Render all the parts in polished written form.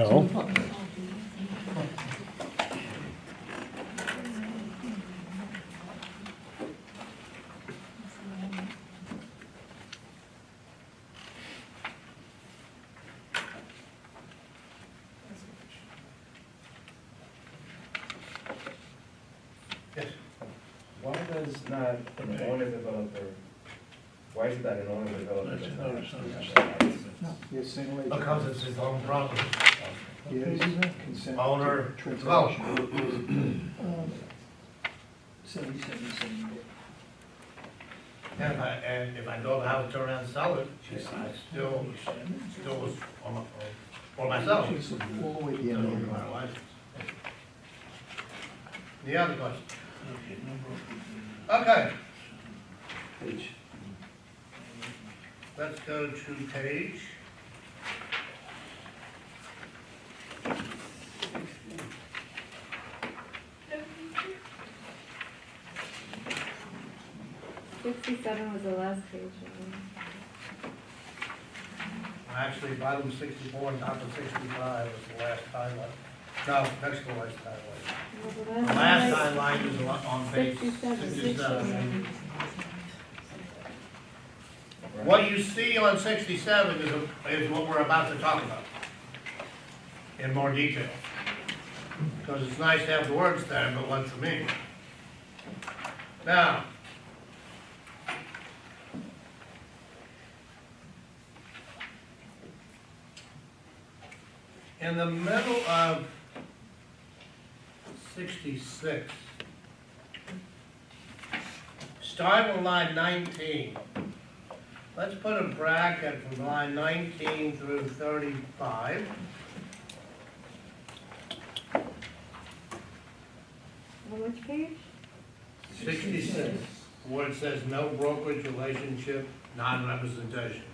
No. Yes. Why does not an owner developer, why is it that an owner developer does not have Yes, single agent. Because it's his own property. Yes, consent. Owner, transaction. 77. And if I build a house, turn around and sell it, I still was for myself. All the way to the end of the line. The other question. Okay, Page. let's go to page. $67 was the last page. Actually, bottom 64 and top of 65 was the last highlight. No, next to the last highlight. The last highlight is on page 67. What you see on 67 is what we're about to talk about in more detail. Because it's nice to have the words there, but what for me? Now, in the middle of 66, start with line 19. Let's put a bracket from line 19 through 35. On which page? 66, where it says no brokerage relationship, non-representation.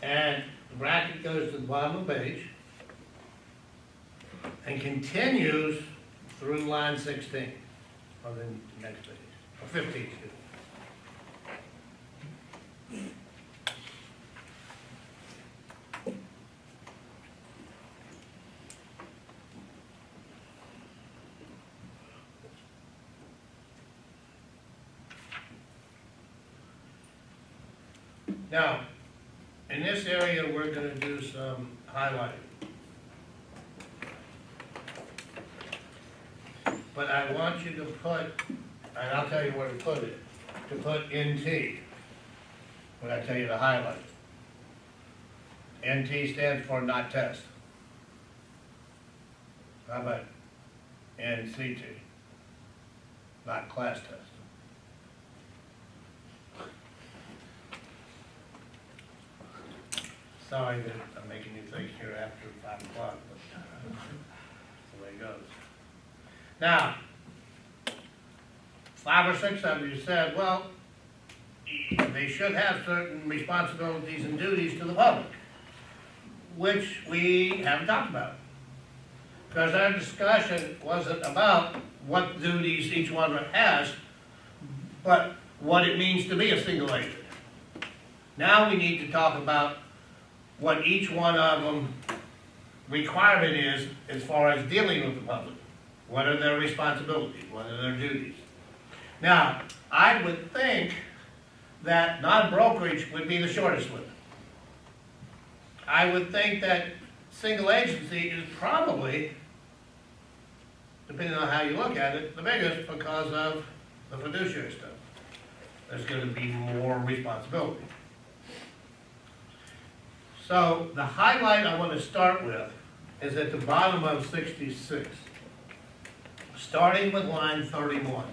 And the bracket goes to the bottom of the page and continues through line 16 on the next page, or 15, excuse me. Now, in this area, we're going to do some highlighting. But I want you to put, and I'll tell you where to put it, to put NT, when I tell you to highlight it. NT stands for not test. How about NCT? Not class test. Sorry that I'm making you think here after 5 o'clock, but that's the way it goes. Now, 5 or 6 of you said, well, they should have certain responsibilities and duties to the public, which we haven't talked about. Because our discussion wasn't about what duties each one has, but what it means to be a single agent. Now we need to talk about what each one of them requirement is as far as dealing with the public. What are their responsibilities? What are their duties? Now, I would think that non-brokerage would be the shortest one. I would think that single agency is probably, depending on how you look at it, the biggest because of the fiduciary stuff. There's going to be more responsibility. So the highlight I want to start with is at the bottom of 66, starting with line 31,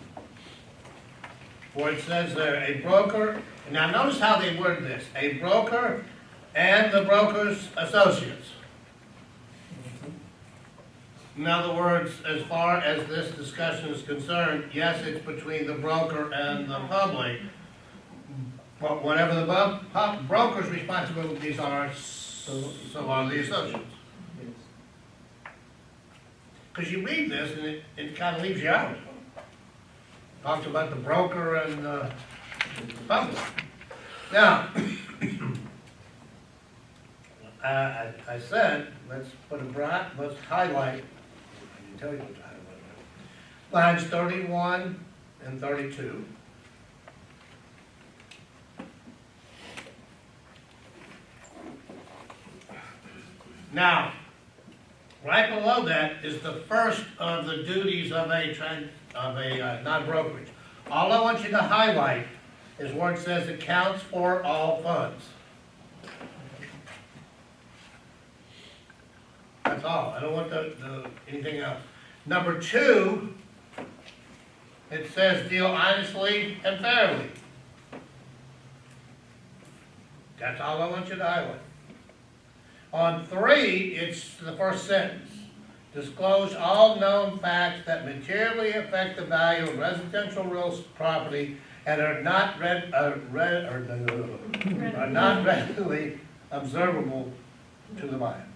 where it says there, a broker, now notice how they word this, a broker and the broker's associates. In other words, as far as this discussion is concerned, yes, it's between the broker and the public, but whatever the broker's responsibilities are, so are the associates. Yes. Because you read this and it kind of leaves you out. Talks about the broker and the public. Now, I said, let's put a let's highlight, I didn't tell you what to highlight. Lines 31 and 32. Now, right below that is the first of the duties of a non-brokerage. All I want you to highlight is where it says accounts for all funds. That's all. I don't want anything else. Number 2, it says deal honestly and fairly. That's all I want you to highlight. On 3, it's the first sentence. Disclose all known facts that materially affect the value of residential real property and are not readily observable to the buyer.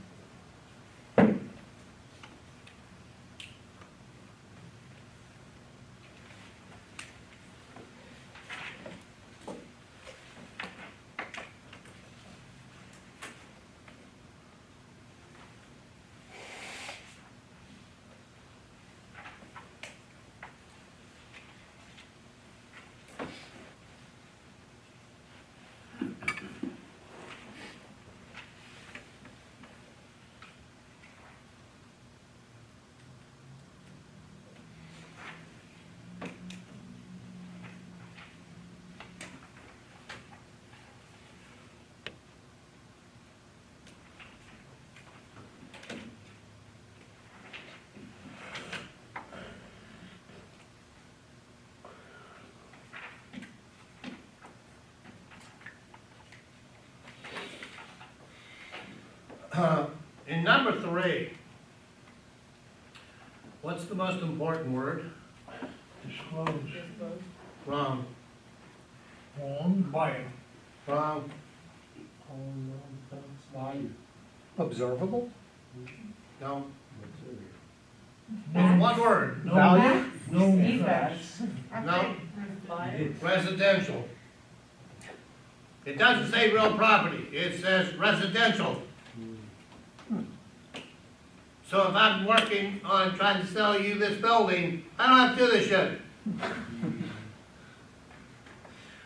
In number 3, what's the most important word? Disclose. Wrong. Own. Buyer. Wrong. Observable? No. It's one word. No. Value? No facts. No. Residential. It doesn't say real property. It says residential. So if I'm working on trying to sell you this building, I don't have to do this shit.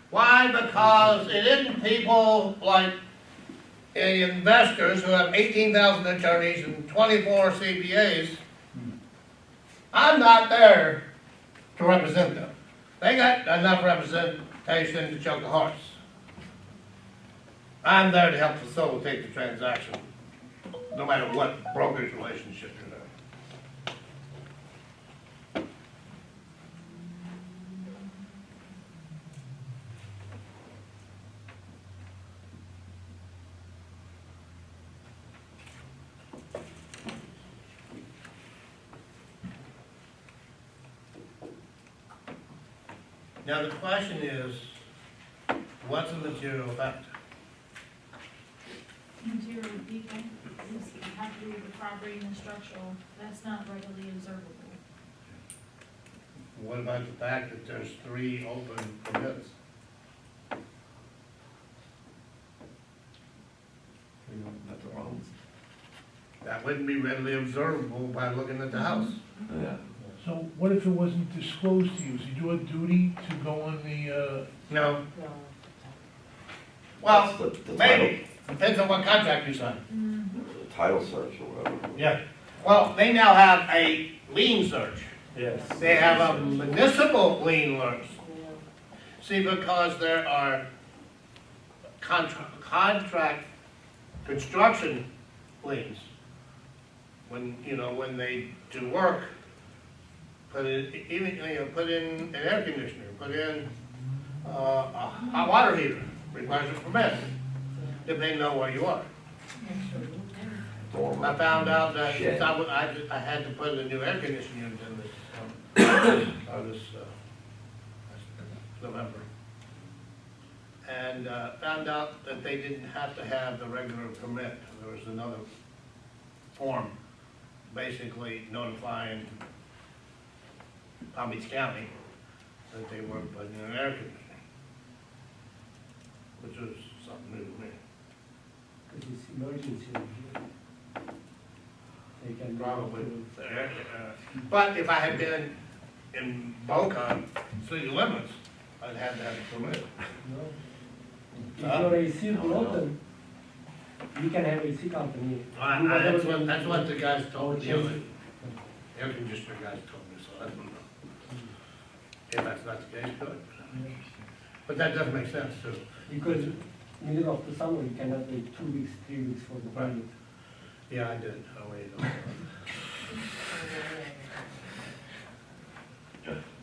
Why? Because it isn't people like investors who have 18,000 attorneys and 24 CPAs. I'm not there to represent them. They got enough representation to choke a horse. I'm there to help facilitate the transaction, no matter what brokerage relationship you're in. Now the question is, what's a material fact? Material people, you have to do the property and the structural, that's not readily observable. What about the fact that there's 3 open permits? Nothing wrong. That wouldn't be readily observable by looking at the house. Yeah. So what if it wasn't disclosed to you? Is it your duty to go on the, No. Well, That's the maybe, depends on what contract you sign. title search or whatever. Yeah. Well, they now have a lien search. Yes. They have a municipal lien search. See, because there are contract construction liens. When, when they do work, put in an air conditioner, put in a hot water heater, requires a permit, if they know where you are. I found out that Shit. I had to put a new air conditioning unit in this, November. And found out that they didn't have to have the regular permit. There was another form, basically notifying Palm Beach County that they were putting in an air conditioning, which was something new to me. it's emergency over here. They can. Probably. But if I had been in Boca city limits, I'd have to have a permit. No. If your AC broken, you can have AC company. That's what the guys told me, the air conditioner guys told me, so I don't know. If that's not the case, good. But that doesn't make sense too. Because middle of the summer, you cannot wait 2 weeks, 3 weeks for the Right. permit. Yeah, I did, I waited.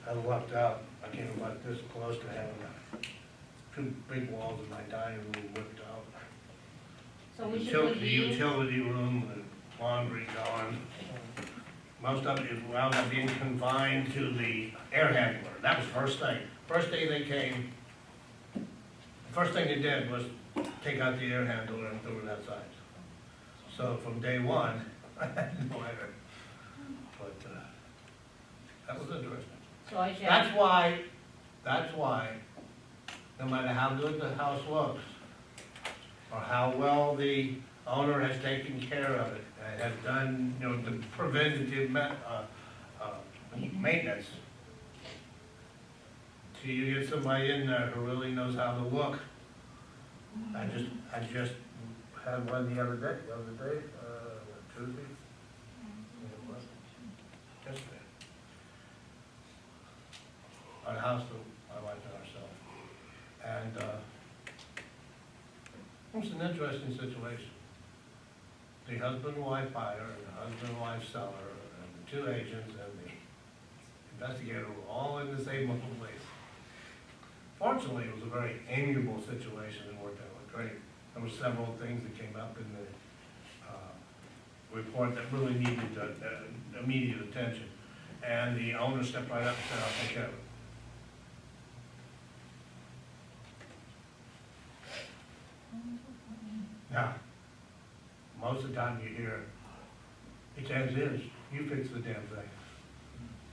I lucked out, I came about this close to having two big walls in my dining room whipped out. So we should put The these, utility room, the laundry going. Most of it wound up being confined to the air handler. That was the first thing. First day they came, the first thing they did was take out the air handler and throw it outside. So from day one, I had no idea. But, that was interesting. so I should. That's why, no matter how good the house looks, or how well the owner has taken care of it, and has done, you know, the preventative maintenance, till you get somebody in there who really knows how to look. I just had one the other day, Tuesday. Yesterday. On a house that my wife and ourselves. And, it was an interesting situation. The husband and wife buyer, and the husband and wife seller, and the two agents, and the investigator were all in the same little place. Fortunately, it was a very amiable situation and worked out great. There were several things that came up in the report that really needed immediate attention. And the owner stepped right up and said, I'll take care of it. Now, most of the time you hear, it's as is, you fix the damn thing.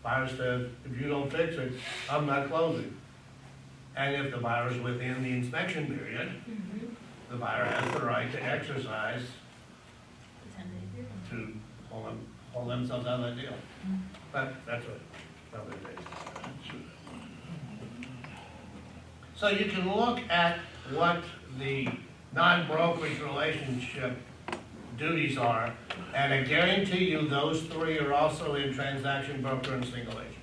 Buyer says, if you don't fix it, I'm not closing. And if the buyer's within the inspection period, the buyer has the right to exercise to hold themselves out of that deal. But that's what, another day. So you can look at what the non-brokerage relationship duties are, and I guarantee you those three are also in transaction broker and single agent.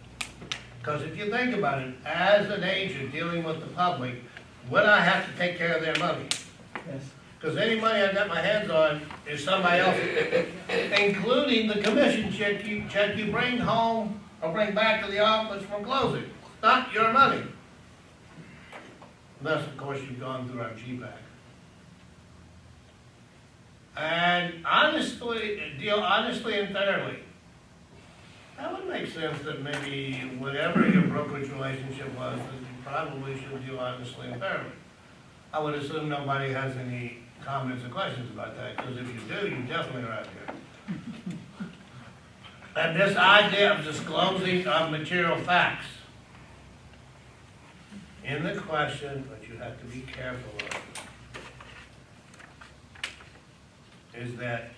Because if you think about it, as an agent dealing with the public, would I have to take care of their money? Yes. Because any money I got my hands on is somebody else's, including the commission check you bring home or bring back to the office from closing. It's not your money. Unless, of course, you've gone through our GPAC. And honestly and fairly, that would make sense that maybe whatever your brokerage relationship was, that you probably should deal honestly and fairly. I would assume nobody has any comments or questions about that, because if you do, you definitely are out here. And this idea of disclosing of material facts in the question, but you have to be careful of, is that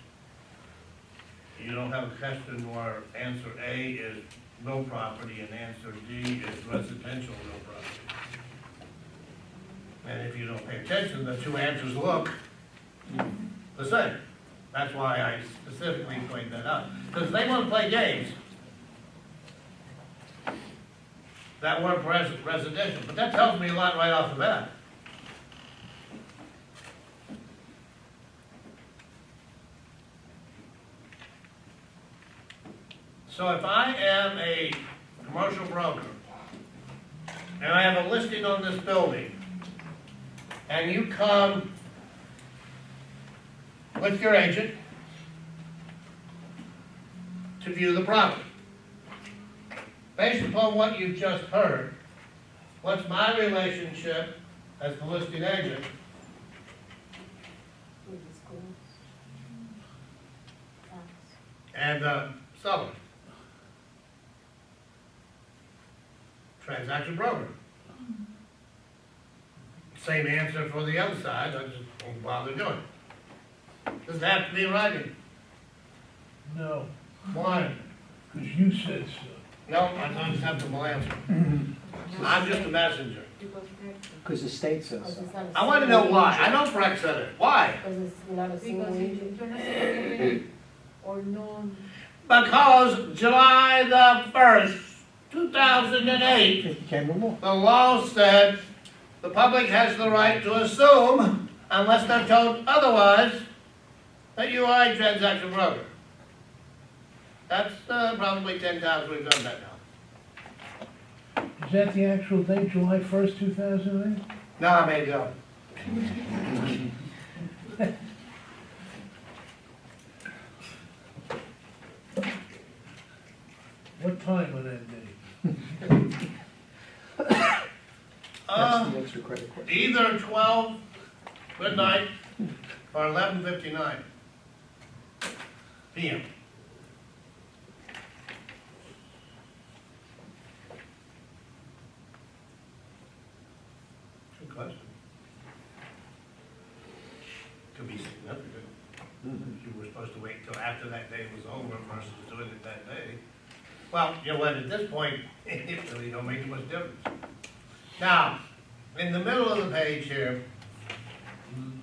you don't have a question where answer A is no property and answer D is residential no property. And if you don't pay attention, the two answers look the same. That's why I specifically pointed that out. Because they want to play games that weren't residential. But that tells me a lot right off the bat. So if I am a commercial broker, and I have a listing on this building, and you come with your agent to view the property, based upon what you've just heard, what's my relationship as the listing agent and the seller? Transaction broker. Same answer for the other side, I just won't bother doing. Does it have to be in writing? No, Why? because you said so. No, I don't accept the answer. I'm just a messenger. Because the state says so. I want to know why. I know FREC said it. Why? Because it's not a single Because agent. you're not saying Or no. Because July the 1st, 2008, It became a law. the law said the public has the right to assume, unless they're told otherwise, that you are a transaction broker. That's probably 10 times we've done that now. Is that the actual date, July 1st, 2008? No, I made it up. What time on that date? That's the extra credit question. Either 12 midnight or 11:59 PM. Good question. Could be significant. You were supposed to wait until after that day was over versus doing it that day. Well, you know what, at this point, it really don't make much difference. Now, in the middle of the page here,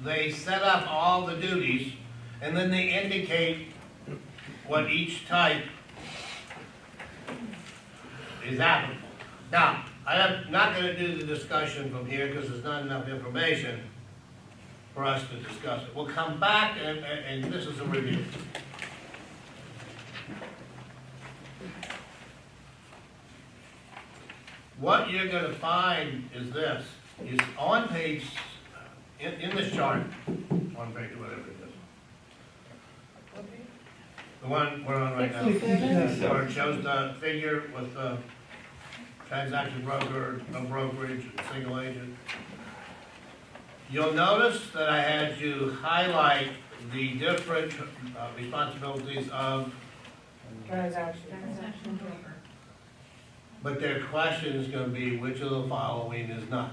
they set up all the duties, and then they indicate what each type is applicable. Now, I'm not gonna do the discussion from here, because there's not enough information for us to discuss it. We'll come back, and this is a review. What you're gonna find is this, is on page, in this chart, on page, whatever it is. The one we're on right now, where it shows the figure with the transaction broker, no brokerage, and single agent. You'll notice that I had you highlight the different responsibilities of, Transaction. transaction broker. but their question is gonna be, which of the following is not?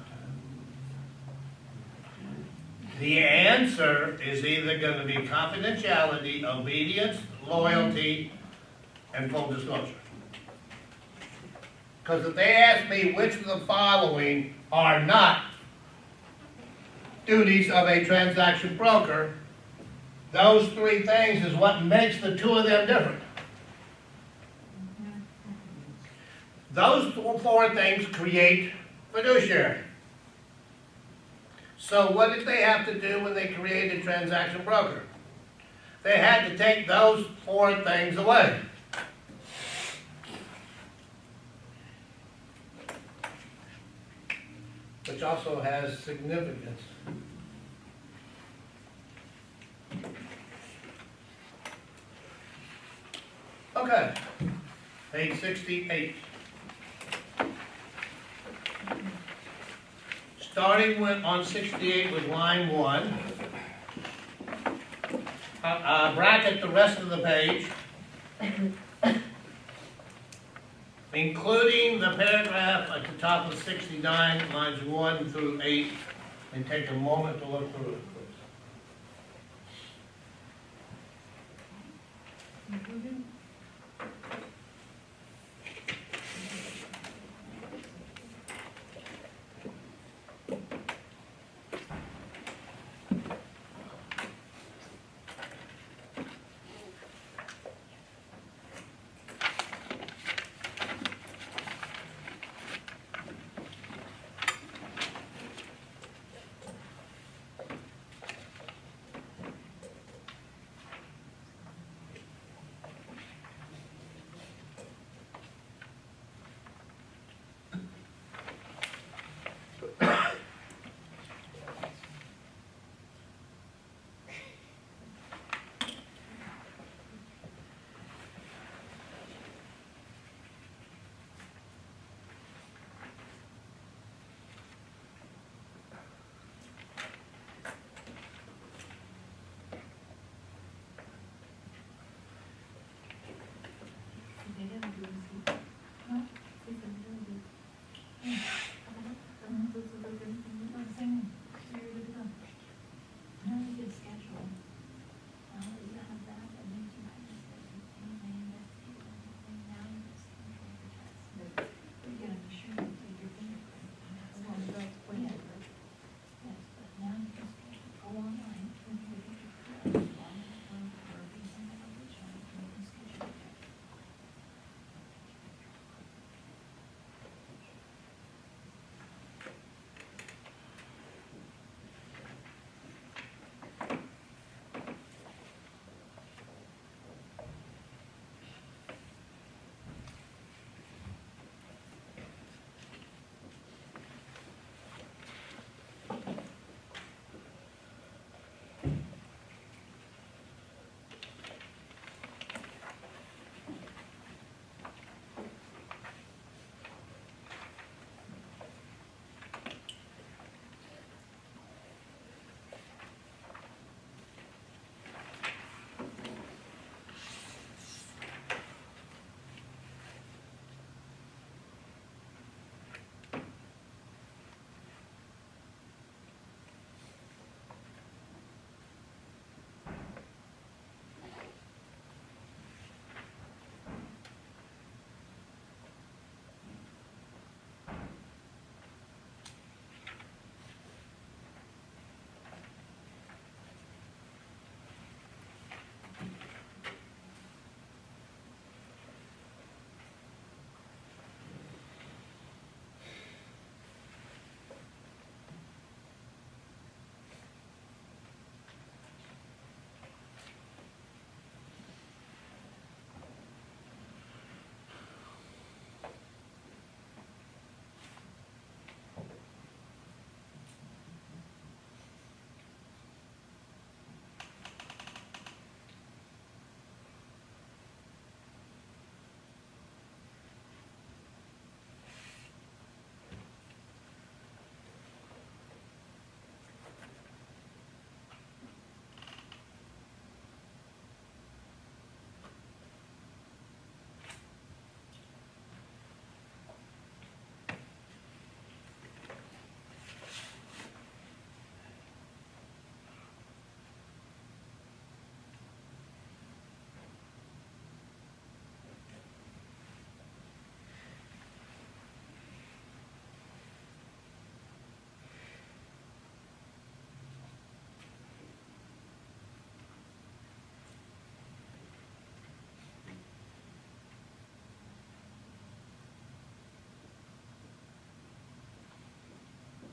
The answer is either gonna be confidentiality, obedience, loyalty, and full disclosure. Because if they ask me which of the following are not duties of a transaction broker, those three things is what makes the two of them different. Those four things create fiduciary. So what did they have to do when they created a transaction broker? They had to take those four things away. Which also has significance. Okay, page 68. Starting with, on 68 with line 1, bracket the rest of the page, including the paragraph at the top of 69, lines 1 through 8, and take a moment to look through it, please.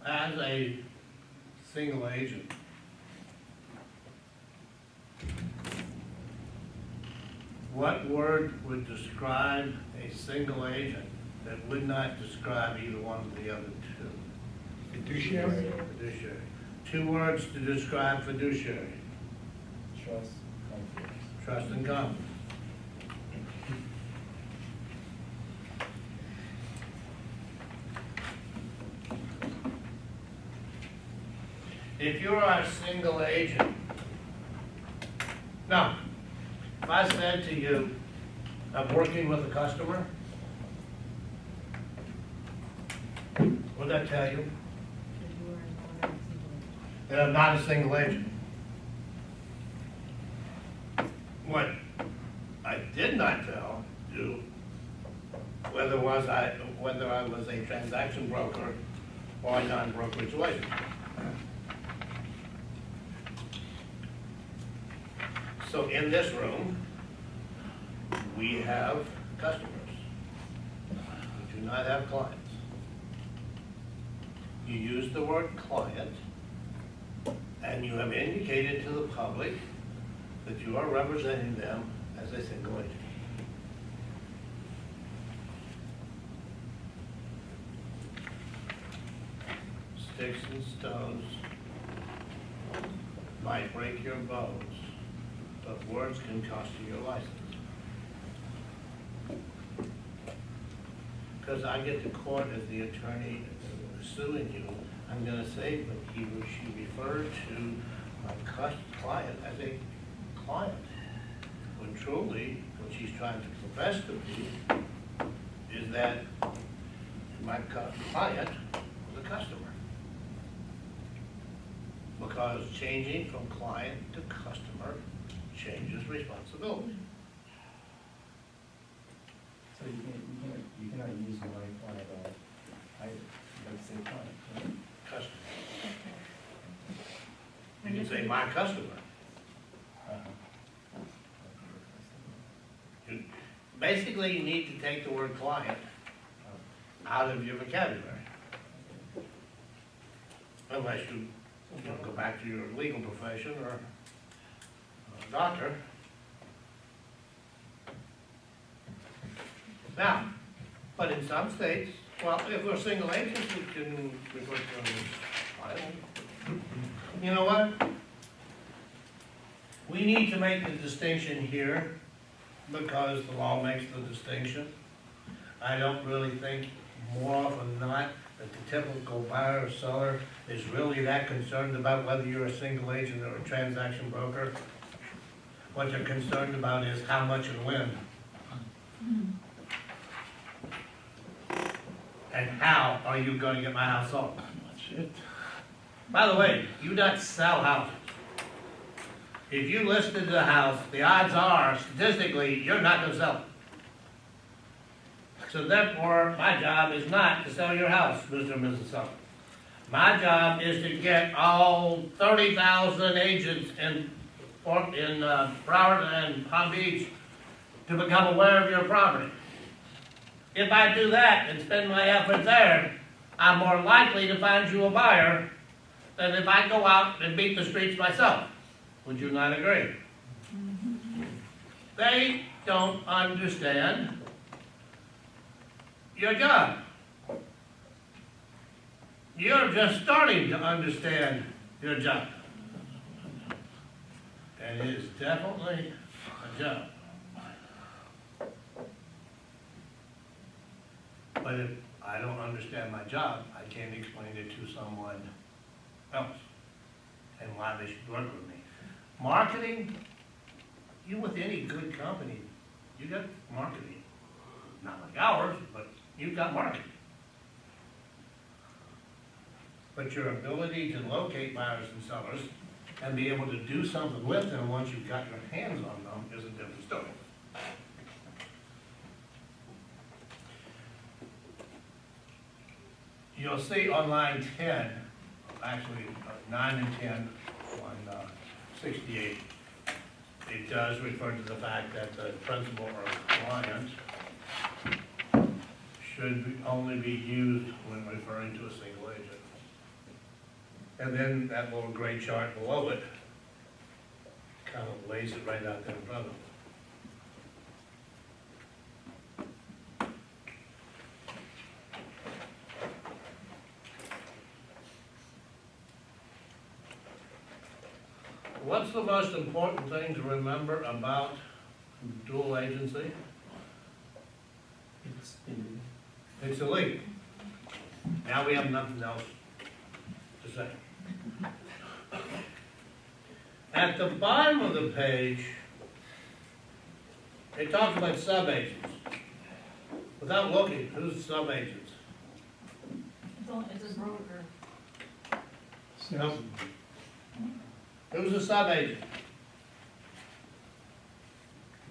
as a single agent, what word would describe a single agent that would not describe either one of the other two? Fiduciary? Fiduciary. Two words to describe fiduciary: Trust, confidence. trust and confidence. If you're a single agent, now, if I said to you, I'm working with a customer, what'd that tell you? That I'm not a single agent. What I did not tell you, whether I was a transaction broker or a non-brokerage agent. So in this room, we have customers. We do not have clients. You use the word client, and you have indicated to the public that you are representing them as a single agent. Sticks and stones might break your bones, but words can cost you your license. Because I get to court as the attorney suing you, I'm gonna say, but he or she referred to my client as a client. When truly, what she's trying to profess to be is that my client was a customer. Because changing from client to customer changes responsibility. So you cannot use my client, let's say client, right? Customer. You can say my customer. Basically, you need to take the word client out of your vocabulary. Unless you go back to your legal profession or a doctor. Now, but in some states, well, if we're single agents, we can refer to them as client. You know what? We need to make the distinction here because the law makes the distinction. I don't really think, more often than not, that the typical buyer or seller is really that concerned about whether you're a single agent or a transaction broker. What they're concerned about is how much and when. And how are you going to get my house sold? That's it. By the way, you don't sell houses. If you listed the house, the odds are, statistically, you're not going to sell it. So therefore, my job is not to sell your house, Mr. and Mrs. Seller. My job is to get all 30,000 agents in Broward and Palm Beach to become aware of your property. If I do that and spend my effort there, I'm more likely to find you a buyer than if I go out and beat the streets myself. Would you not agree? They don't understand your job. You're just starting to understand your job. And it is definitely a job. But if I don't understand my job, I can't explain it to someone else and why they should work with me. Marketing, you with any good company, you got marketing. Not like ours, but you've got marketing. But your ability to locate buyers and sellers and be able to do something with them once you've got your hands on them is a different story. You'll see on line 10, actually 9 and 10 on 68, it does refer to the fact that the principal or client should only be used when referring to a single agent. And then that little gray chart below it kind of lays it right out there in front of them. What's the most important thing to remember about dual agency? It's illegal. It's illegal. Now we have nothing else to say. At the bottom of the page, it talks about subagents. Without looking, who's subagents? It's a broker. Sales. Who's a subagent?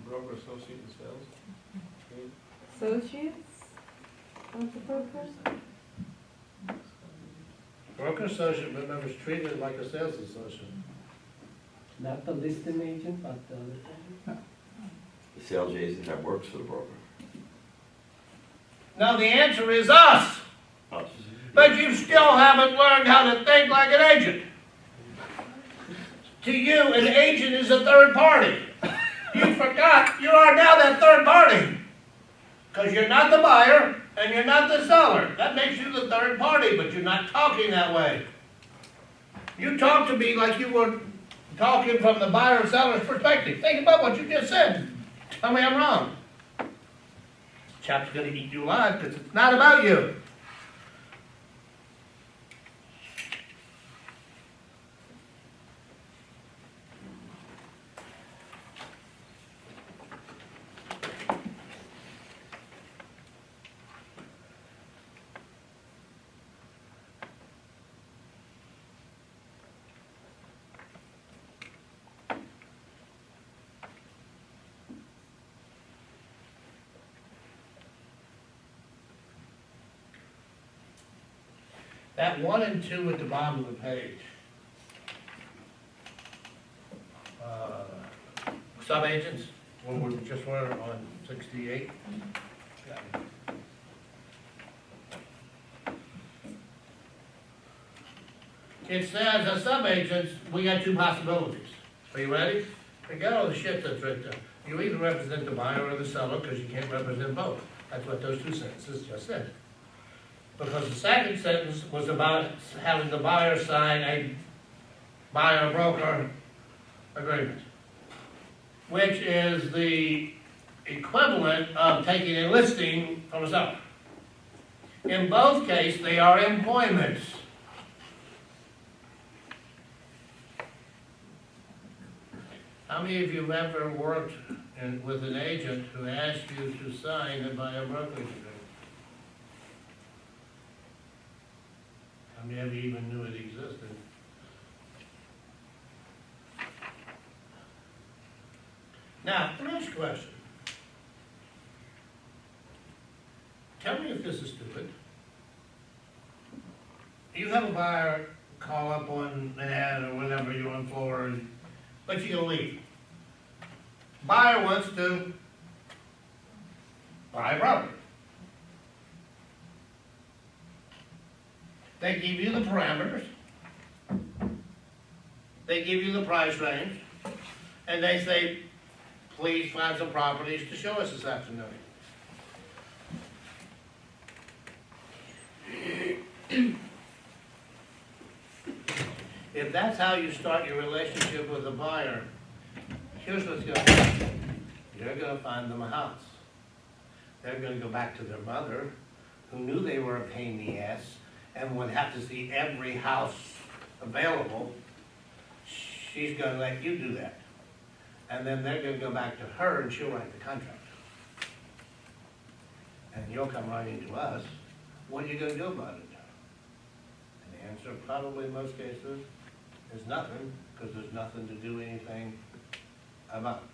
Broker, associate, and sales? Associates? What's the broker? Broker associate, remember, is treated like a sales associate. Not the listing agent, but the other thing. The sales agent that works for the broker. No, the answer is us. Us. But you still haven't learned how to think like an agent. To you, an agent is a third party. You forgot you are now that third party. Because you're not the buyer and you're not the seller. That makes you the third party, but you're not talking that way. You talk to me like you were talking from the buyer and seller's perspective. Think about what you just said. Tell me I'm wrong. Chap's gonna eat you alive because it's not about you. That 1 and 2 at the bottom of the page. Subagents, when we just were on 68. It says, as subagents, we got two possibilities. Are you ready? Forget all the shit that's right there. You either represent the buyer or the seller, because you can't represent both. That's what those two sentences just said. Because the second sentence was about having the buyer sign a buyer-broker agreement, which is the equivalent of taking a listing from a seller. In both cases, they are employments. How many of you have ever worked with an agent who asked you to sign a buyer-broker agreement? How many of you even knew it existed? Now, let me ask you a question. Tell me if this is stupid. You have a buyer call up on an ad or whatever you're on for, but you're gonna leave. Buyer wants to buy a property. They give you the parameters. They give you the price range. And they say, please find some properties to show us this afternoon. If that's how you start your relationship with a buyer, here's what's going to happen. You're going to find them a house. They're going to go back to their mother, who knew they were a pain in the ass, and would have to see every house available. She's going to let you do that. And then they're going to go back to her, and she'll write the contract. And you'll come right into us. What are you going to do about it? And the answer, probably in most cases, is nothing, because there's nothing to do anything about it.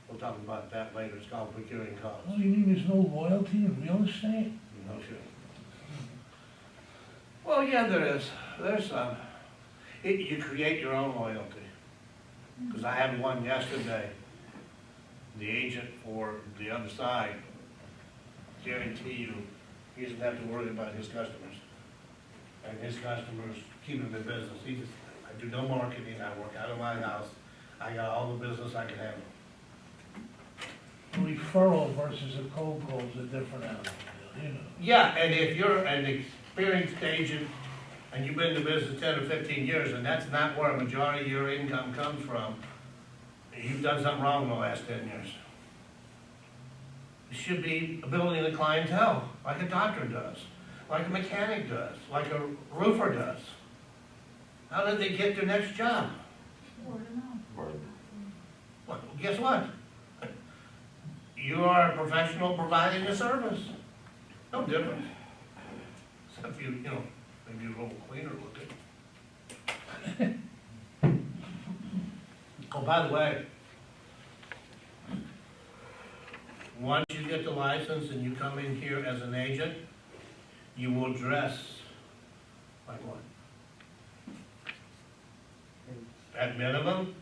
We'll talk about that later. It's called procuring costs. Oh, you mean there's no loyalty in real estate? No shit. Well, yeah, there is. There's some. You create your own loyalty. Because I had one yesterday. The agent for the other side, guarantee you, he doesn't have to worry about his customers. And his customers keep him in business. He just, I do no marketing, I work out of my house, I got all the business I can handle. Referral versus a cold call is a different animal, you know. Yeah, and if you're an experienced agent and you've been in the business 10 or 15 years, and that's not where a majority of your income comes from, you've done something wrong in the last 10 years. You should be building a clientele, like a doctor does, like a mechanic does, like a roofer does. How did they get their next job? Word of mouth. Or- Well, guess what? You are a professional providing a service. No difference. Except you know, maybe a little cleaner looking. Oh, by the way, once you get the license and you come in here as an agent, you will dress like one. At minimum,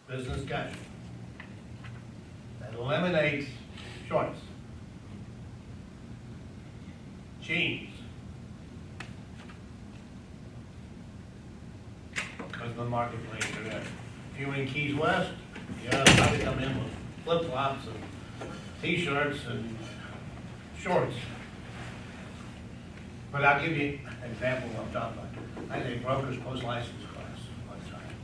business casual. That eliminates shorts, jeans, because of the marketplace are there. If you're in Keys West, yeah, probably come in with flip-flops and t-shirts and shorts. But I'll give you an example of what I'm talking about. I had a broker's post-license class one time.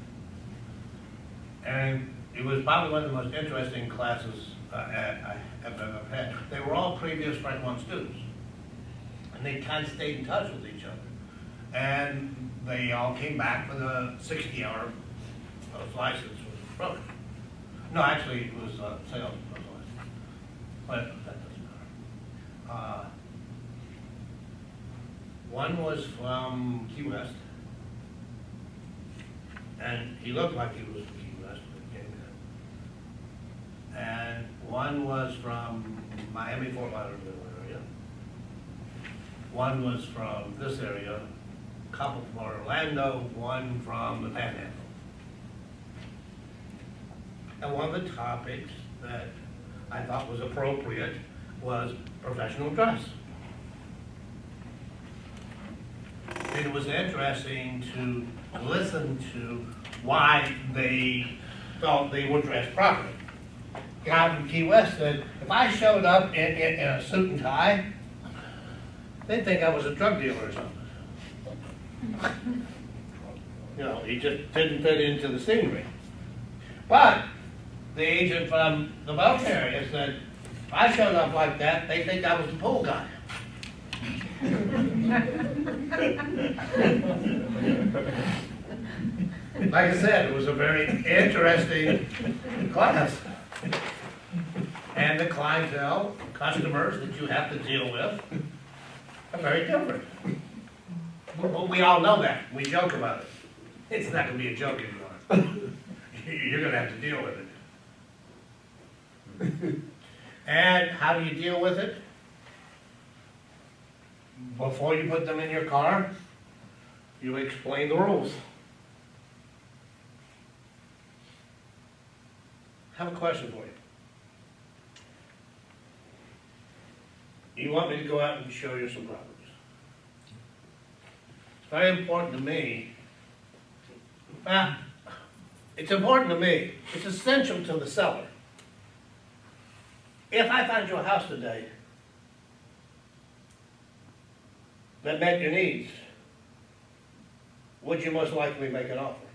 And it was probably one of the most interesting classes I have ever had. They were all previous FREC1 students. And they kind of stayed in touch with each other. And they all came back with a 60-hour license with broker. No, actually, it was sales license. But that doesn't matter. One was from Key West. And he looked like he was from Key West when he came in. And one was from Miami, Fort Lauderdale area. One was from this area, a couple from Orlando, one from the Panhandle. And one of the topics that I thought was appropriate was professional dress. And it was interesting to listen to why they felt they were dressed properly. A guy from Key West said, if I showed up in a suit and tie, they'd think I was a drug dealer or something. You know, he just didn't fit into the scenery. But the agent from the Welch area said, if I showed up like that, they think I was the pool guy. Like I said, it was a very interesting class. And the clientele, customers that you have to deal with are very different. But we all know that. We joke about it. It's not going to be a joke anymore. You're going to have to deal with it. And how do you deal with it? Before you put them in your car, you explain the rules. I have a question for you. You want me to go out and show you some properties. It's very important to me. It's important to me. It's essential to the seller. If I find you a house today that met your needs, would you most likely make an offer?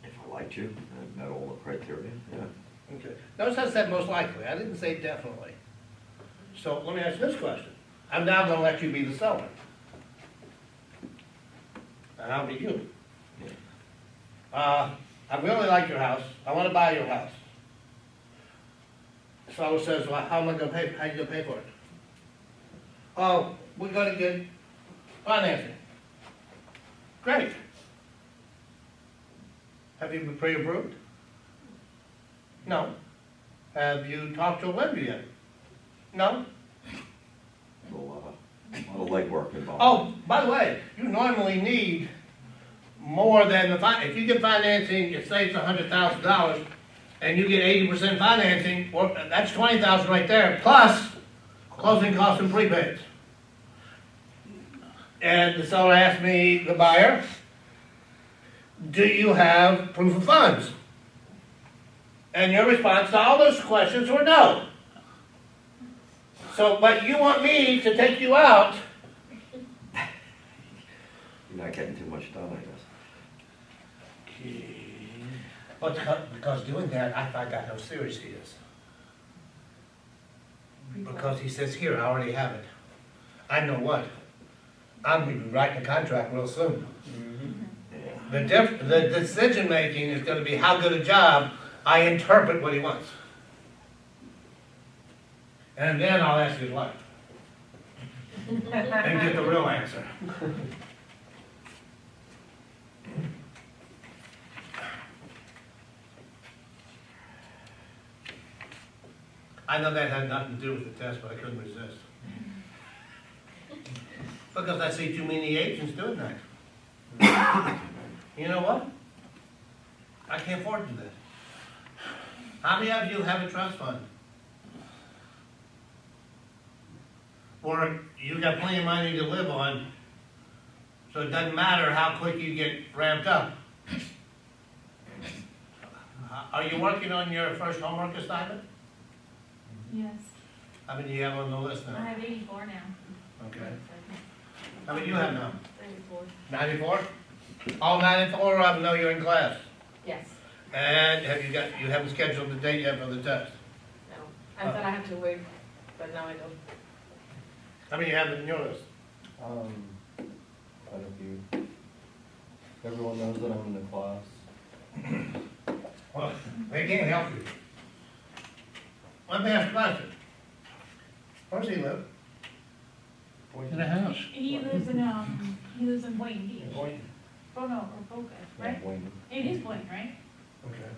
If I liked you, I met all the criteria, yeah. Okay. Notice I said most likely. I didn't say definitely. So let me ask this question. I'm now going to let you be the seller. And I'll be you. I really like your house. I want to buy your house. Seller says, well, how am I going to pay? How are you going to pay for it? Oh, we're going to get financing. Great. Have you been pre-approved? No. Have you talked to a lender yet? No. A lot of legwork involved. Oh, by the way, you normally need more than if you get financing, it saves $100,000, and you get 80% financing, well, that's $20,000 right there, plus closing costs and prepaids. And the seller asked me, the buyer, do you have proof of funds? And your response to all those questions were no. So, but you want me to take you out? You're not getting too much done, I guess. But because doing that, I find out how serious he is. Because he says, here, I already have it. I know what. I'm gonna be writing a contract real soon. Yeah. The decision making is gonna be how good a job I interpret what he wants. And then I'll ask his wife. And get the real answer. I know that had nothing to do with the test, but I couldn't resist. Because I see too many agents doing that. You know what? I can't afford to do that. How many of you have a trust fund? Or you got plenty of money to live on, so it doesn't matter how quick you get ramped up. Are you working on your first homework assignment? Yes, How many do you have on the list I now? have 84 now. Okay. How many do you have now? 34. 94? All 94 of them know you're in class? Yes, And you haven't scheduled the date yet for the test? no, I thought I had to wait, but now I don't. How many you have in your list? Quite a few. Everyone knows that I'm in the class. Well, they can't help you. Let me ask a question. Where's he live? In a house. He lives in Boynton Beach. Oh, no, or Boca, right? Wayne. It is Boynton, right? Okay.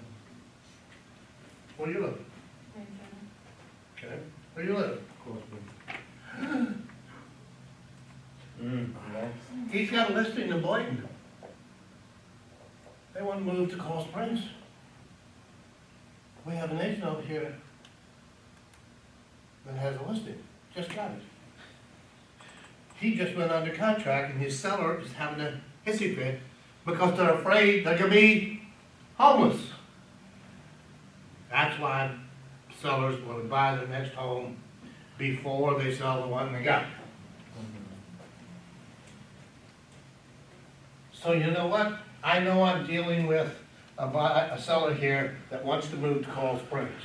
Where do you live? Okay. Where do you live? Nice. He's got a listing in Boynton. They want to move to Coral Springs. We have an agent over here that has a listing, just got it. He just went under contract and his seller is having a hissy fit because they're afraid they're gonna be homeless. That's why sellers want to buy their next home before they sell the one they got. So you know what? I know I'm dealing with a seller here that wants to move to Coral Springs.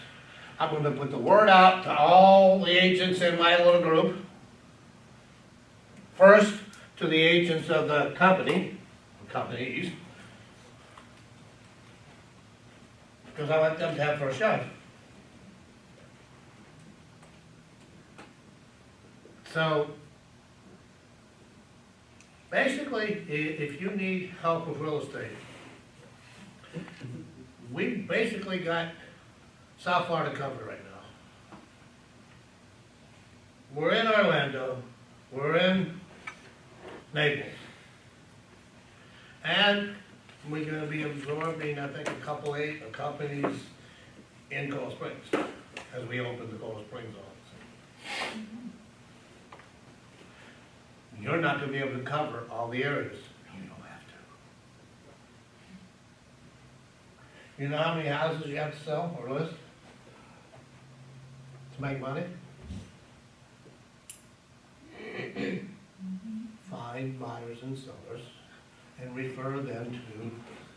I'm gonna put the word out to all the agents in my little group. First, to the agents of the companies, because I want them to have first shot. So, basically, if you need help with real estate, we basically got South Florida covered right now. We're in Orlando, we're in Naples. And we're gonna be absorbing, I think, a couple of companies in Coral Springs, as we open the Coral Springs office. You're not gonna be able to cover all the areas. You don't have to. You know how many houses you have to sell or list to make money? Find buyers and sellers and refer them to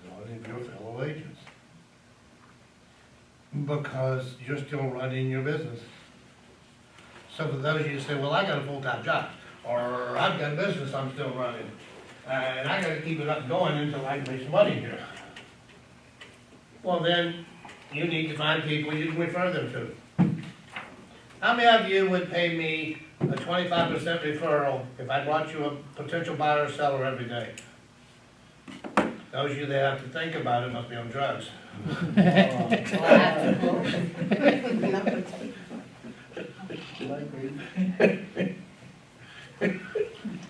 one of your fellow agents. Because you're still running your business. So for those of you who say, well, I got a full-time job, or I've got a business I'm still running, and I gotta keep it up and going until I can make some money here. Well, then, you need to find people you can refer them to. How many of you would pay me a 25% referral if I brought you a potential buyer or seller every day? Those of you that have to think about it must be on drugs.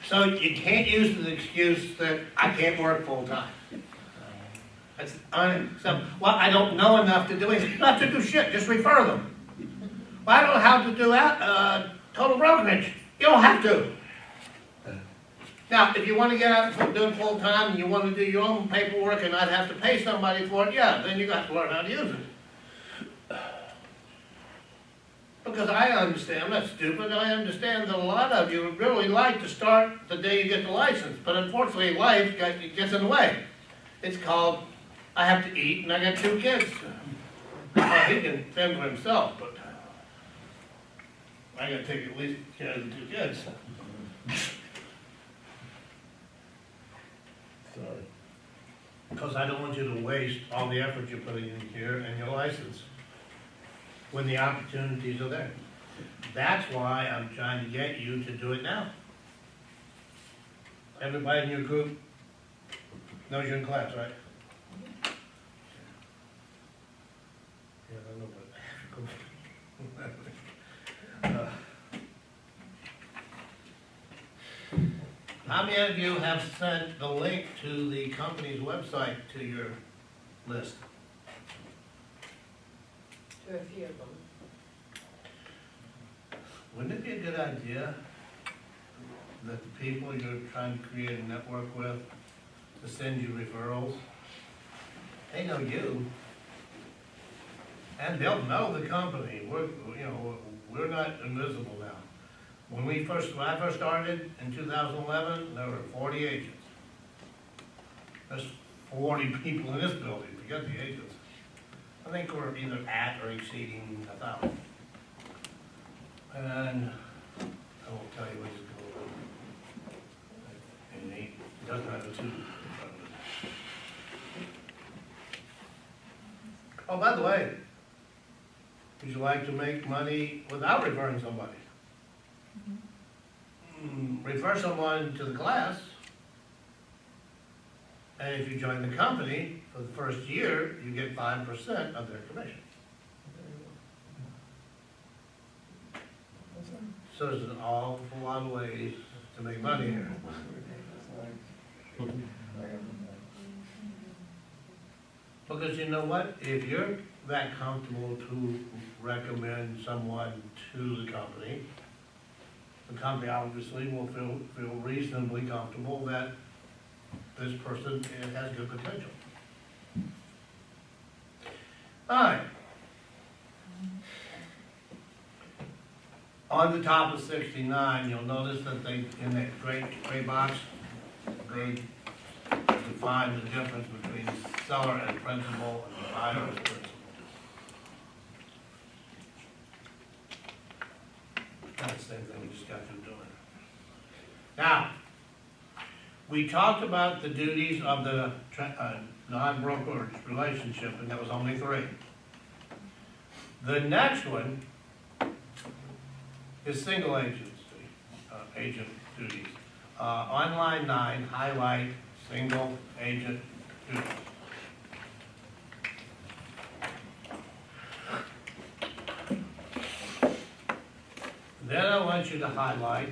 So you can't use the excuse that I can't work full-time. That's unacceptable. Well, I don't know enough to do it. Not to do shit, just refer them. Well, I don't know how to do that, total brokerage. You don't have to. Now, if you wanna get out and do it full-time, and you wanna do your own paperwork and not have to pay somebody for it, yeah, then you got to learn how to use it. Because I understand, I'm not stupid, I understand that a lot of you would really like to start the day you get the license, but unfortunately, life gets in the way. It's called, I have to eat, and I got 2 kids. Well, he can fend for himself, but I gotta take at least care of the 2 kids. Sorry. Because I don't want you to waste all the effort you're putting in here and your license, when the opportunities are there. That's why I'm trying to get you to do it now. Everybody in your group knows you're in class, right? Yeah, I know, but. How many of you have sent the link to the company's website to your list? To a few of them. Wouldn't it be a good idea that the people you're trying to create a network with, to send you referrals? They know you. And they'll know the company. We're not invisible now. When I first started in 2011, there were 40 agents. There's 40 people in this building, forget the agents. I think we're either at or exceeding 1,000. And I won't tell you what he's going on. And he doesn't have a 2 in front of it. Oh, by the way, would you like to make money without referring somebody? Refer someone to the class, and if you join the company for the first year, you get 5% of their commission. So there's an awful lot of ways to make money here. Because you know what? If you're that comfortable to recommend someone to the company obviously will feel reasonably comfortable that this person has good potential. All right. On the top of 69, you'll notice that they, in that gray box, they define the difference between seller and principal and buyer as principal. That's the same thing we just got through doing. Now, we talked about the duties of the non-broker relationship, and there was only 3. The next one is single agency, agent duties. On line 9, highlight single agent duties. Then I want you to highlight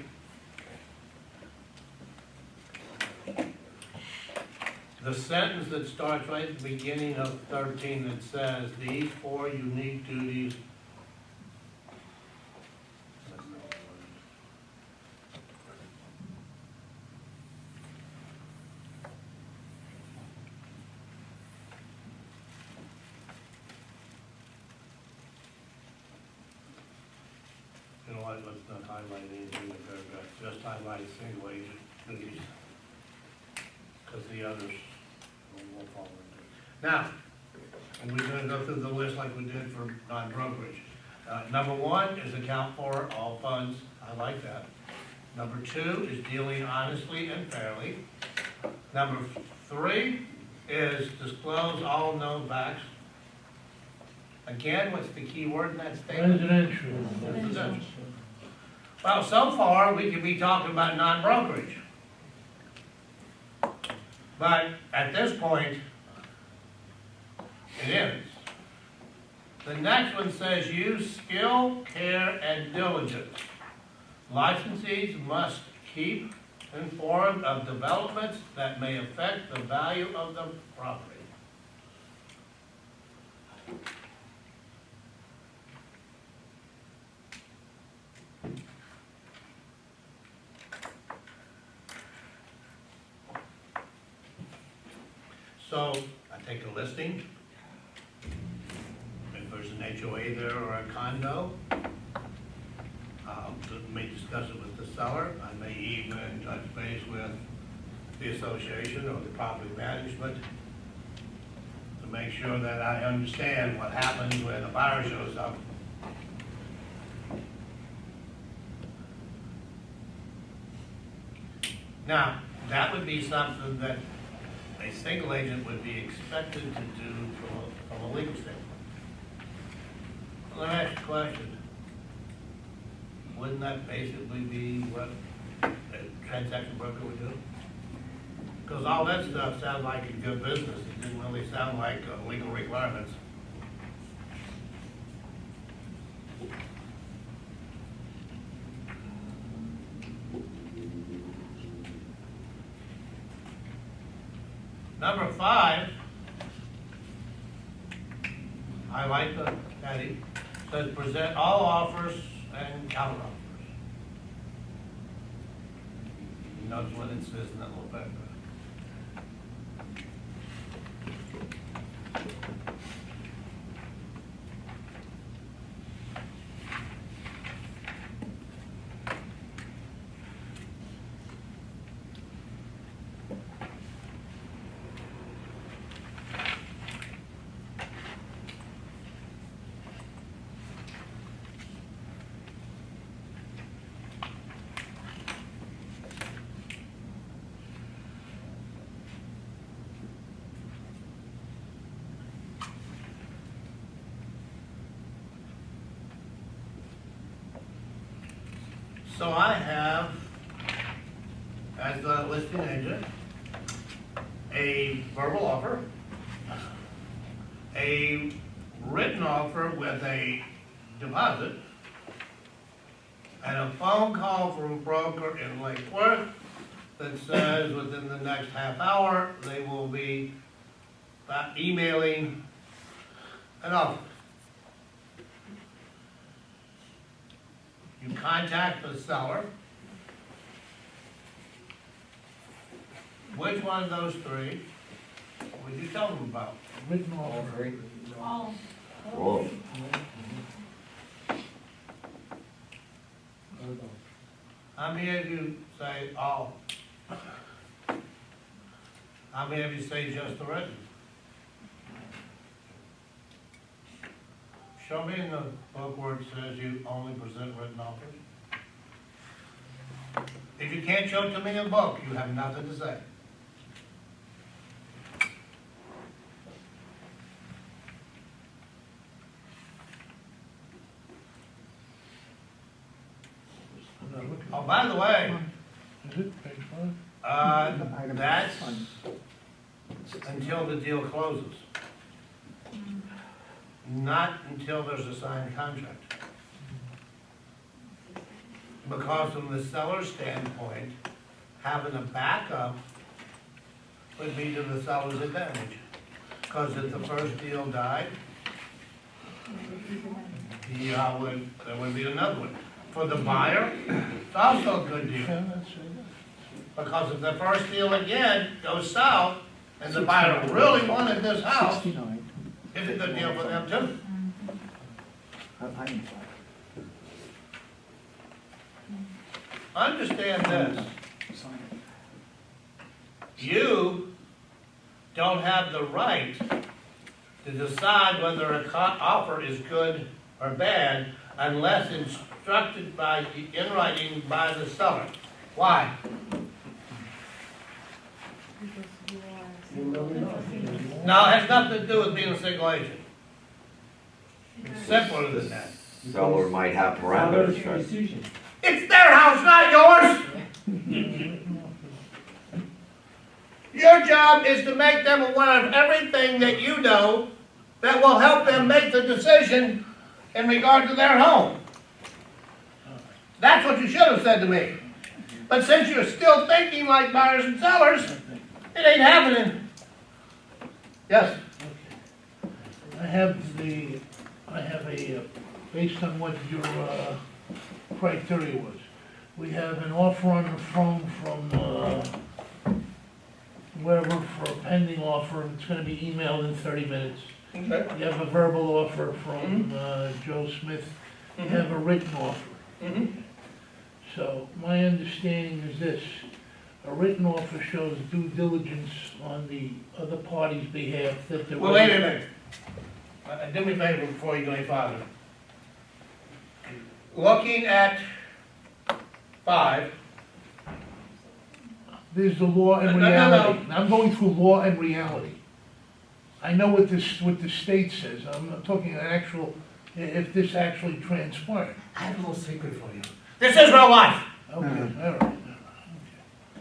the sentence that starts right at the beginning of 13 that says, these 4 unique duties. You know what, let's not highlight anything in the paragraph, just highlight single agent duties. Because the others won't fall into it. Now, and we're gonna go through the list like we did for non-brokerage. Number 1 is account for all funds, I like that. Number 2 is dealing honestly and fairly. Number 3 is disclose all known facts. Again, what's the key word in that statement? Residential. Residential. Well, so far, we could be talking about non-brokerage. But at this point, it is. The next one says use skill, care, and diligence. Licensees must keep informed of developments that may affect the value of the property. So I take a listing, if there's an HOA there or a condo, may discuss it with the seller. I may even touch base with the association or the property management to make sure that I understand what happens when a buyer shows up. Now, that would be something that a single agent would be expected to do from a legal standpoint. Let me ask you a question. Wouldn't that basically be what a transaction broker would do? Because all that stuff sounds like a good business. It didn't really sound like legal requirements. Number 5, I like the heading, says present all offers and counter offers. Notice what it says in that little paragraph. So I have, as the listing agent, a verbal offer, a written offer with a deposit, and a phone call from a broker in Lake Worth that says within the next half hour, they will be emailing an offer. You contact the seller. Which one of those 3 would you tell them about? Written All offer. three? All. Well, How many of you say all? How many of you say just the written? Show me in the book where it says you only present written offers. If you can't show it to me in a book, you have nothing to say. I'm not looking. Oh, by the way, Is it page 5? Item that's one. until the deal closes. Not until there's a signed contract. Because from the seller's standpoint, having a backup would be to the seller's advantage. Because if the first deal died, there would be another one. For the buyer, it's also a good deal. Yeah, that's it. Because if the first deal again goes south, and the buyer really wanted this house, 69. it's a good deal for them too. Item 5. Understand this, Sign it. you don't have the right to decide whether a offer is good or bad unless instructed in writing by the seller. Why? No, it has nothing to do with being a single agent. It's simpler than that. seller might have Seller's parameters, right? decision. It's their house, not yours. Your job is to make them aware of everything that you know that will help them make the decision in regard to their home. That's what you should have said to me. But since you're still thinking like buyers and sellers, it ain't happening. Yes? I have based on what your criteria was. We have an offer on the phone from wherever for a pending offer, it's gonna be emailed in 30 minutes. Okay. You have a verbal offer from Joe Smith, you have a written offer. Mhm. So my understanding is this, a written offer shows due diligence on the other party's behalf that they're. Well, wait a minute. Do me a favor before you go any farther. Looking at 5, There's the law and No, no, no. reality. I'm going through law and reality. I know what the state says, I'm not talking an actual, if this actually transpired. I have a little secret for you. This is real life. Okay, all right.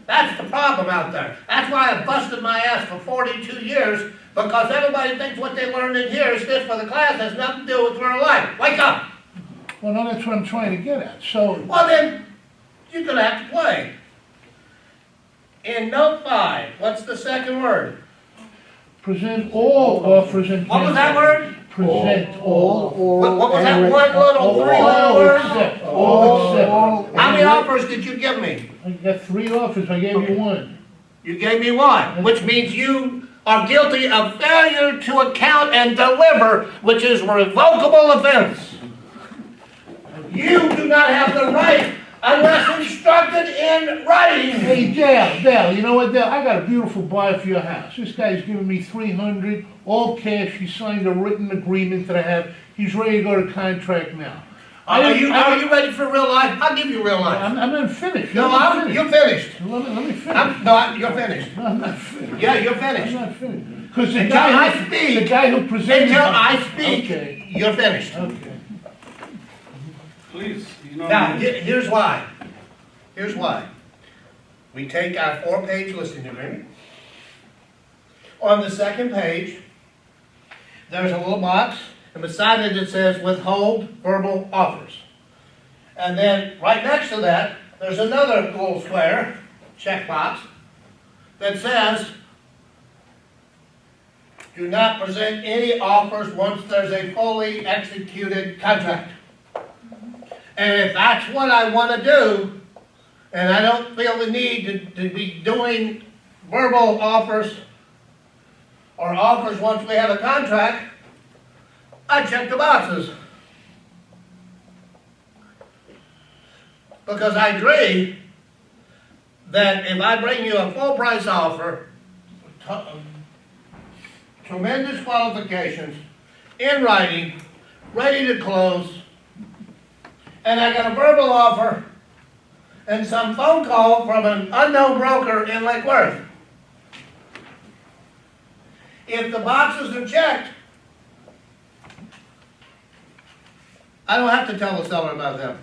That's the problem out there. That's why I busted my ass for 42 years, because everybody thinks what they learned in here is good for the class, has nothing to do with real life. Wake up! Well, no, that's what I'm trying to get at, so, Well then, you're gonna have to play. In note 5, what's the second word? present all offers and. What was that word? Present all. What was that one little, 3 little All words? except, all except. How many offers did you give me? I got 3 offers, I gave you 1. You gave me 1, which means you are guilty of failure to account and deliver, which is revocable offense. You do not have the right unless instructed in writing. Hey, Dale, you know what, Dale, I got a beautiful buy for your house. This guy's giving me $300, all cash, he signed a written agreement that I have, he's ready to go to contract now. Are you ready for real life? I'll give you real life. I'm not finished. No, you're finished. Let me finish. You're finished. No, I'm not finished. Yeah, you're I'm finished. not finished. Because the Until guy, I speak. the guy who presented. Until I speak, Okay, you're finished. okay. Please, you know. Now, here's why. Here's why. We take our 4-page listing agreement. On the second page, there's a little box, and beside it says withhold verbal offers. And then right next to that, there's another little square, checkbox, that says do not present any offers once there's a fully executed contract. And if that's what I want to do, and I don't feel the need to be doing verbal offers or offers once we have a contract, I check the boxes. Because I agree that if I bring you a full price offer, tremendous qualifications, in writing, ready to close, and I got a verbal offer and some phone call from an unknown broker in Lake Worth. If the boxes are checked, I don't have to tell the seller about them.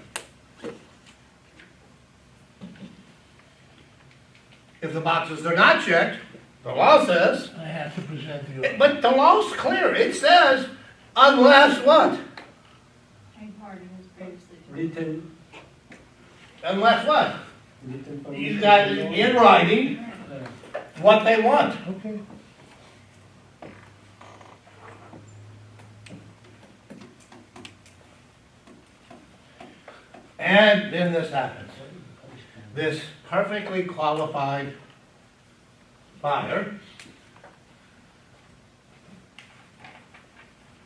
If the boxes are not checked, the law says, I have to present the offer. but the law's clear, it says, unless what? A party was previously. Written, Unless what? written. You got in writing what they want. Okay. And then this happens. This perfectly qualified buyer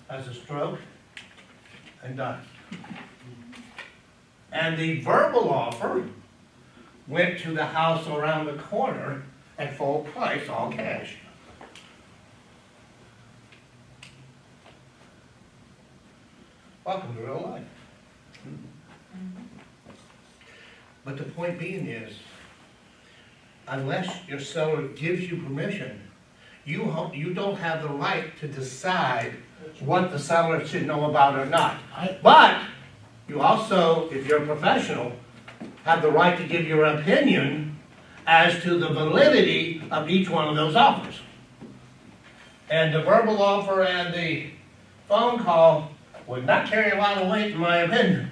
has a stroke and dies. And the verbal offer went to the house around the corner at full price, all cash. Welcome to real life. But the point being is, unless your seller gives you permission, you don't have the right to decide what the seller should know about or not. But you also, if you're a professional, have the right to give your opinion as to the validity of each one of those offers. And the verbal offer and the phone call would not carry a lot of weight, in my opinion.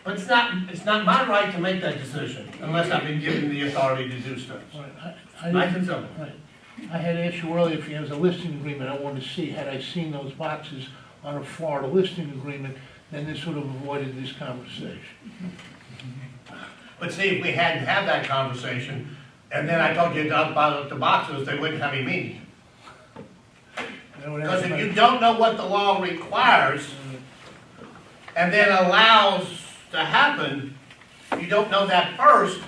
But it's not my right to make that decision unless I've been given the authority to do so. All right, I Nice didn't- and simple. right. I had asked you earlier if there was a listing agreement, I wanted to see, had I seen those boxes on a Florida listing agreement, then this would have avoided this conversation. But see, if we hadn't had that conversation, And then I told you about the boxes, they wouldn't have any meaning. Because if you don't know what the law requires, and then allows to happen, you don't know that first,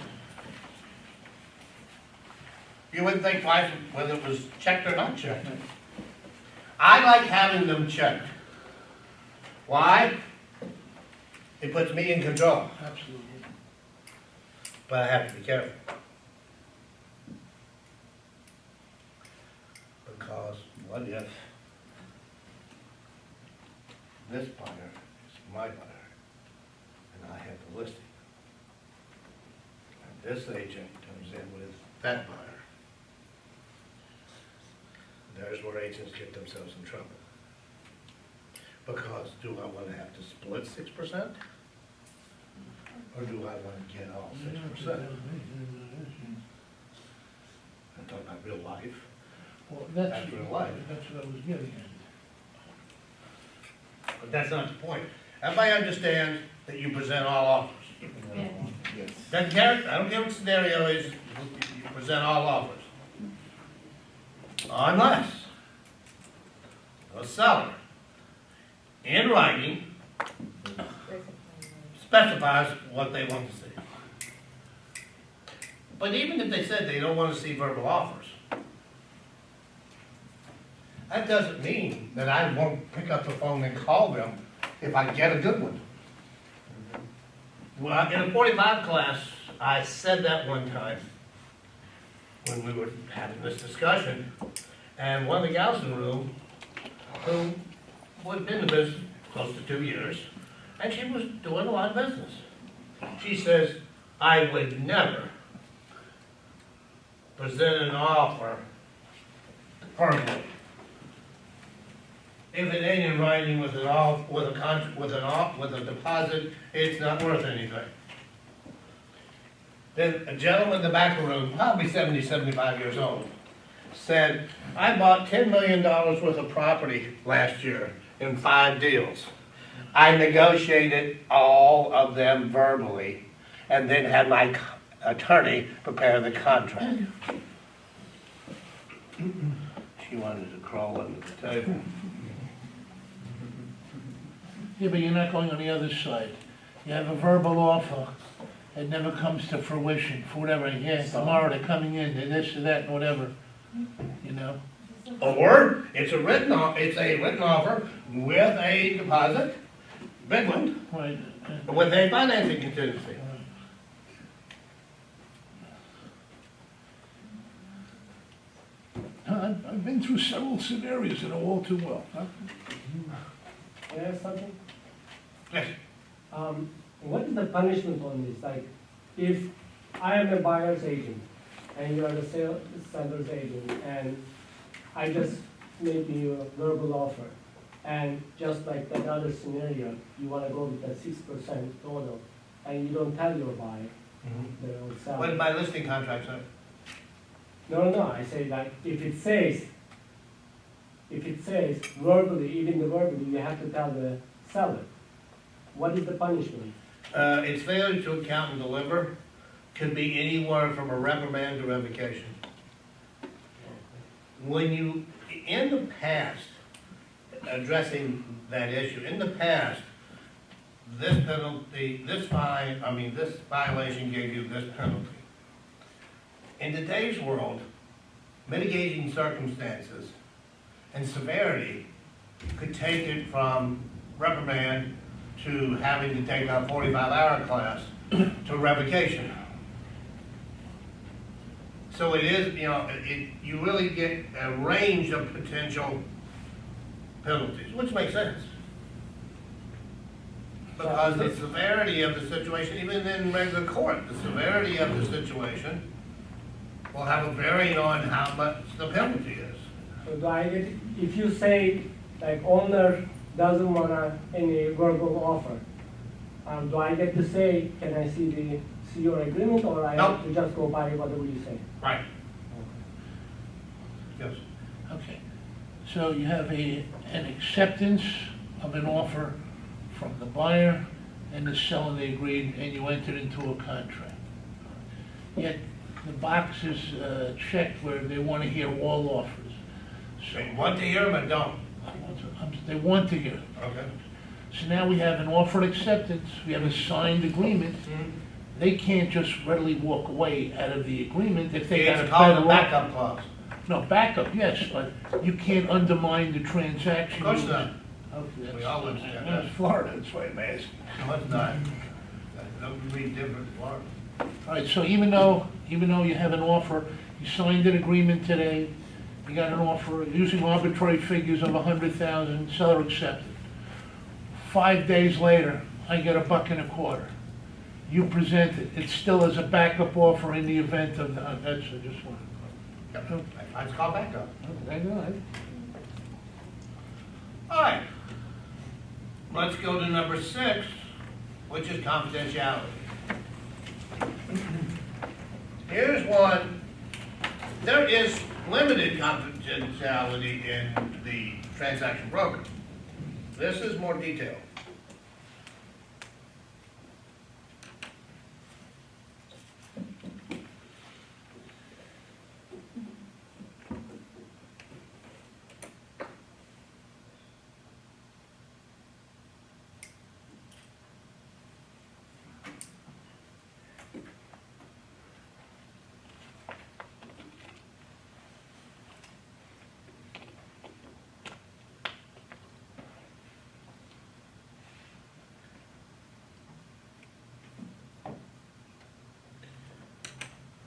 you wouldn't think twice whether it was checked or not checked. I like having them checked. Why? It puts me in control, Absolutely. but I have to be careful. Because what if this buyer is my buyer, and I have the listing? And this agent comes in with that buyer. There's where agents get themselves in trouble. Because do I want to have to split 6%? Or do I want to get all 6%? I'm talking about real life. Well, That's real life. That's what I was getting at. But that's not the point. Everybody understands that you present all offers. Yes. Doesn't care, I don't care what scenario is, you present all offers. Unless a seller, in writing, specifies what they want to see. But even if they said they don't want to see verbal offers, that doesn't mean that I won't pick up the phone and call them if I get a good one. Well, in a 45 class, I said that one time when we were having this discussion, and one of the gals in the room, who had been in the business close to 2 years, and she was doing a lot of business. She says, I would never present an offer verbally. If it ain't in writing with a deposit, it's not worth anything. Then a gentleman in the back of the room, probably 70, 75 years old, said, I bought $10 million worth of property last year in 5 deals. I negotiated all of them verbally and then had my attorney prepare the contract. She wanted to crawl under the table. Yeah, but you're not going on the other side. You have a verbal offer, it never comes to fruition for whatever, yeah, tomorrow they're coming in, they're this or that, and whatever, you know? Or it's a written offer with a deposit, big one, Right. with a financing contingency. I've been through several scenarios and all too well. Can I ask something? Yes. What is the punishment on this? Like, if I am a buyer's agent and you are the seller's agent, and I just made you a verbal offer, and just like that other scenario, you want to go with the 6% total, and you don't tell your buyer, they will sell. What did my listing contract say? No, I say like, if it says verbally, even the verbally, you have to tell the seller. What is the punishment? It's failure to account and deliver, could be anywhere from a reprimand to revocation. When you, in the past, addressing that issue, in the past, this penalty, this violation gave you this penalty. In today's world, mitigating circumstances and severity could take it from reprimand to having to take a 45-hour class to revocation. So it is, you really get a range of potential penalties, which makes sense. Because the severity of the situation, even in regular court, the severity of the situation will have a bearing on how much the penalty is. So do I get, if you say, like, owner doesn't want any verbal offer, do I get to say, can I see your agreement, or I have to just go by whatever you say? Right. Yes. Okay, so you have an acceptance of an offer from the buyer and the seller, they agreed, and you entered into a contract. Yet, the box is checked where they want to hear all offers. So, They want to hear them and don't. they want to hear. Okay. So now we have an offer acceptance, we have a signed agreement. They can't just readily walk away out of the agreement if they got a It's called better a backup clause. No, backup, yes, but you can't undermine the transaction. Of course not. Okay, We all understand that's that. Florida, that's why I'm asking. No, it's not. Don't read different Florida. All right, so even though you have an offer, you signed an agreement today, you got an offer using arbitrary figures of 100,000, seller accepted. 5 days later, I get $1.25. You present it, it's still as a backup offer in the event of, that's, I just want to. It's called backup. Okay, go ahead. All right. Let's go to number 6, which is confidentiality. Here's one. There is limited confidentiality in the transaction broker. This is more detailed.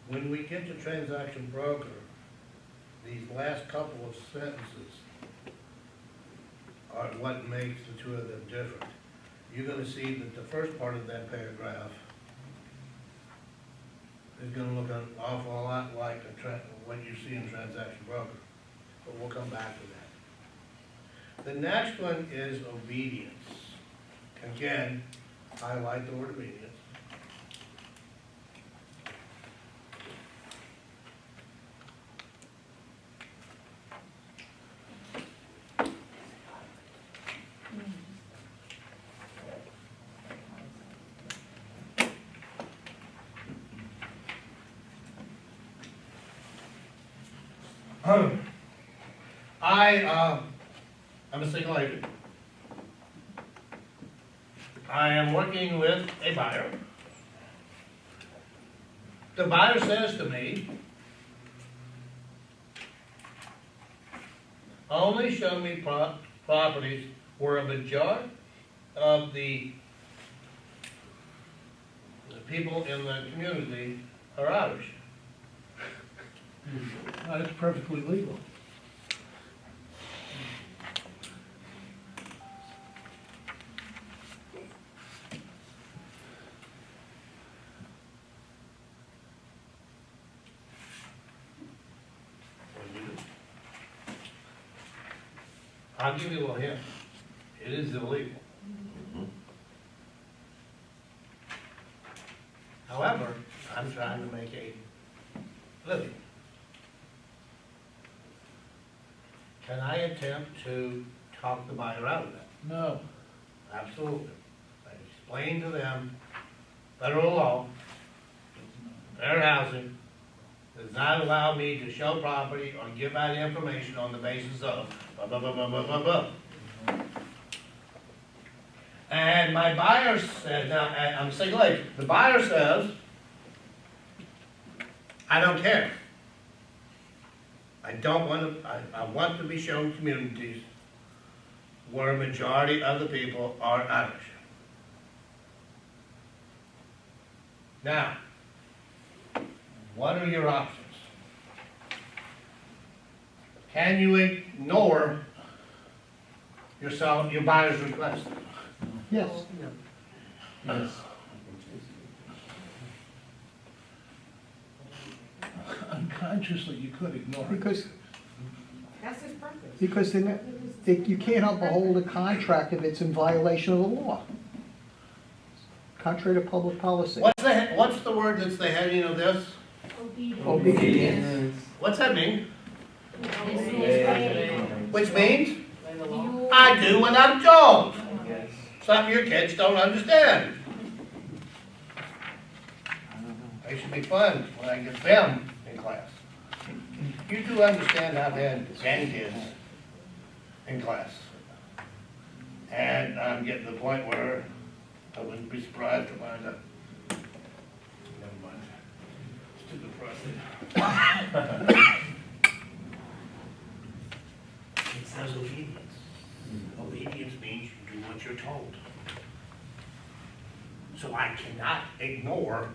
When we get to transaction broker, these last couple of sentences are what makes the two of them different. You're gonna see that the first part of that paragraph is gonna look an awful lot like what you see in transaction broker, but we'll come back to that. The next one is obedience. Again, highlight the word obedience. I'm a single agent. I am working with a buyer. The buyer says to me, only show me properties where a majority of the people in the community are Irish. That's perfectly legal. I'll give you a little hint. It is illegal. However, I'm trying to make a living. Can I attempt to talk the buyer out of that? No. Absolutely. I explain to them federal law, fair housing, does not allow me to show property or give out information on the basis of blah, blah, blah, blah, blah, blah, blah. And my buyer said, now, I'm single agent, the buyer says, I don't care. I don't want to, I want to be shown communities where a majority of the people are Irish. Now, what are your options? Can you ignore your buyer's request? Yes. Yes. Unconsciously, you could ignore it. Because, That's his purpose. because then you can't uphold a contract if it's in violation of the law. Contrary to public policy. What's the word that's the heading of this? Obedience. Obedience. What's that mean? Obey. Which means, Lay the law. You- I do what I'm told. Yes. Some of your kids don't understand. They should be fun when I get them in class. You do understand I've had 10 kids in class. And I'm getting to the point where I wouldn't be surprised to find out. Never mind. Stupid process. It says obedience. Obedience means you do what you're told. So I cannot ignore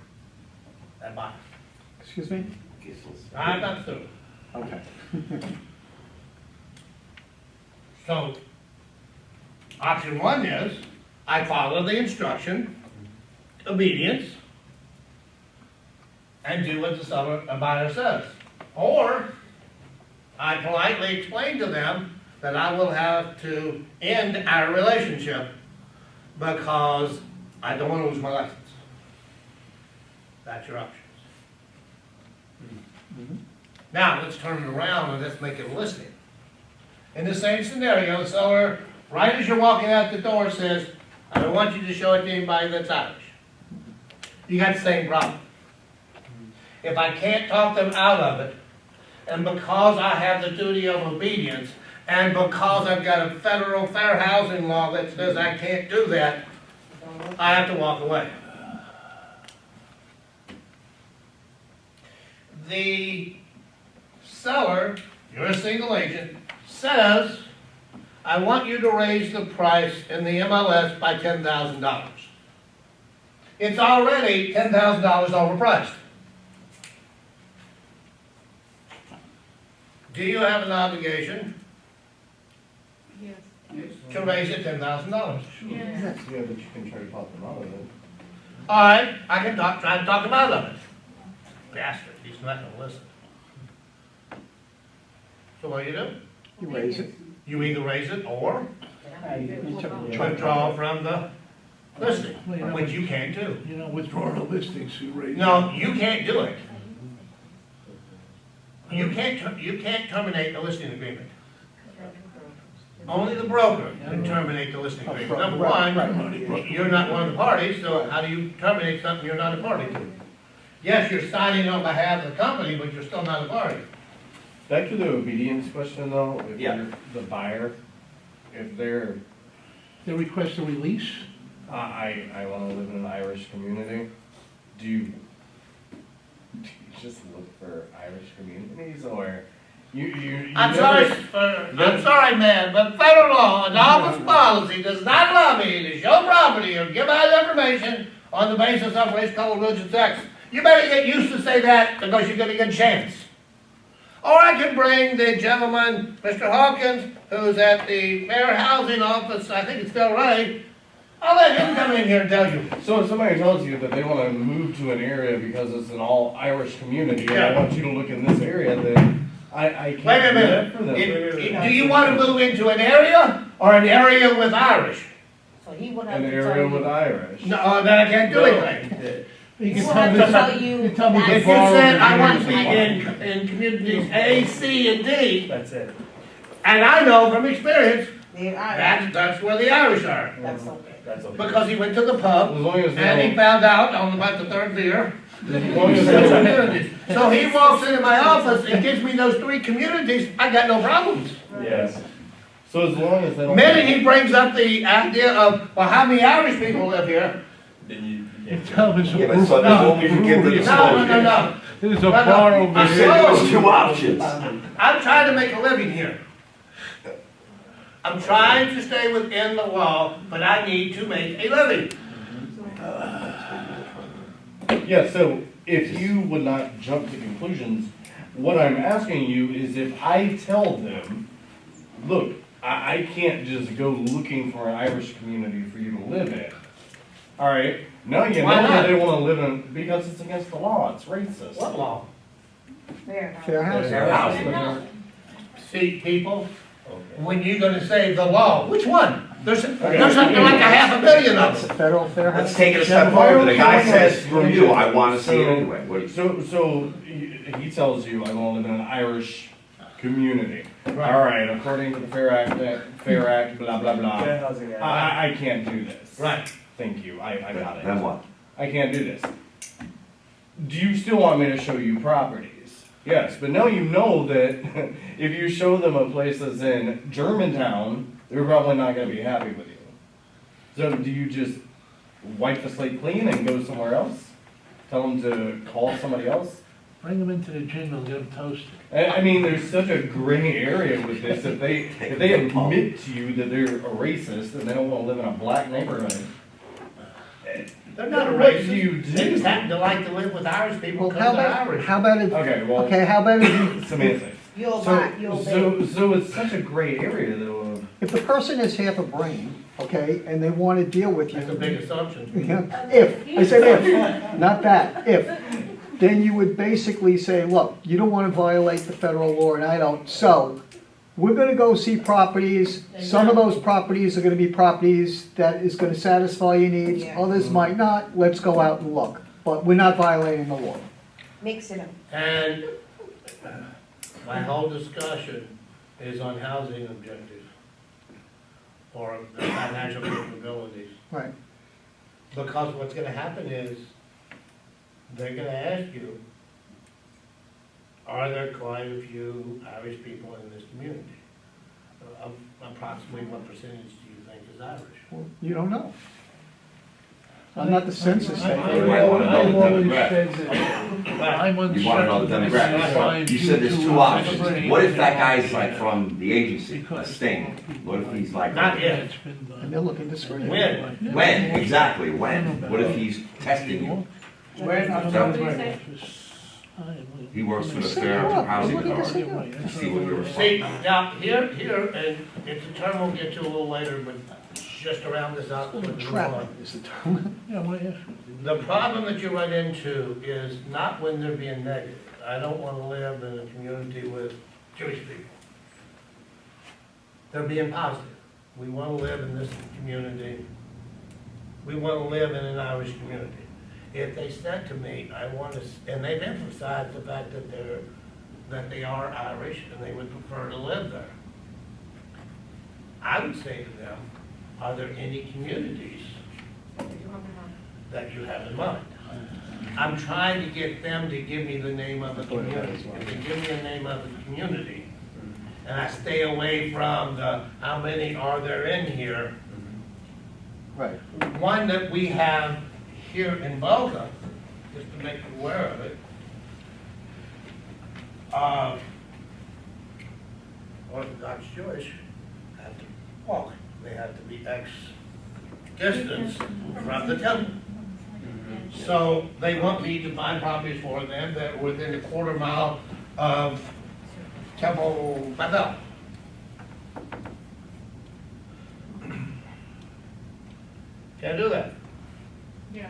that box. Excuse me? I'm not through. Okay. So, option one is, I follow the instruction, obedience, and do what the seller, buyer says. Or, I politely explain to them that I will have to end our relationship because I don't want to lose my license. That's your options. Now, let's turn it around and let's make it a listing. In the same scenario, the seller, right as you're walking out the door, says, I don't want you to show it to anybody that's Irish. You got the same problem. If I can't talk them out of it, and because I have the duty of obedience, and because I've got a federal fair housing law that says I can't do that, I have to walk away. The seller, you're a single agent, says, I want you to raise the price in the MLS by $10,000. It's already $10,000 overpriced. Do you have an obligation Yes. to raise it $10,000? Yeah. Yeah, but you can try to talk them out of it. All right, I can try to talk him out of it. Bastard, he's not gonna listen. So what do? You raise it. You either raise it or You withdraw from the listing, which you can't do. You know, withdraw the listings, you raise. No, you can't do it. You can't terminate the listing agreement. Only the broker can terminate the listing agreement. Number one, you're not one of the parties, so how do you terminate something you're not a party to? Yes, you're signing on behalf of the company, but you're still not a party. Back to the obedience question though, if Yeah. you're the buyer, if they're, They request a release. I wanna live in an Irish community, do you just look for Irish communities, or you I'm never- sorry, I'm sorry, man, but federal law and office policy does not allow me to show property or give out information on the basis of race, color, religion, sex. You better get used to say that because you're gonna get a chance. Or I can bring the gentleman, Mr. Hawkins, who's at the Fair Housing Office, I think it's still right. I'll let him come in here and tell you. So if somebody tells you that they wanna move to an area because it's an all Irish community, and I Yeah. want you to look in this area, then I can't Wait a do that for minute. them. Do you want to move into an area or an area with Irish? So he would have An to area tell with you. Irish. No, then I can't do anything. You We'll can have to tell tell me, you you tell me that- to If you borrow said the I want to be community. in communities A, C, and D, That's it. and I know from experience, They are. that's where the Irish are. That's okay. That's okay. Because he went to the pub, As long as and he they found out on about the third beer, don't, as long as they those don't, communities. So he walks into my office and gives me those 3 communities, I got no problems. yes. So as long as they The don't. minute he brings up the idea of, well, how many Irish people live here? You tell me Yeah, but so as long as you give the No, disclosure. no. There's a No, bar no. over I You here. said there was 2 options. I'm trying to make a living here. I'm trying to stay within the law, but I need to make a living. Yeah, so if you would not jump to conclusions, what I'm asking you is if I tell them, look, I can't just go looking for an Irish community for you to live in. All right, now you know Why that not? they want to live in, because it's against the law, it's racist. What law? Fair Fair housing. housing. See, people, Okay. when you're gonna say the law, which one? There's something like Okay. 500 million of them. Federal fair Let's housing. take it a step further. The guy says through you, I want to see it anyway. What do you? So he tells you, I want to live in an Irish community. Right. All right, according to the Fair Act, blah, blah, blah. Fair housing act. I can't do this. Right. Thank you, I got it. Then what? I can't do this. do you still want me to show you properties? Yes, but now you know that if you show them a place that's in Germantown, they're probably not gonna be happy with you. So do you just wipe the slate clean and go somewhere else? Tell them to call somebody else? Bring them into the gym and get them toasted. I mean, there's such a gray area with this. If they admit to you that they're a racist and they don't want to live in a black neighborhood, They're not a what do racist. you They do? just happen to like to live with Irish people Well, because they're Irish. how about if, Okay, well, okay, how about if, semantics. You'll So, buy, you'll pay. so it's such a gray area though. Of, if the person has half a brain, okay, and they want to deal with you. That's a big assumption. Yeah, if, I said if, not that, if, then you would basically say, look, you don't want to violate the federal law and I don't, so we're gonna go see properties, some of those properties are gonna be properties that is gonna satisfy your needs, Yeah. others might not, let's go out and look, but we're not violating the law. Mix it up. And my whole discussion is on housing objectives or the financial capabilities. Right. Because what's gonna happen is, they're gonna ask you, are there quite a few Irish people in this community? Approximately what percentage do you think is Irish? Well, you don't know. I'm not the census I- taker. might wanna know I've the always demographics. said that I'm You wanna know the uncertain demographics. if You said there's it's two options. fine What if that to guy's do like it. from the agency, a Because sting? What if he's like? Not yet. It's been done. And they're looking to screen. When? When, exactly, when? What if he's testing you? When? What did you say? He works for the Set Fair it up. Housing Look at this Authority. again. To see what we were See, now, here, and it's a term we'll get to a little later, but just around this out. Traffic is the term. Yeah, why, yes. The problem that you run into is not when they're being negative. I don't want to live in a community with Jewish people. They're being positive. We want to live in this community. We want to live in an Irish community. If they said to me, I want to, and they've emphasized the fact that they are Irish and they would prefer to live there. I would say to them, are there any communities that you have in mind? I'm trying to get them to give me the name of a community. If they give me the name of a community, and I stay away from the, how many are there in here? Right. One that we have here in Boca, just to make you aware of it, Orthodox Jewish have to walk. They have to be X distance from the temple. So they want me to find properties for them that are within a quarter mile of Temple Babel. Can't do that.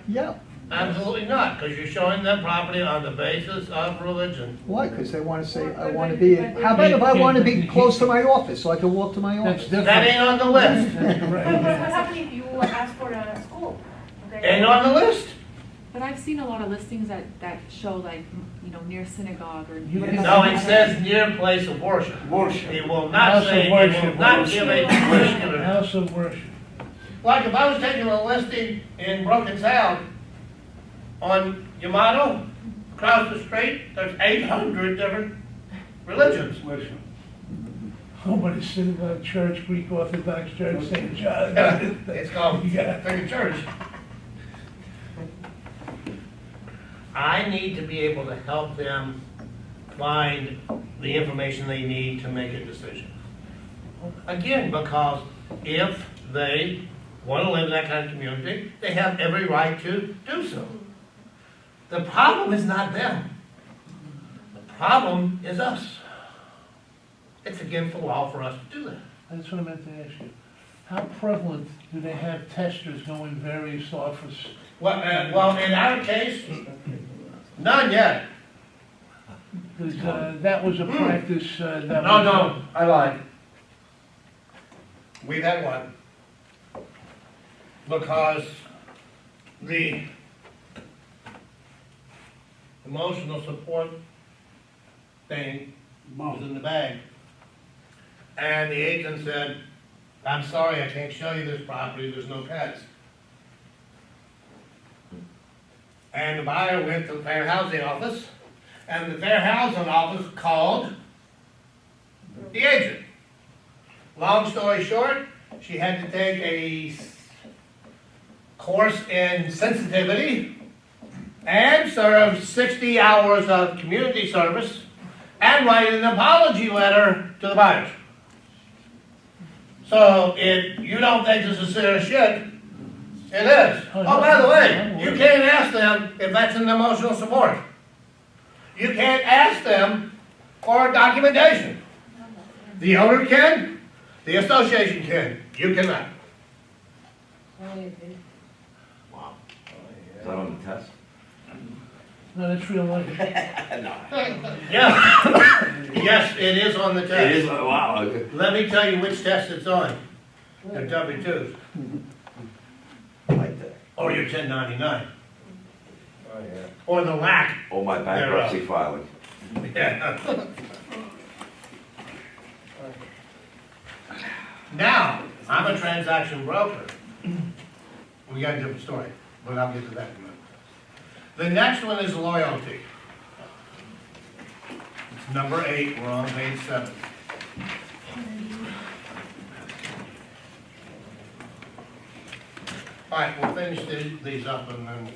Yeah, Absolutely not, because you're showing them property on the basis of religion. why? Because they want to say, I want to be, how about if I want to be close to my office, so I can walk to my That's office? different. That ain't on the list. That's But correct. what's happening if you ask for a school? Okay. Ain't on the list. But I've seen a lot of listings that show like, you know, near synagogue or. No, it says near place of worship. It will not House say, of it worship. will not give a particular. House of worship. Like if I was taking a listing in Broken Sound on Yamato, across the street, there's 800 different religions. Nobody's sitting in a church, Greek Orthodox Church, St. John. It's called Yeah. Freaking Church. I need to be able to help them find the information they need to make a decision. Again, because if they want to live in that kind of community, they have every right to do so. The problem is not them. The problem is us. It's against the law for us to do that. That's what I meant to ask you. How prevalent do they have testers go in various offices? Well, in our case, none yet. Because that was a practice that was... No, I lied. We've had one. Because the emotional support thing was in the bag. And the agent said, I'm sorry, I can't show you this property, there's no pets. And the buyer went to the Fair Housing Office, and the Fair Housing Office called the agent. Long story short, she had to take a course in sensitivity and serve 60 hours of community service and write an apology letter to the buyers. So if you don't think this is serious shit, it is. Oh, by the way, you can't ask them if that's an emotional support. You can't ask them for documentation. The owner can, the association can, you cannot. Wow. Is that on the test? No, that's real life. Yeah. Yes, it is on the test. It is, wow, okay. Let me tell you which test it's on. Your W-2s, Like that. or your 1099, Oh, yeah. or the lack. Oh, my bankruptcy filing. Yeah. Now, I'm a transaction broker. We got a different story, but I'll get to that in a minute. The next one is loyalty. It's number 8, we're on page 7. All right, we'll finish these up and then we'll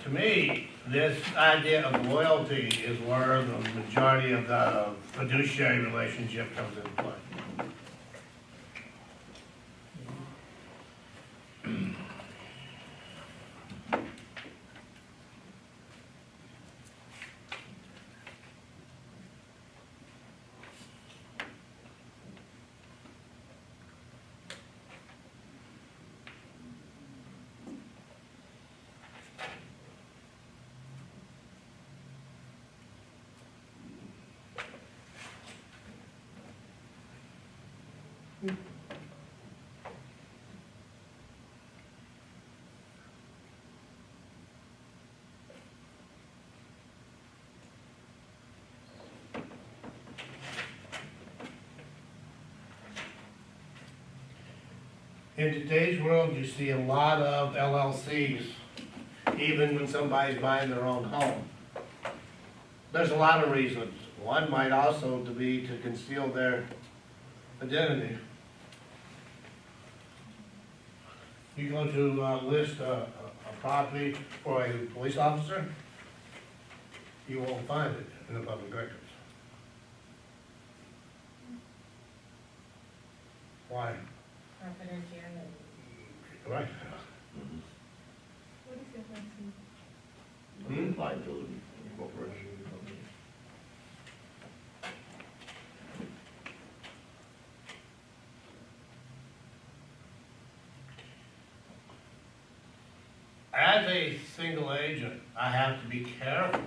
to me, this idea of loyalty is where the majority of the fiduciary relationship comes into play. In today's world, you see a lot of LLCs, even when somebody's buying their own home. There's a lot of reasons. One might also be to conceal their identity. You go to list a property for a police officer, you won't find it in the public records. Why? Right? What is your question? Liability corporation. As a single agent, I have to be careful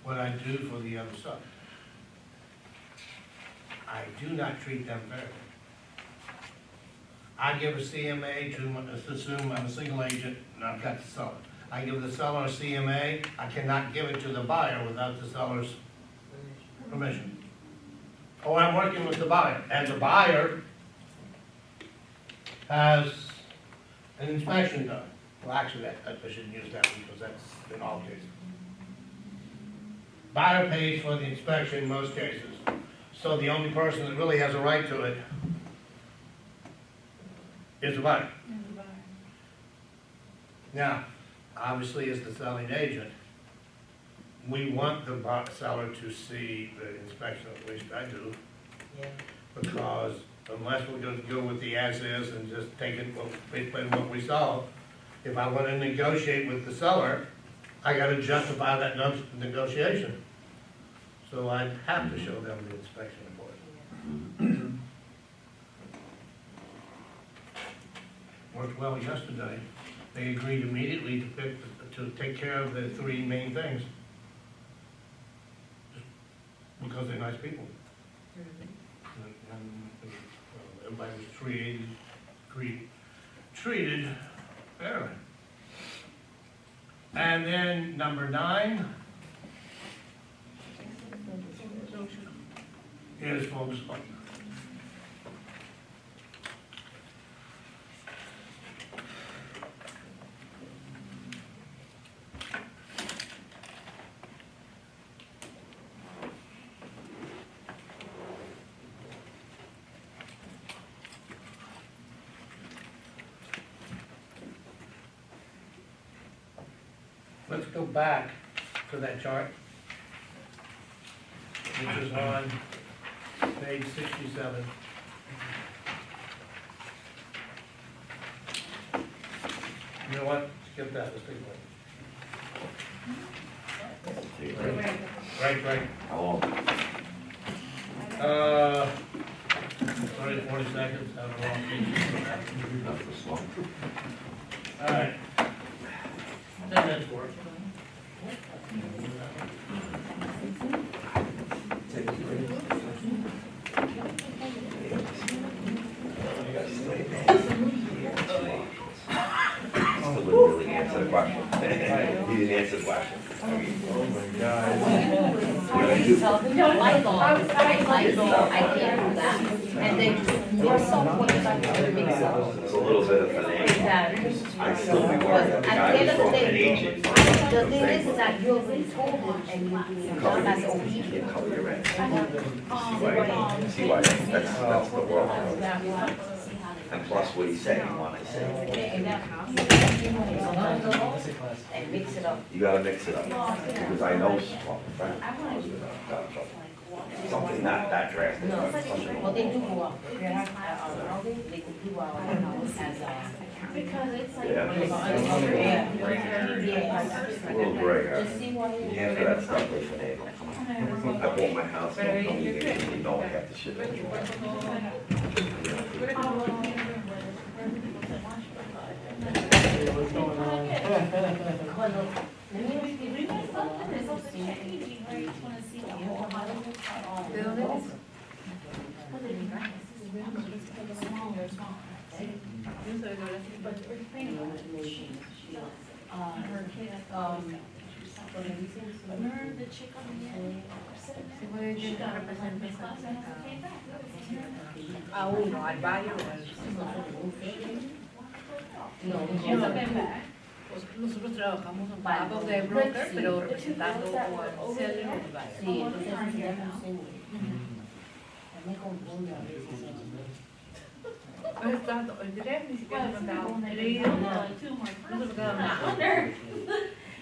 what I do for the other side. I do not treat them fairly. I give a CMA to assume I'm a single agent and I've got the seller. I give the seller a CMA, I cannot give it to the buyer without the seller's permission. Or I'm working with the buyer, and the buyer has an inspection done. Well, actually, I shouldn't use that one because that's in all cases. Buyer pays for the inspection in most cases. So the only person that really has a right to it is the buyer. Now, obviously, as the selling agent, we want the seller to see the inspection, at least I do. Because unless we're going to go with the as-is and just take it based on what we saw, if I want to negotiate with the seller, I got to justify that negotiation. So I have to show them the inspection report. Worked well yesterday. They agreed immediately to take care of the 3 main things. Because they're nice people. And everybody was treated fairly. And then number 9 is folks. let's go back to that chart, which is on page 67. You know what, skip that, let's take a look. Right. How long? 30 to 40 seconds, I don't know. Not for slow. All right. 10 minutes worth. Still didn't really answer the question. He didn't answer the question. Oh my God. We don't like law, I can't do that. And then you're so qualified to mix up. It's a little bit of financial. I'd still be worried that the At guy the end was of the an day, agent. the thing is that you already told him and you do Cover not as your, you obedient. can't cover your rent. See why, that's the world. And plus what he's saying, when I say, And mix it up. you gotta mix it up. Because I know something not that drastic. No, Something- well, they do go up. They do as Because it's like. Yeah. A little gray, huh? Just see what. Yeah, for that stuff, they finagle. I bought my house, don't even know I have to ship it. ¿De dónde eres? Remember the chick on the end? She got represented class and came back. A uno, al barrio. She hasn't been back. Nosotros trabajamos en pagos de broker, pero representando como seller o buyer. Sí, entonces se llama un seller. Me confundo a veces. El teléfono ni siquiera me mandaba. He leído. No se me queda nada.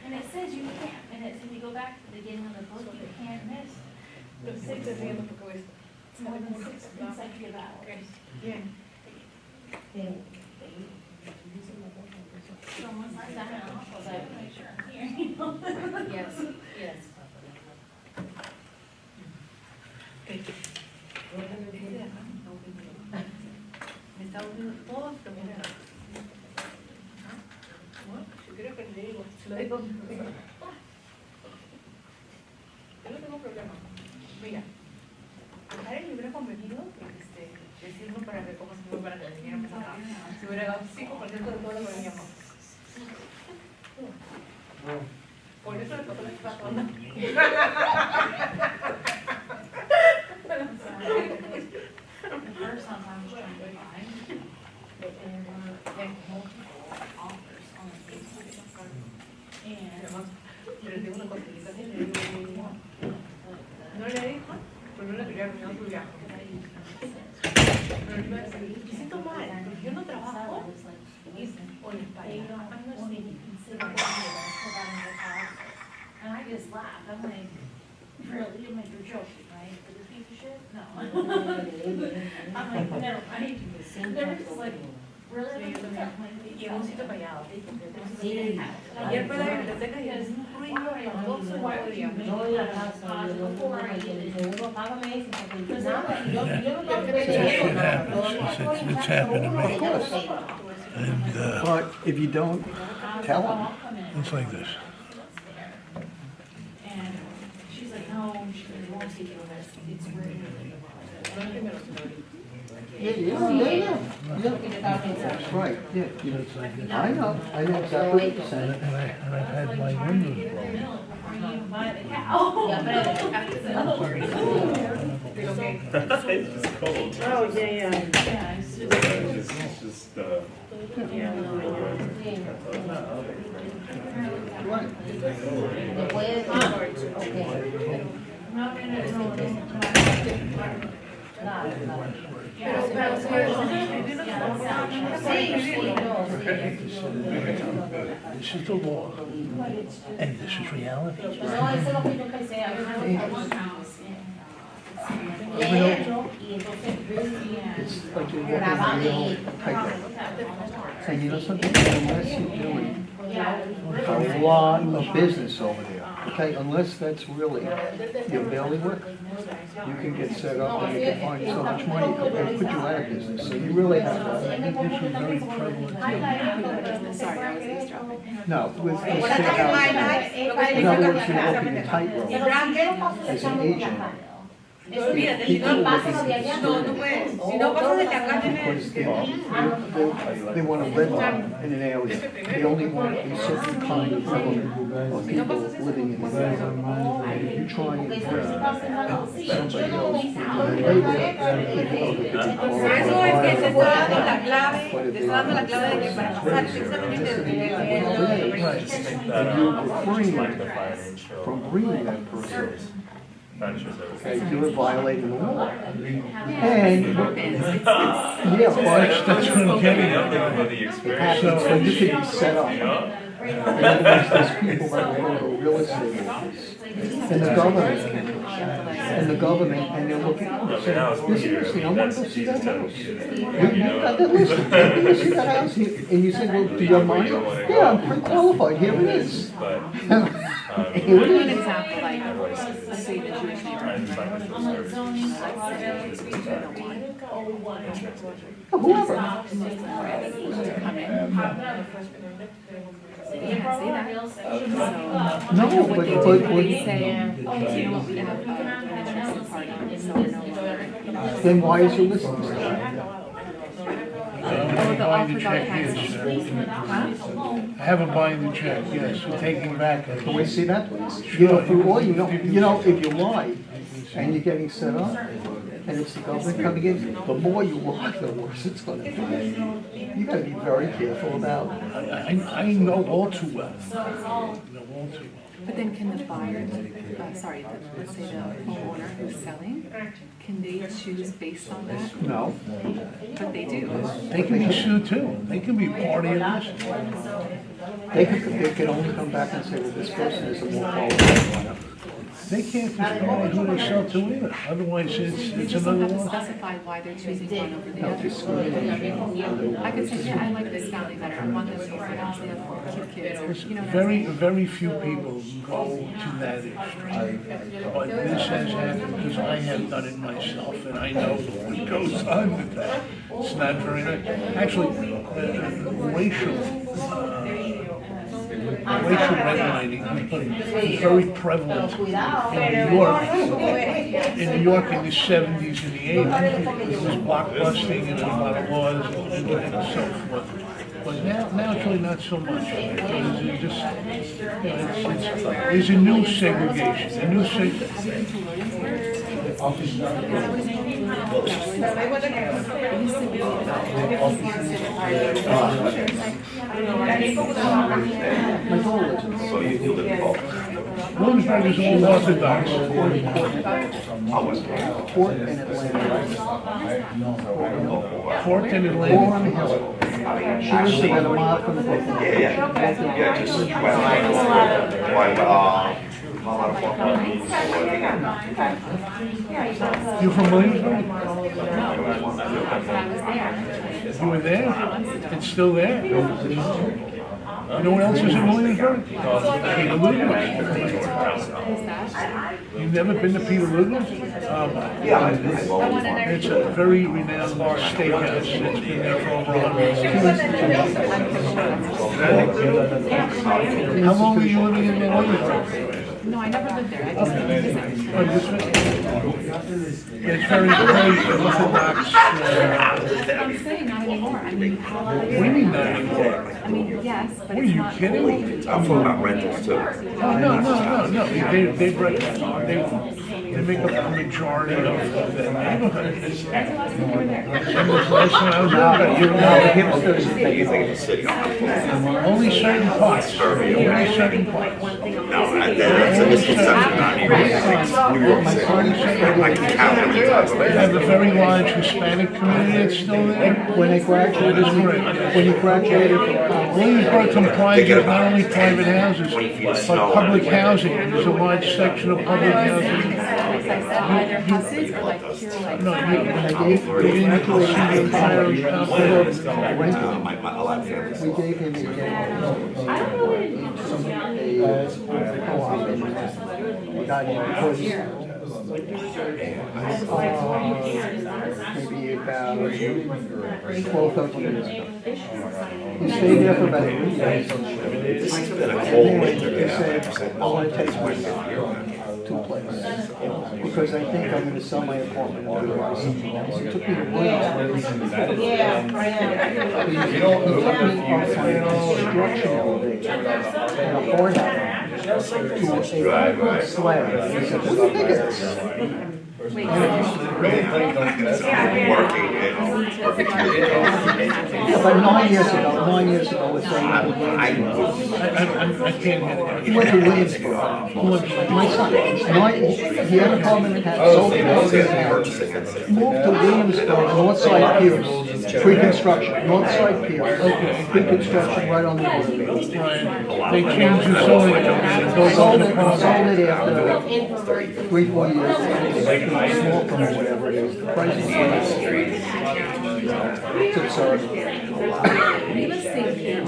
And it says you can't, and it's, if you go back to the beginning of the book, you can't miss more than 6 consecutive hours. So once I sign off, I was like, make sure I'm here, you know? Yes, yes. Me está volviendo todas preguntas. Yo creo que le digo, se lo digo. Yo no tengo problema. Mira, a Karen me hubiera convenido decirlo para ver cómo se fue para que le siguiéramos acá. Se hubiera dado 5% de todo lo que veníamos. Por eso le tocó la espalda. The first time I was trying to find, but there were multiple offers on the Facebook. And Pero le digo una cosita así, le digo, no le dijo, pero no le quería arruinar su viaje. Pero le iba a decir, me siento mal, porque yo no trabajo o en España. And I just laughed, I'm like, really, you're joking, right? For this piece of shit? No. I'm like, no, they're just like, really? Y en un sitio callado. Ayer fue a la biblioteca y es un ruido ruidoso, no podíamos. No voy a la casa, Before I did it. seguro págame eso, porque Pues nada, yo no tengo que She ver said nada. But if you don't tell them, It's like this. And she's like, no, she won't take it over, it's really. yeah. That's right, yeah. I know exactly what you're saying. And I've had my windows broken. Before you even buy the cow. Oh, yeah. Yeah, it's just. Right. Después, okay. No, This is the law, and this is reality. No, eso es lo que yo pensé, a ver, It's like you're working on your own tightrope. And you know something, unless you're doing a lot of business over there, okay, unless that's really your bailiwick, you can get set up and you can find so much money, and put you out of business, so you really have to. This is very prevalent. Sorry, I was eavesdropping. No, with the house. In other words, you're working a tightrope as an agent. Olvídate, si no pasas de allá, no, no puedes. Si no pasas de acá, Because they want to live in an area. They only want a certain kind of element of people living in the area. And if you try and bring somebody else into that neighborhood, Por eso es que se está dando la clave, te está dando la clave de que para pasar exactamente de and you're refraining from bringing that person. Okay, you're violating the law. And, yeah, but That's what I'm getting at. it happens, so you could be set up. In other words, there's people that will go to a real estate office, and the government, and they're looking, saying, this is interesting, I want to go see that house. You got that listed, can you go see that house? And you say, well, do you have money? Yeah, I'm pre-qualified, here it is. Here it An is. example, like, let's say the Jewish neighborhood, let's say, Whoever. to come in. They can't say that. So, No, what but, they do, they say, you know what, we have an interested party, so we're no longer. then why is your listing still? I'm The buying the offer check, got yes. canceled. I have a buying the check, yes, we're taking back. Can we see that, please? You know, through all, you know, if you lie, and you're getting set up, and it's the government coming in, the more you lie, the worse it's gonna be. You gotta be very careful about it. I know all too well. I know all too well. But then can the buyer, let's say the homeowner who's selling, can they choose based on that? No, But they do. They can be sued too. They can be party of this. they could only come back and say, well, this person is a more qualified. They can't decide who they sell to either. Otherwise, You it's just don't another have to one. specify why they're choosing one over the No other. discrimination. I could say, yeah, I like this family better, one has four house, they have cute kids, or, you know what I'm Very, saying? very few people go to that extreme. But this has happened because I have done it myself and I know what goes on with that. It's not very nice. Actually, racial redlining is very prevalent in New York. In New York in the 70s and the 80s, it was blockbusting and there was a lot of laws and so forth. But now it's really not so much. It's just, there's a new segregation, a new My goal is, So you live in Baltimore. Williamsburg is all orthodox. Port and Atlanta. Fort and Or Atlanta. on the hill. She lives about a mile from the boat. Yeah, just You from Williamsburg? I was there. You were there? It's still there? You know what else is in Williamsburg? Peter Luger's. Who's that? You've never been to Peter Luger's? It's a very renowned steakhouse. It's been there for over 100 years. How long were you living in Williamsburg? No, I never lived there, I just visited. Oh, just it's very, very orthodox. I'm saying not anymore, I mean, how? What do you mean not anymore? I mean, yes, but What are it's you not. kidding me? I'm talking about rentals too. No. They make up the majority of the neighborhood. And the last time I was there, You're now the hipsters. You think it's a city? only certain parts, only certain parts. No, that's a misconception. I mean, New York City. I can count how many times We have a very large Hispanic community that's still there. When they graduated, That is correct. when you graduated from college, Williamsburg complies with not only private houses, 20 feet of but snow public everywhere. housing. There's a large section of public housing. Either buses or like pure like. No, you didn't see the entire complex. A lot of families. we gave him a co-op. We got him because maybe about 12, 13 years ago. He stayed there for about 3 days. It's been a cold winter. He said, I want to take my to a place. Because I think I'm going to sell my apartment and go buy something else. He took me to Williamsburg. He took me on construction elevation in a hard hat to a slab. He said, what do you think of this? Wait, Working, working. About 9 years ago, it's I can't get he it. went to Williamsburg. My son, he had an apartment in Manhattan, sold it, moved to Williamsburg, Northside Piers, pre-construction, Northside Piers, pre-construction right on the water. Right. They changed the zoning. It goes on Sold the it property. after 3-4 years. Small firm or whatever it is, the price is it's absurd. real estate here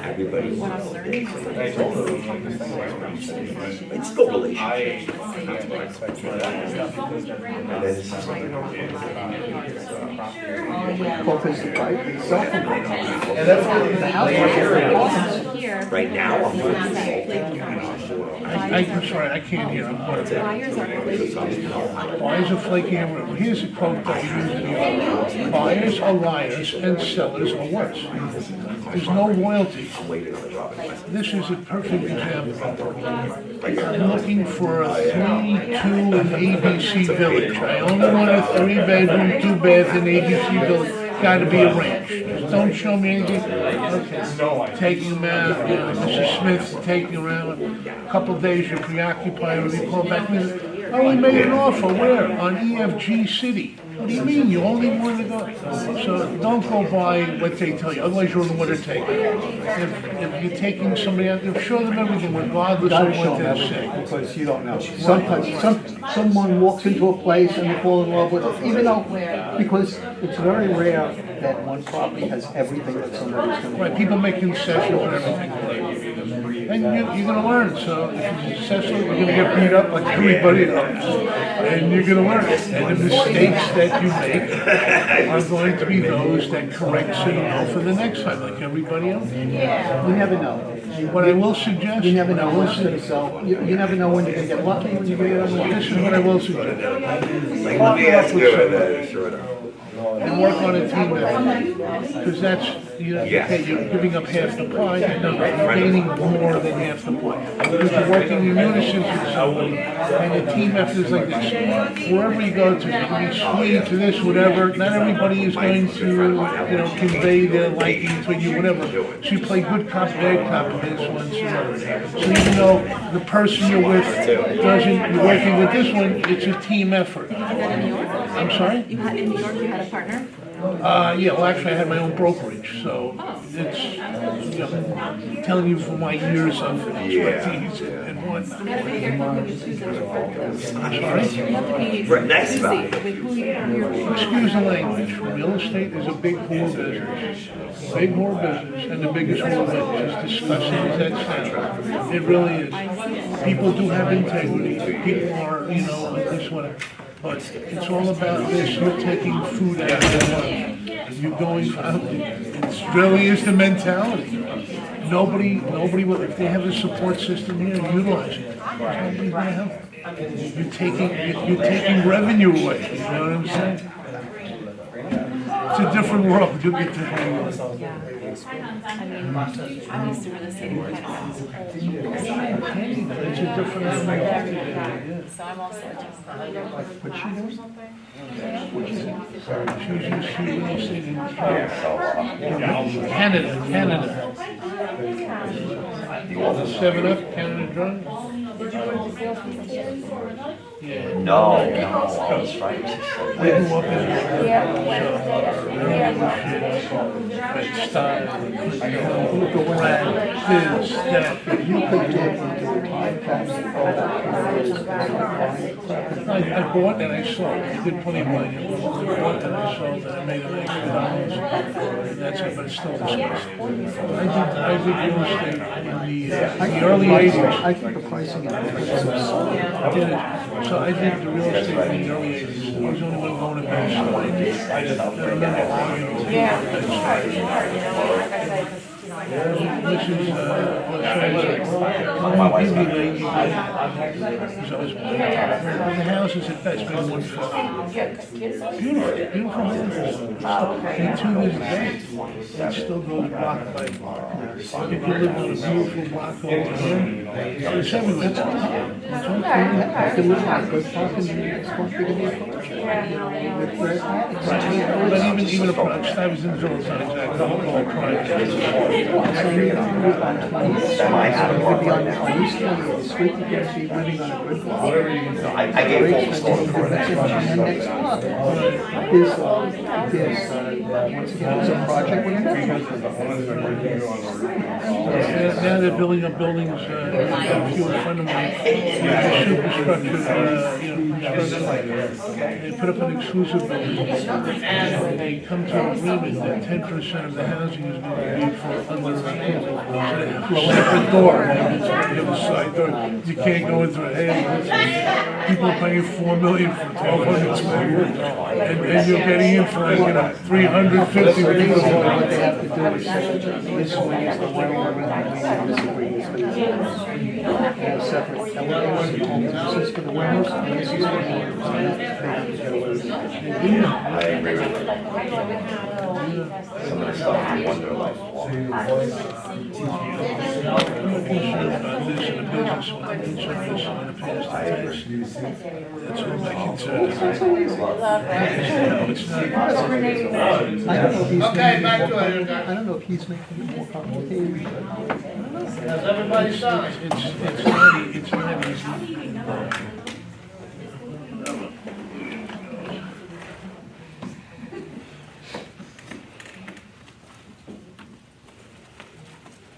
Everybody. what I'm learning is It's the relationship. Because the price is self-employed. the house market here. Right now, I'm Not looking that for I'm sorry, I can't hear. buyers are flaky. Buyers are flaky and rude. Here's a quote that we use in New York. Buyers are liars and sellers are worse. There's no loyalty. waiting on the job. This is a perfect example. I'm looking for a 3-2 in ABC Village. I only want a 3-bedroom, 2-bath in ABC Village. Gotta be a ranch. Just don't show me anything. Okay. Taking them out, you know, Mrs. Smith taking you around. A couple of days you're preoccupied with you call back. Oh, we made an offer. Where? On EFG City. What do you mean? You only wanted to go. So don't go by what they tell you. Otherwise, you're in the winner take. If you're taking somebody out, show them everything, regardless Gotta of show what them they say. everything, because you don't know. Sometimes, someone walks into a place and they fall in love with it, even though, because it's very rare that one property has everything that somebody's gonna Right, want. people make concessions and everything. And you're gonna learn, so if you're successful, you're gonna get beat up like everybody else. And you're gonna learn. And the mistakes that you make are going to be those that corrects it for the next time, like everybody else. You never know. What I will suggest. You never know what I will what's gonna sell. You never know when you're gonna get lucky, when you're gonna get unlucky. This is what I will suggest. Like, let me ask you, sure enough. And work on a team effort. Because that's, you know, okay, you're giving up half the pie, and you're gaining more than half the pie. Because you're working in unison with somebody, and a team effort is like this. Wherever you go to, you can be sweet to this, whatever, not everybody is going to, you know, convey their liking to you, whatever. So you play good cop, bad cop with this one, so even though the person you're with doesn't, you're working with this one, it's a team effort. I'm sorry? You had in New York, you had a partner? Yeah, well, actually, I had my own brokerage, so it's, you know, telling you from my years of expertise and whatnot. You have to be careful who you choose as your partners. I'm sorry? You have to be Right, next choosy guy. with who you're. Excuse the language, real estate is a big whore business. Big whore business, and the biggest whore business, as disgusting as that sounds. It really is. People do have integrity, people are, you know, this whatever. But it's all about this, you're taking food out of their lunch. You're going out, it really is the mentality. Nobody will, if they have a support system here, utilize it. Nobody's gonna help. You're taking revenue away, you know what I'm saying? It's a different world, you'll get to hang on. Yeah. I mean, I'm used to real estate in Canada. It's a different world. So I'm also just. What's she doing? She was used to real estate in Canada. 7 Up, Canada Dry. Yeah. No, I was right. I grew up in I started, brand, this, that. You could get into a time capsule. I bought and I sold, I did plenty of buying. I bought and I sold and I made an extra dollars. And that's it, but it's still disgusting. I did real estate in the early I '80s. think the pricing is so I did it. So I did the real estate in the early '80s. I was the only one going to bed, so I remember arguing with which is, My wife's really not late. The houses at best, maybe 150. Beautiful, beautiful houses. And to this day, it still goes block by block. If you live on a beautiful block over here, it's everywhere. I can live on a good fucking, it's much bigger than a with great But even a project, I was in the village, not exactly, a project. I had a block right now. On East 20th Street, you're gonna be living on a good block. I gave full disclosure for that. And next block is, once again, there's a project with Now they're building up buildings, a few in front of me, superstructure, they put up an exclusive building, and they come to an agreement that 10% of the housing is going to be for unlimited. So they have a separate door, you have a side door, you can't go into it, hey, people are paying $4 million for 1,200 square feet, and you're getting in for like, 350 What they people. have to do is, this one is the one where we disagree. Have separate elevators, this is for the windows, and this is for the doors. I agree with you. Some of the stuff you wonder like, wow. I'm concerned about this in a business, I'm concerned this in the past tense. That's all my concern. It's not. I don't know if he's Okay, making back it to more it. I don't know if he's making it more complicated. Has everybody signed? It's not easy.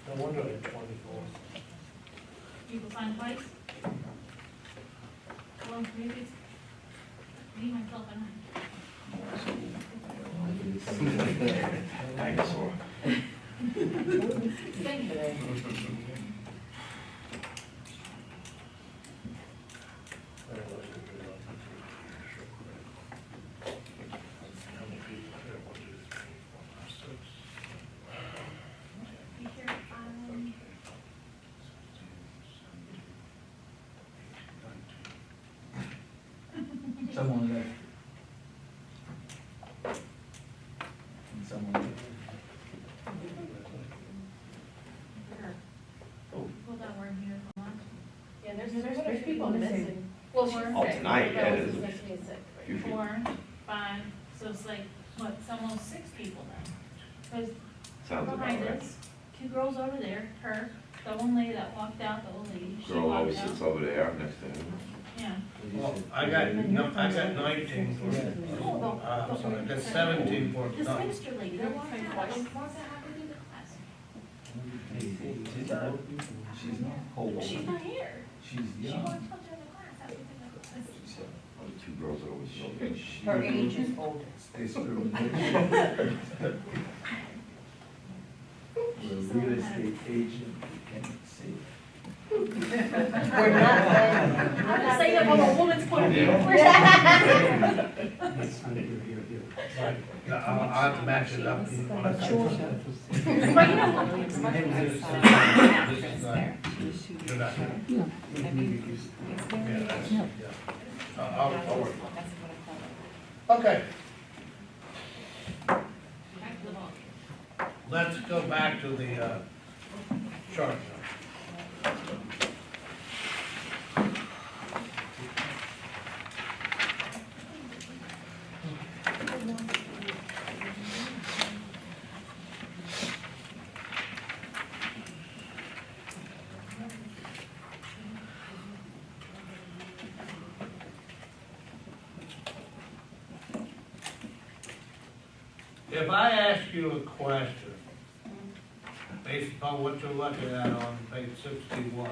No wonder it's 24. People sign twice? Well, maybe it's me, myself, and I. Dinosaur. Thank you. Be here, Someone left. And someone left. Hold on, we're here, hold on. Yeah, there's people missing. Well, she's Oh, sick. tonight, yeah, it is. She's sick. Few people. 4, 5, so it's like, what, it's almost 6 people then. Because Sounds about behind right. us, 2 girls over there, her, the one lady that walked out, the old lady, she Girl always walked sits out. over there next to him. Yeah. Well, I got 19 for, I got 17 for This tonight. minister lady, they're walking out, they walked out halfway through the class. She's not old. She's not here. She's She young. walked out during the class, halfway through the class. Oh, the two girls that always sit over there. Her age is older. Discrimination. We're a real estate agent, we can't see. We're not letting. I'm just saying it from a woman's point of view. I'll have to match it up. You're not- Yeah, that's- yeah. I'll work. Okay, Back to the ball. let's go back to the, chart. If I ask you a question, based upon what you're looking at on page 61,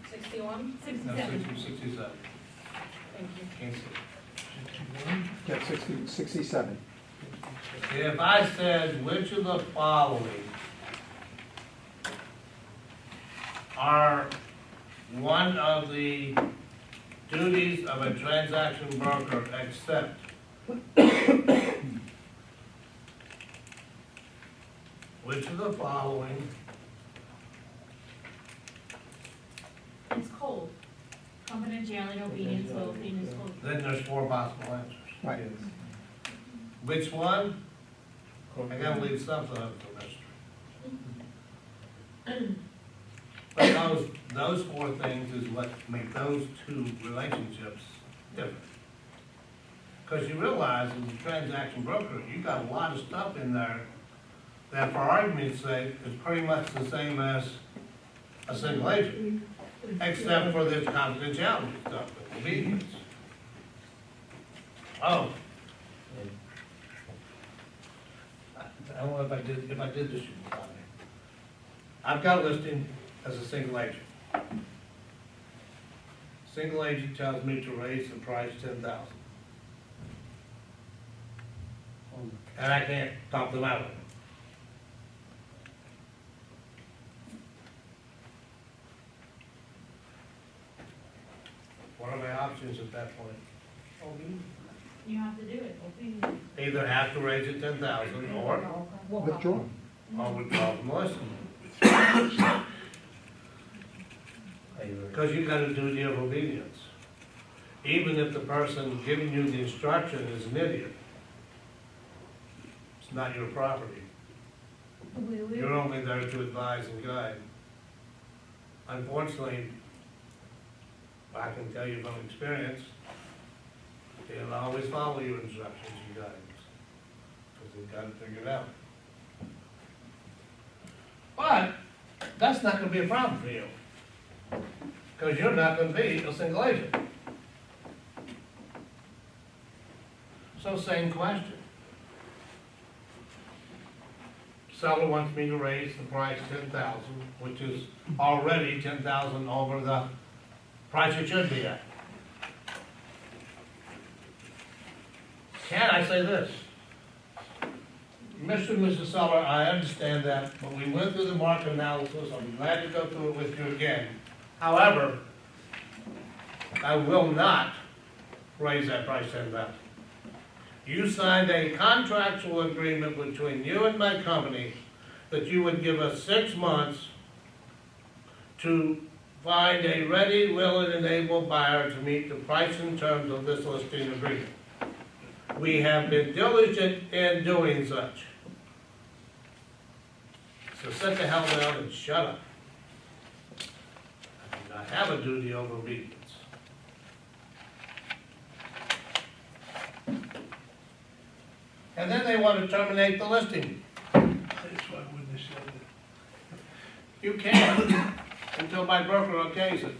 61? no, 67, Thank you. can't see. Yeah, 67. If I said which of the following are one of the duties of a transaction broker except which of the following, It's cold. Confidentiality, obedience, so opinion is cold. then there's four possible answers. Right. Which one? I gotta leave something up to mystery. But those four things is what make those two relationships different. Because you realize as a transaction broker, you got a lot of stuff in there that for argument's sake is pretty much the same as a single agent, except for this confidentiality stuff, and obedience. Oh. I don't know if I did this, you can tell me. I've got a listing as a single agent. Single agent tells me to raise the price 10,000. And I can't talk them out of it. What are my options at that point? You have to do it, opinion. Either have to raise it 10,000 or Withdraw. withdraw from the listing. Because you've got a duty of obedience. Even if the person giving you the instruction is an idiot, it's not your property. You're only there to advise and guide. Unfortunately, I can tell you from experience, they'll always follow your instructions and guidance, because they've got it figured out. But, that's not gonna be a problem for you, because you're not gonna be a single agent. So same question. Seller wants me to raise the price 10,000, which is already 10,000 over the price it should be at. Can I say this? Mr. and Mrs. Seller, I understand that, but we went through the market analysis, I'll be glad to go through it with you again. However, I will not raise that price 10,000. You signed a contractual agreement between you and my company that you would give us 6 months to find a ready, willing, and able buyer to meet the price and terms of this listing agreement. We have been diligent in doing such. So sit the hell down and shut up. I do not have a duty of obedience. And then they want to terminate the listing. That's why I wouldn't have said that. You can't until my broker okays it.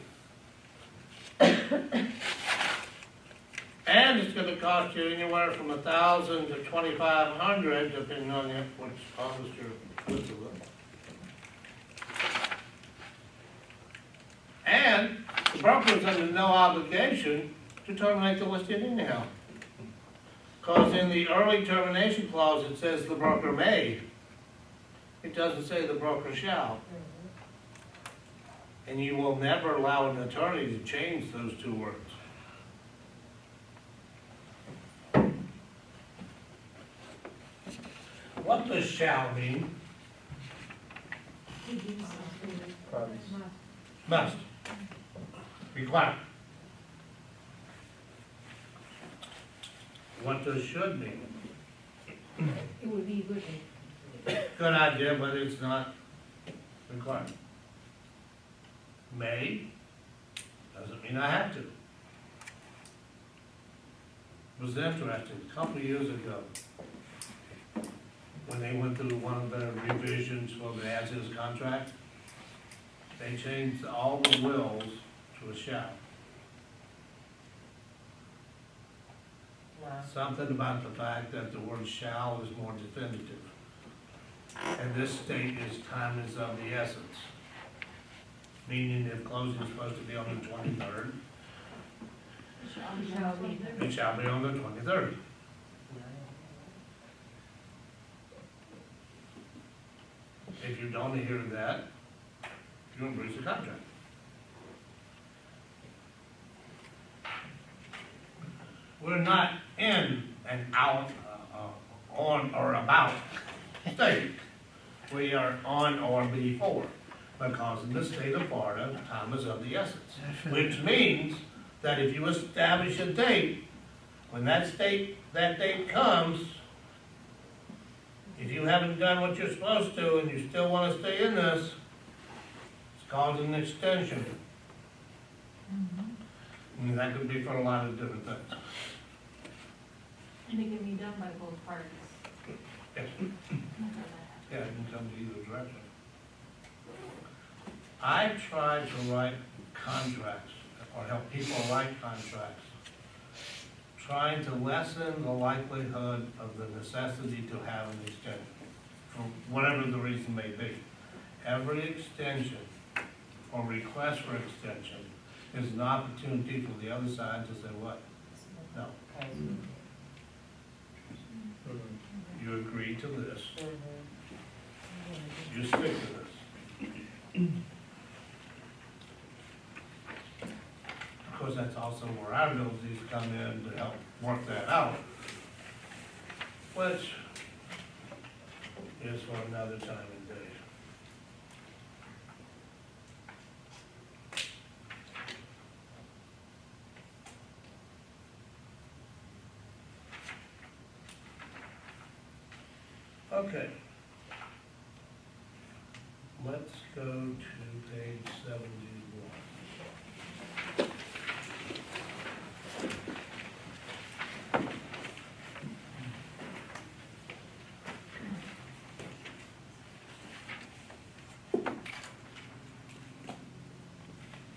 And it's gonna cost you anywhere from 1,000 to 2,500, depending on which office you're with. And the broker is under no obligation to terminate the listing anyhow. Because in the early termination clause, it says the broker may. It doesn't say the broker shall. And you will never allow an attorney to change those two words. What does shall mean? Must. Require. What does should mean? It would be good. Good idea, but it's not required. May doesn't mean I have to. It was interesting, a couple of years ago, when they went through one of their revisions for the as-is contract, they changed all the wills to a shall. Wow. something about the fact that the word shall is more definitive. And this state is time is of the essence. Meaning if closing is supposed to be on the 23rd, it shall be on the 23rd. If you don't adhere to that, you will breach the contract. We're not in and out, on or about state. We are on or before, because in the state of Florida, time is of the essence. Which means that if you establish a date, when that date comes, if you haven't done what you're supposed to and you still want to stay in this, it's called an extension. And that could be for a lot of different things. And it can be done by both parties. Yes. Yeah, it can come to either direction. I try to write contracts, or help people write contracts, trying to lessen the likelihood of the necessity to have an extension, for whatever the reason may be. Every extension or request for extension is an opportunity for the other side to say, what? No. You agree to this. You stick to this. Of course, that's also where our abilities come in to help work that out, which is for another time and day. Okay. Let's go to page 71.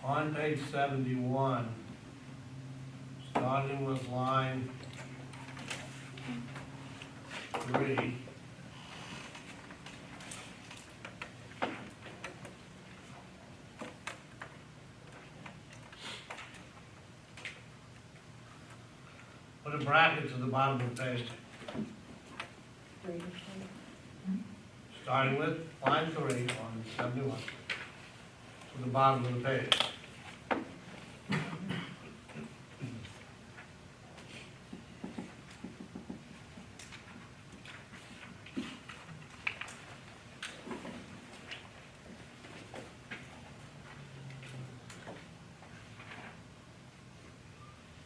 On page 71, starting with line 3, put a bracket to the bottom of the page. Starting with line 3 on 71, to the bottom of the page.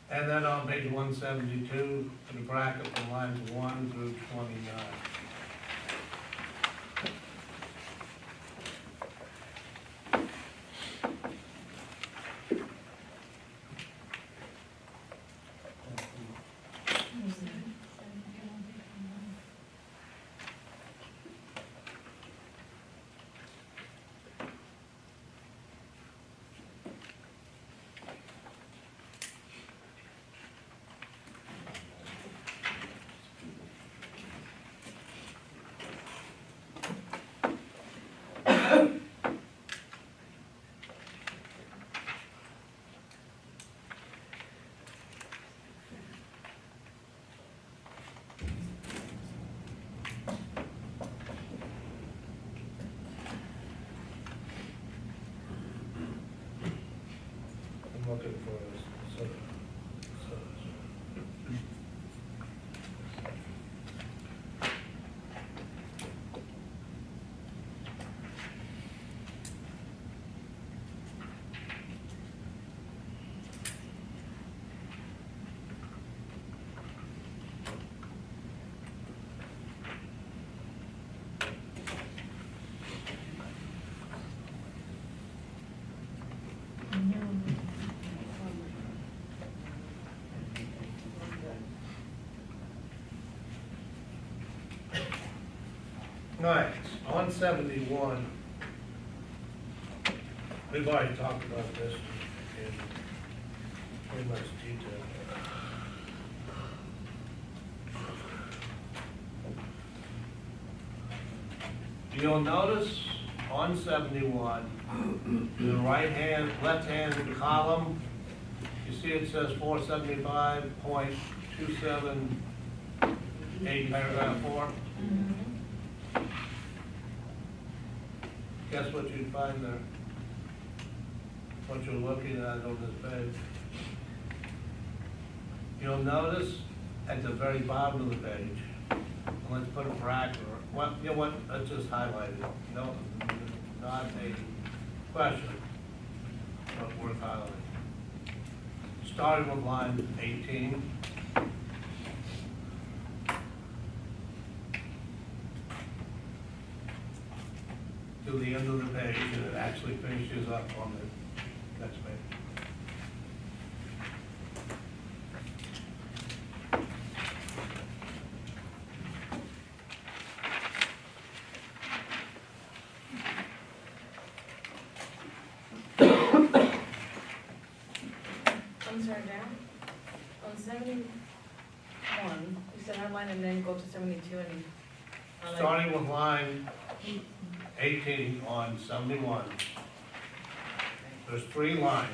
And then on page 172, put a bracket from lines 1 through 29. I'm looking for this. All right, on 71, we've already talked about this in pretty much detail. You'll notice on 71, in the left-hand column, you see it says 475.278, paragraph 4. Guess what you'd find there? What you're looking at on this page. You'll notice at the very bottom of the page, let's put a bracket, or, well, you know what, let's just highlight it. No, not a question, but worth highlighting. Starting with line 18. To the end of the page, and it actually finishes up on the next page. I'm sorry, down. On 71, you said headline and then go to 72 and. Starting with line 18 on 71. There's 3 lines.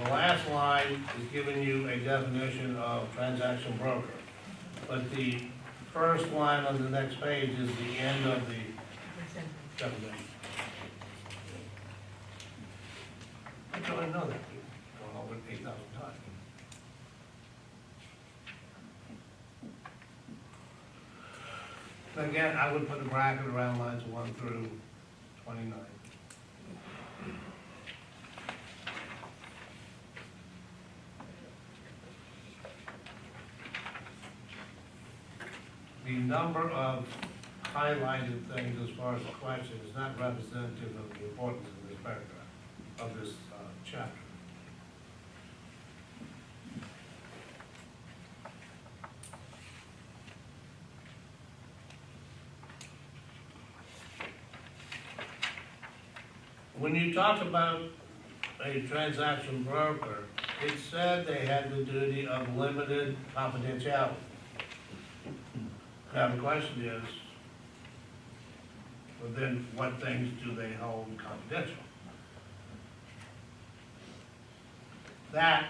The last line is giving you a definition of transaction broker. But the first line on the next page is the end of the definition. I don't know that. We've gone over it 8,000 times. But again, I would put a bracket around lines 1 through 29. The number of highlighted things as far as the question is not representative of the importance of this paragraph, of this chapter. When you talk about a transaction broker, it said they had the duty of limited confidentiality. Now, the question is, well, then what things do they hold confidential? That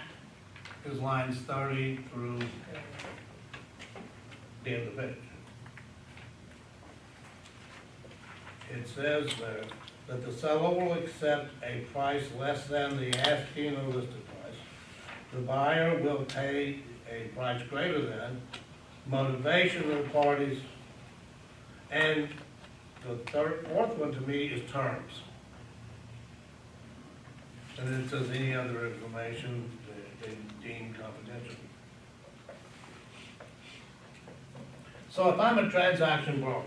is lines 30 through the end of the page. It says there that the seller will accept a price less than the asking or listed price. The buyer will pay a price greater than, motivation of the parties, and the fourth one to me is terms. And then it says any other information they deem confidential. So if I'm a transaction broker,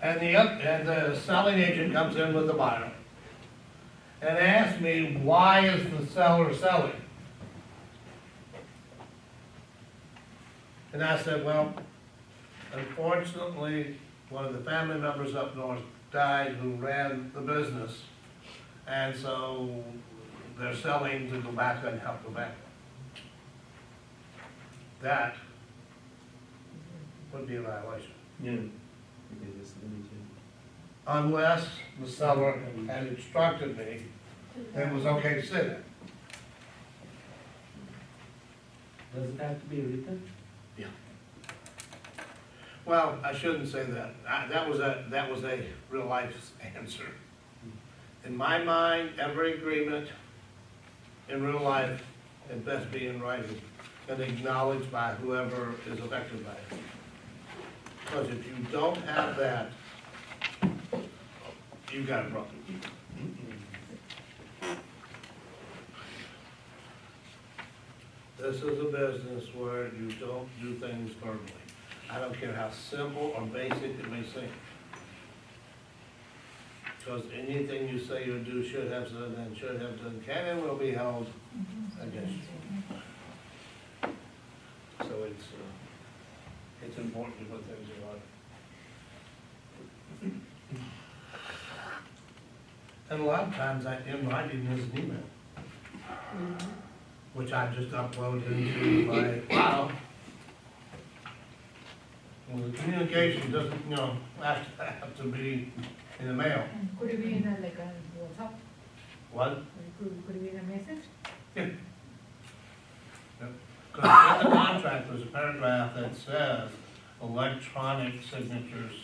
and the selling agent comes in with the buyer, and asks me, why is the seller selling? And I said, well, unfortunately, one of the family members up north died who ran the business, and so they're selling to go back and help the bank. That would be a violation. Yeah. Unless the seller had instructed me that it was okay to say that. Does it have to be written? Well, I shouldn't say that. That was a real life answer. In my mind, every agreement in real life had best be in writing and acknowledged by whoever is affected by it. Because if you don't have that, you've got a problem. This is a business where you don't do things verbally. I don't care how simple or basic it may seem. Because anything you say or do should have done and should have done can and will be held against you. So it's important to put things in order. And a lot of times in writing is an email, which I just upload into my file. Well, the communication doesn't, have to be in the mail. Could it be in a, like a WhatsApp? What? Could it be in a message? Because in the contract, there's a paragraph that says electronic signatures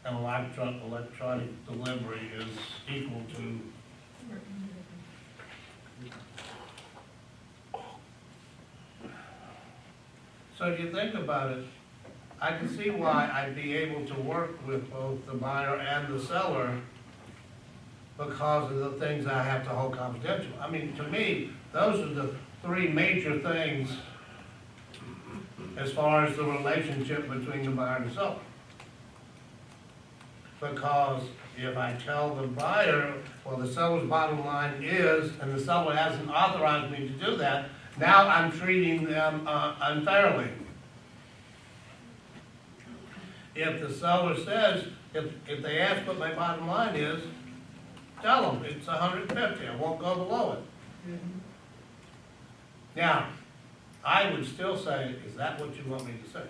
and electronic delivery is equal to. So if you think about it, I can see why I'd be able to work with both the buyer and the seller because of the things I have to hold confidential. I mean, to me, those are the three major things as far as the relationship between the buyer and the seller. Because if I tell the buyer, well, the seller's bottom line is, and the seller hasn't authorized me to do that, now I'm treating them unfairly. If the seller says, if they ask what my bottom line is, tell them it's 150, I won't go below it. Now, I would still say, is that what you want me to say?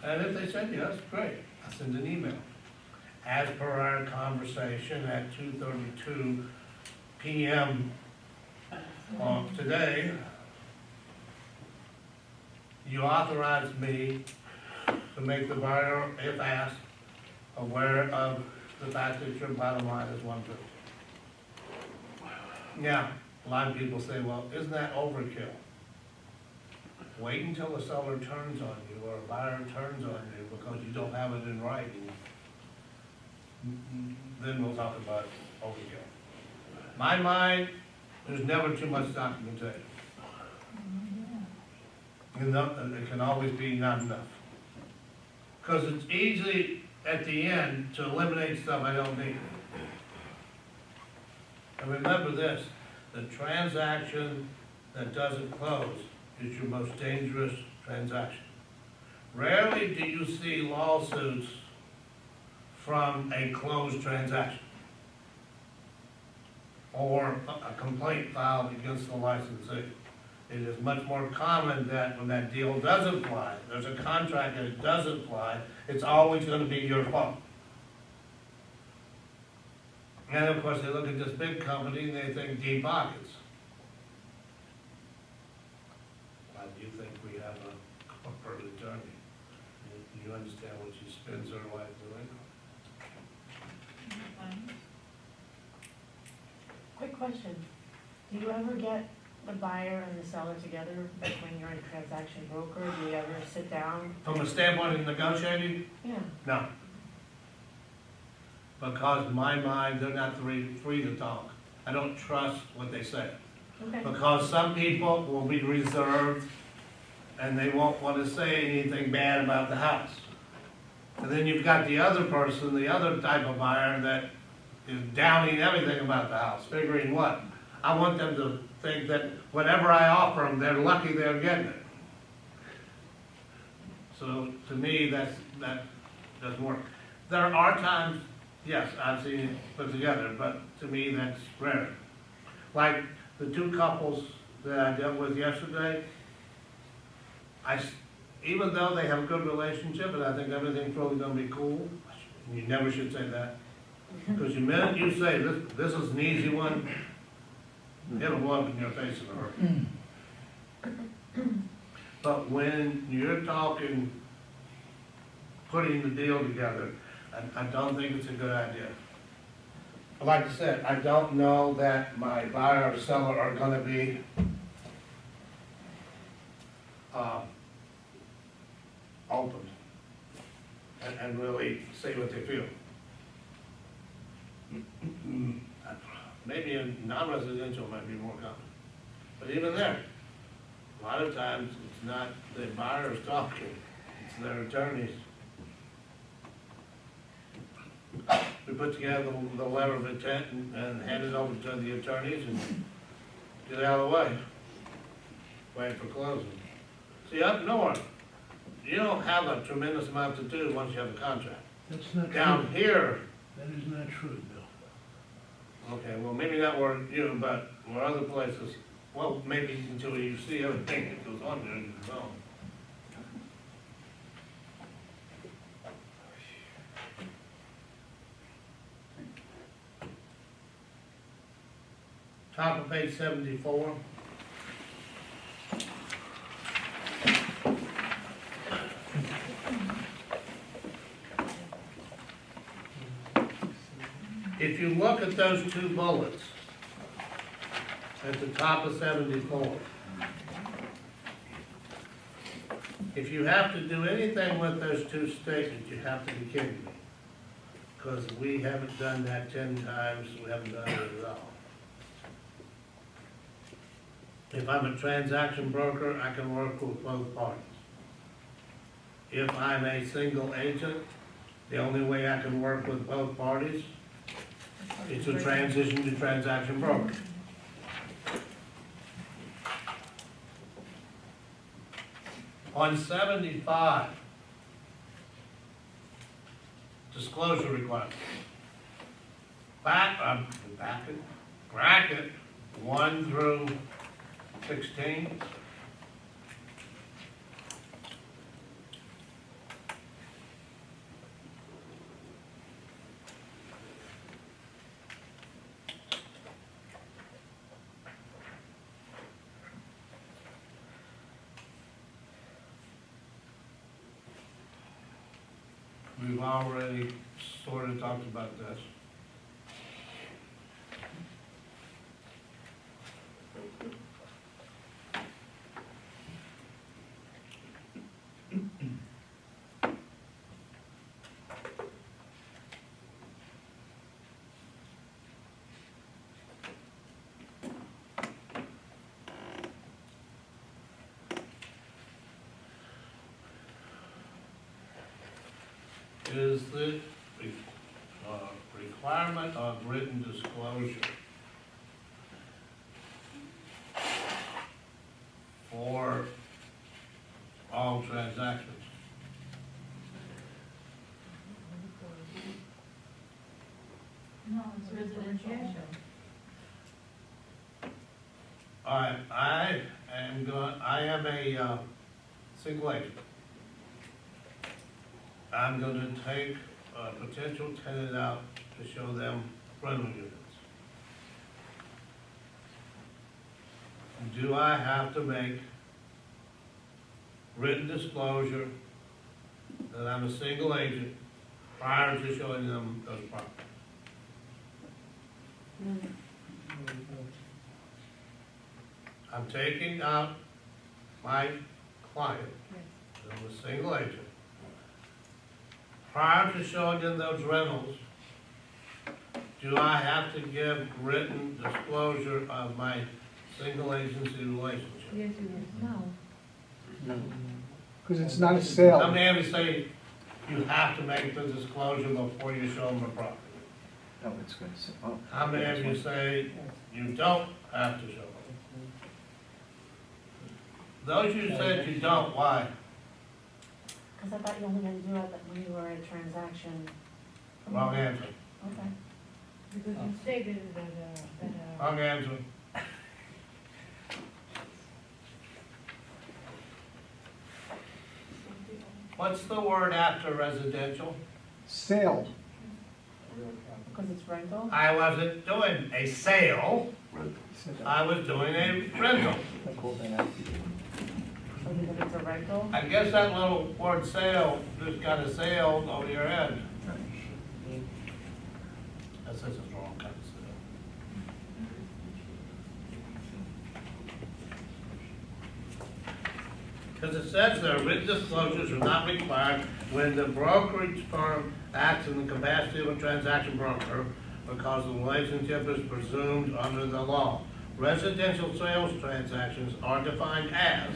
And if they said yes, great, I send an email. As per our conversation at 2:32 p.m. Today, you authorized me to make the buyer, if asked, aware of the fact that your bottom line is 150. Now, a lot of people say, well, isn't that overkill? Wait until the seller turns on you or a buyer turns on you because you don't have it in writing. Then we'll talk about overkill. My mind, there's never too much documentation. It can always be not enough. Because it's easy at the end to eliminate stuff I don't need. And remember this, the transaction that doesn't close is your most dangerous transaction. Rarely do you see lawsuits from a closed transaction or a complaint filed against the licensee. It is much more common that when that deal doesn't fly, there's a contract that it doesn't fly, it's always going to be your fault. And of course, they look at this big company and they think deep pockets. Why do you think we have a corporate attorney? Do you understand what she spends her life doing? Quick question, do you ever get the buyer and the seller together, like when you're a transaction broker, do you ever sit down? From a standpoint of negotiating, Yeah. no. Because in my mind, they're not free to talk. I don't trust what they say. Okay. Because some people will be reserved and they won't want to say anything bad about the house. And then you've got the other person, the other type of buyer that is downing everything about the house, figuring what? I want them to think that whatever I offer them, they're lucky they're getting it. So to me, that doesn't work. There are times, yes, I've seen it put together, but to me, that's rare. Like the two couples that I dealt with yesterday, even though they have a good relationship and I think everything's probably gonna be cool, you never should say that. Because the minute you say, this is an easy one, it'll blow up in your face in a hurry. But when you're talking, putting the deal together, I don't think it's a good idea. Like I said, I don't know that my buyer or seller are gonna be open and really say what they feel. Maybe in non-residential might be more common. But even there, a lot of times it's not the buyers talking, it's their attorneys. We put together the letter of intent and hand it over to the attorneys and get out of the way. Wait for closing. See, up north, you don't have a tremendous amount to do once you have a contract. That's not true. Down here, That is not true, Bill. okay, well, maybe not where you, but where other places, Well, maybe until you see everything that goes on there, you know. Top of page 74. If you look at those two bullets at the top of 74, if you have to do anything with those two statements, you have to be kidding me. Because we haven't done that 10 times, we haven't done it at all. If I'm a transaction broker, I can work with both parties. If I'm a single agent, the only way I can work with both parties is to transition to transaction broker. On 75, disclosure requirements. Bracket 1 through 16. We've already sort of talked about this. Is the requirement of written disclosure for all transactions. No, it's residential. I am a single agent. I'm gonna take a potential tenant out to show them rental units. Do I have to make written disclosure that I'm a single agent prior to showing them those properties? I'm taking out my client, I'm a single agent. Prior to showing them those rentals, do I have to give written disclosure of my single agency relationship? Yes, you do. No. Because it's not a How sale. many of you say you have to make the disclosure before you show them the property? Oh, it's gonna say, oh. How many of you say you don't have to show them? Those you said you don't, why? Because I thought you only had to do it when you were a transaction. Wrong answer. Okay. Because you stated that, Wrong answer. What's the word after residential? Sale. Because it's rental? I wasn't doing a sale, I was doing a rental. So because it's a rental? I guess that little word sale just got a sail over your head. That says it's wrong kind of sale. Because it says there, written disclosures are not required when the brokerage firm acts in the capacity of a transaction broker because the relationship is presumed under the law. Residential sales transactions are defined as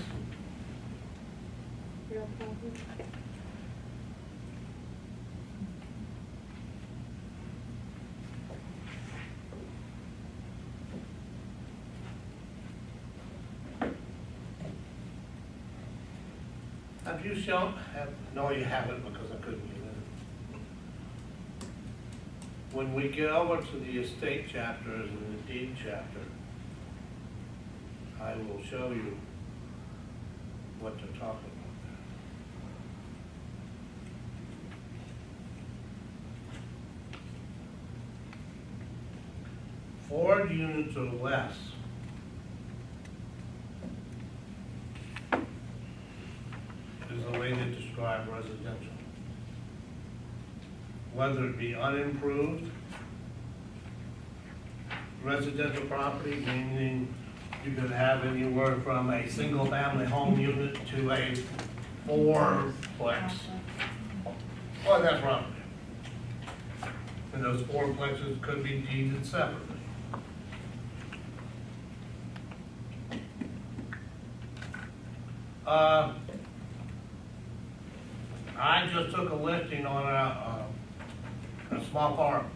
have you shown, no you haven't because I couldn't get in. When we get over to the estate chapters and the deed chapter, I will show you what they're talking about. Four units or less is the way they describe residential. Whether it be unimproved residential property, meaning you could have anywhere from a single-family home unit to a fourplex, or that property. And those fourplexes could be deeded separately. I just took a listing on a small farm.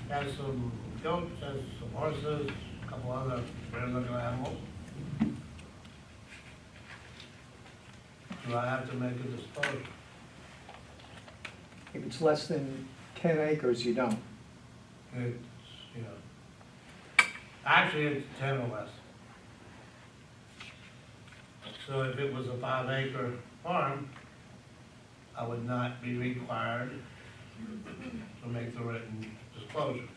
Has some goats, has some horses, a couple other rare looking animals. Do I have to make a disclosure? If it's less than 10 acres, you don't. It's, you know, actually it's 10 or less. So if it was a 5-acre farm, I would not be required to make the written disclosure.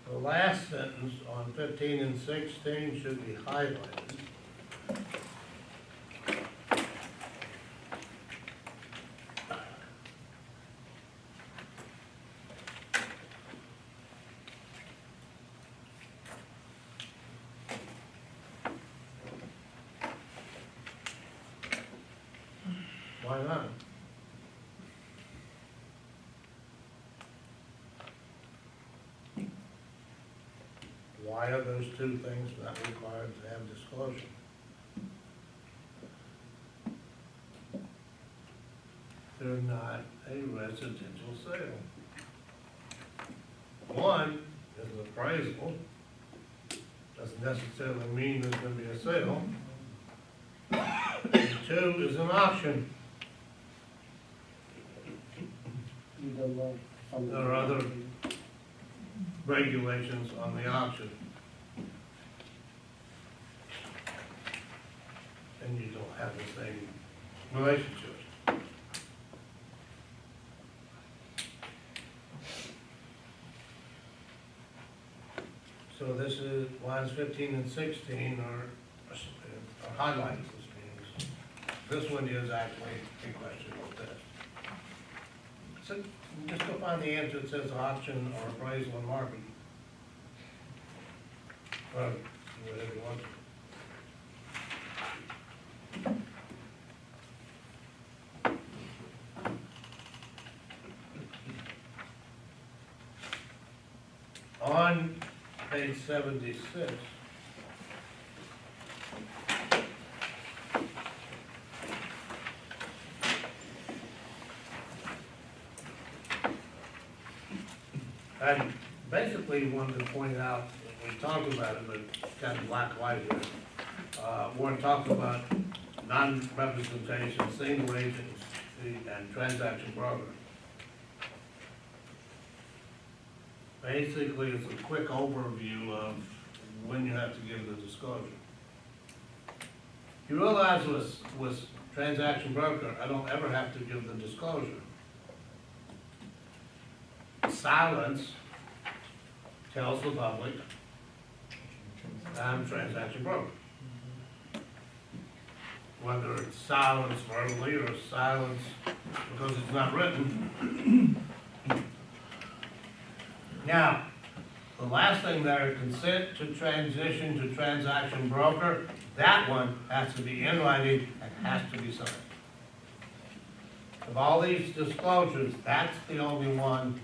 The last sentence on 15 and 16 should be highlighted. Why not? Why are those two things not required to have disclosure? They're not a residential sale. One is an appraisal, doesn't necessarily mean there's gonna be a sale. And two is an auction. You don't know. There are other regulations on the auction. And you don't have the same relationships. So this is, lines 15 and 16 are highlighted, this means. This one is actually a question of this. So just go find the answer that says auction or appraisal and market. Or whatever you want. On page 76. I basically wanted to point out, we talked about it, but it's kind of black and white here. We're talking about non-representation, single agency, and transaction broker. Basically, it's a quick overview of when you have to give the disclosure. You realize with transaction broker, I don't ever have to give the disclosure. Silence tells the public I'm a transaction broker. Whether it's silence verbally or silence because it's not written. Now, the last thing there, consent to transition to transaction broker, that one has to be in writing and has to be signed. Of all these disclosures, that's the only one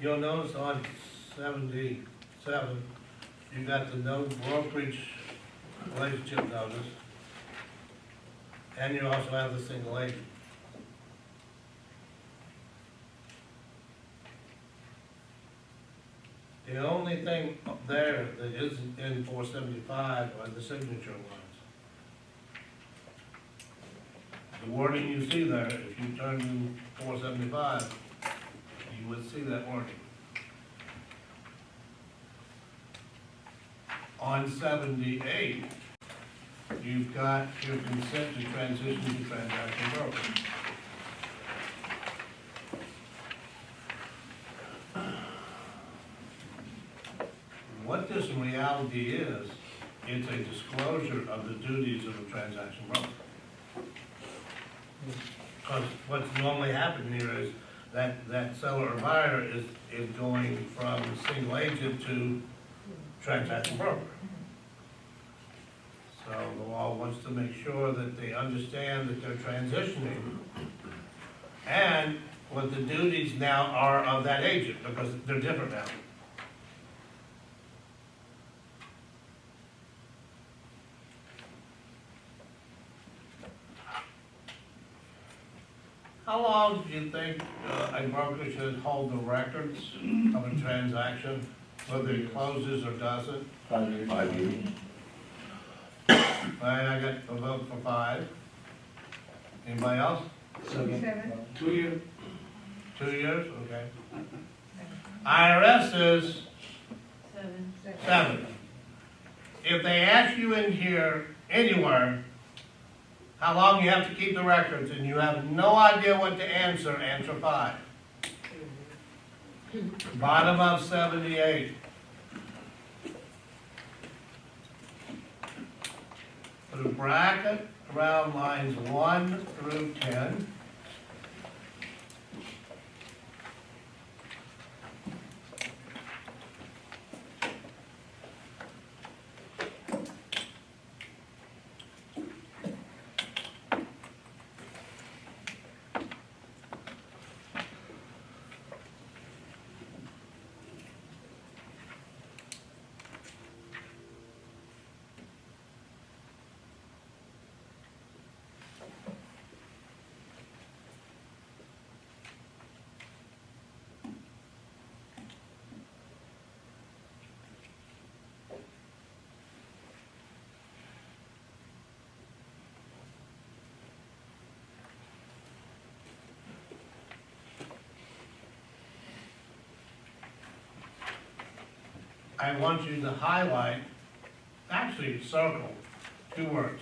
You'll notice on 77, you got the no brokerage relationship notice, and you also have the single agent. The only thing up there that isn't in 475 are the signature lines. The wording you see there, if you turn to 475, you would see that wording. On 78, you've got your consent to transition to transaction broker. What this in reality is, it's a disclosure of the duties of a transaction broker. Because what's normally happening here is that seller or buyer is going from single agent to transaction broker. So the law wants to make sure that they understand that they're transitioning and what the duties now are of that agent, because they're different now. How long do you think a broker should hold the records of a transaction, whether it closes or doesn't? 5 years. 5 years. All right, I got a vote for 5. Anybody else? 2 years. 2 years, okay. IRS is 7. If they ask you in here, anywhere, how long you have to keep the records, and you have no idea what to answer, answer 5. Bottom of 78. Put a bracket around lines 1 through 10. I want you to highlight, actually circle, 2 words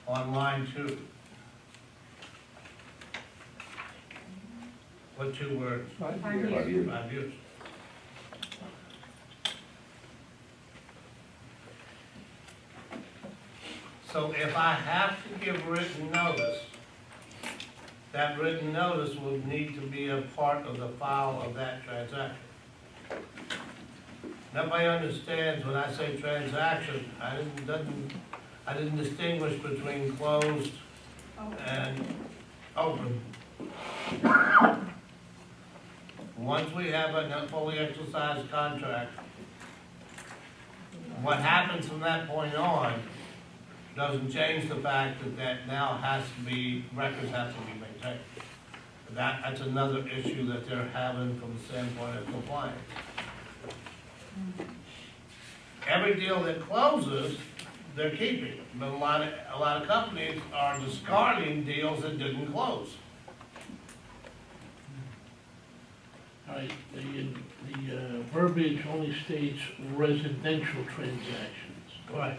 on line 2. What 2 words? 5 years. 5 years. 5 years. So if I have to give written notice, that written notice will need to be a part of the file of that transaction. Nobody understands when I say transaction, I didn't distinguish between closed and open. Once we have a fully exercised contract, what happens from that point on doesn't change the fact that now has to be, records have to be maintained. That's another issue that they're having from the standpoint of compliance. Every deal that closes, they're keeping, but a lot of companies are discarding deals that didn't close. All right, the verbiage only states residential transactions. Right.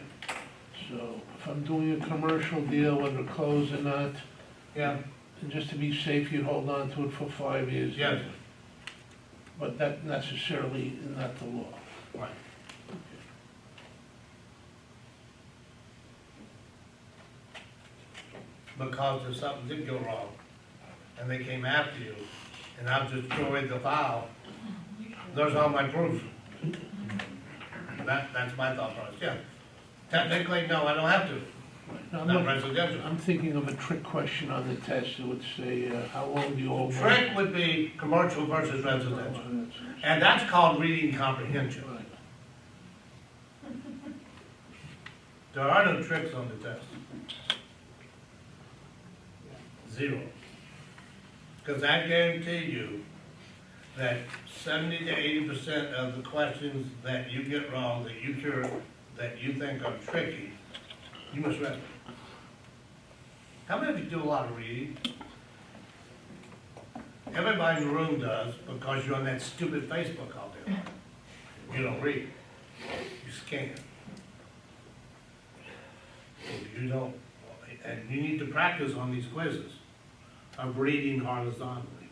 So if I'm doing a commercial deal, whether closed or not, Yeah, and just to be safe, you'd hold on to it for 5 years. yes, But that necessarily is not the law. right. Because if something did go wrong, and they came after you, and I've destroyed the file, there's all my proof. That's my thought process, yeah. Technically, no, I don't have to. Now, I'm not looking- residential. I'm thinking of a trick question on the test. It would say, how long do you own? Trick would be commercial versus residential, and that's called reading comprehension. Right. There are no tricks on the test. Zero. Because I guarantee you that 70 to 80% of the questions that you get wrong, that you think are tricky, you must read them. How many of you do a lot of reading? Everybody in the room does, because you're on that stupid Facebook all day long. You don't read, you scan. You don't, and you need to practice on these quizzes of reading horizontally.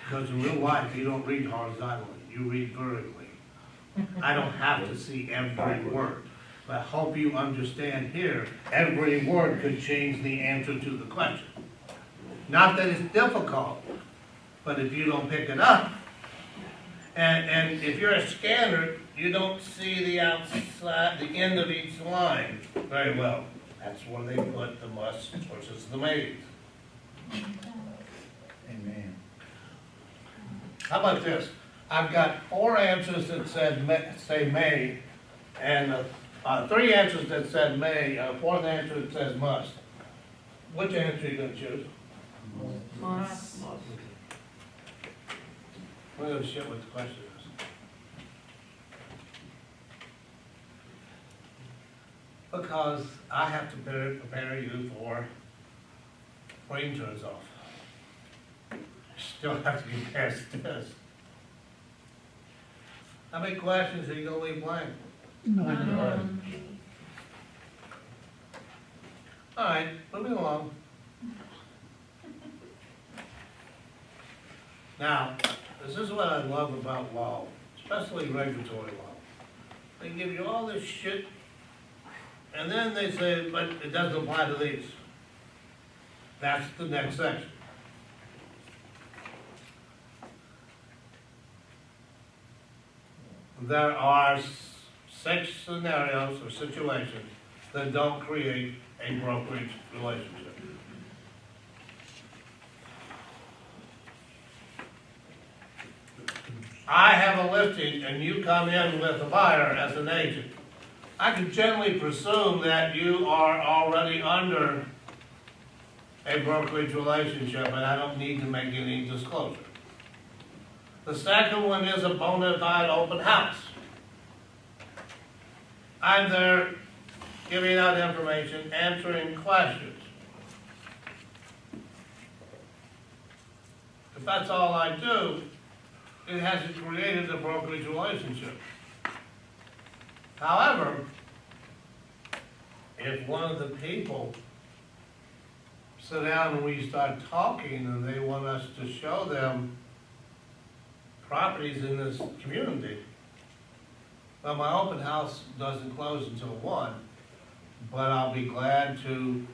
Because in real life, you don't read horizontally, you read vertically. I don't have to see every word, but I hope you understand here, every word could change the answer to the question. Not that it's difficult, but if you don't pick it up, and if you're a scanner, you don't see the outside, the end of each line very well. That's where they put the must versus the mays. Amen. How about this? I've got 4 answers that say may, and 3 answers that said may, a 4th answer that says must. Which answer are you gonna choose? Must. We're gonna shit what the question is. Because I have to prepare you for brain turns off. Still have to get past this. How many questions are you gonna leave blank? All right, moving along. Now, this is what I love about law, especially regulatory law. They give you all this shit, and then they say, but it doesn't apply to these. That's the next section. There are 6 scenarios or situations that don't create a brokerage relationship. I have a listing and you come in with a buyer as an agent. I can generally presume that you are already under a brokerage relationship and I don't need to make any disclosure. The second one is a bona fide open house. I'm there giving out information, answering questions. If that's all I do, it hasn't created a brokerage relationship. However, if one of the people sit down and we start talking and they want us to show them properties in this community, well, my open house doesn't close until 1, but I'll be glad to,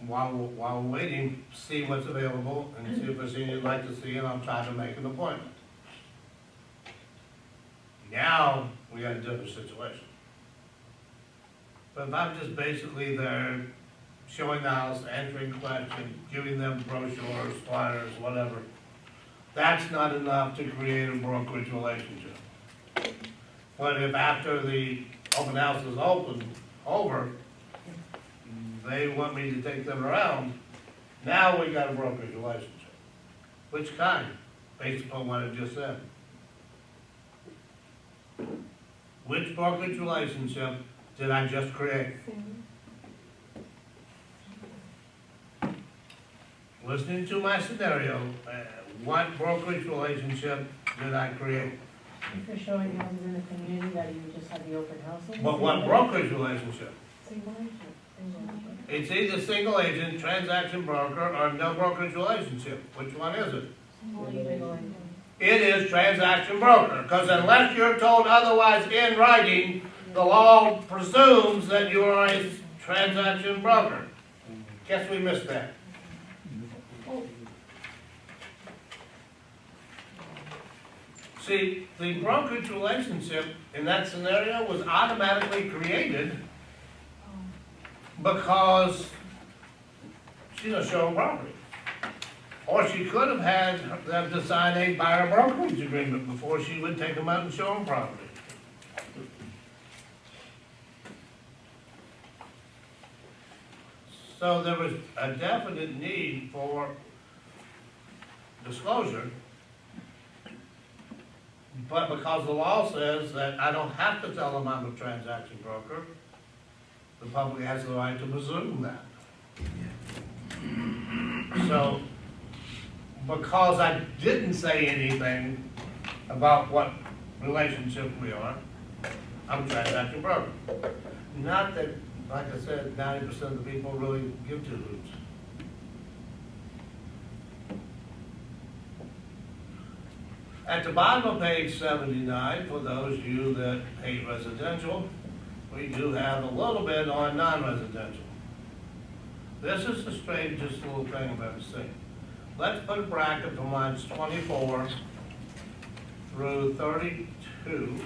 while we're waiting, see what's available and see if there's anything you'd like to see, and I'll try to make an appointment. Now, we got a different situation. But if I'm just basically there, showing the house, answering questions, giving them brochures, flyers, whatever, that's not enough to create a brokerage relationship. But if after the open house is over, they want me to take them around, now we got a brokerage relationship. Which kind? Based upon what I just said. Which brokerage relationship did I just create? Listening to my scenario, what brokerage relationship did I create? If you're showing houses in the community that you just had the open houses. What brokerage relationship? Single agent, single agent. It's either single agent, transaction broker, or no brokerage relationship. Which one is it? Single agent. It is transaction broker, because unless you're told otherwise in writing, the law presumes that you are a transaction broker. Guess we missed that. See, the brokerage relationship in that scenario was automatically created because she's a show property. Or she could have had them to sign a buyer brokerage agreement before she would take them out and show them property. So there was a definite need for disclosure, but because the law says that I don't have to tell them I'm a transaction broker, the public has the right to presume that. So, because I didn't say anything about what relationship we are, I'm a transaction broker. Not that, like I said, 90% of the people really give two hoots. At the bottom of page 79, for those of you that hate residential, we do have a little bit on non-residential. This is the strangest little thing I've ever seen. Let's put a bracket from lines 24 through 32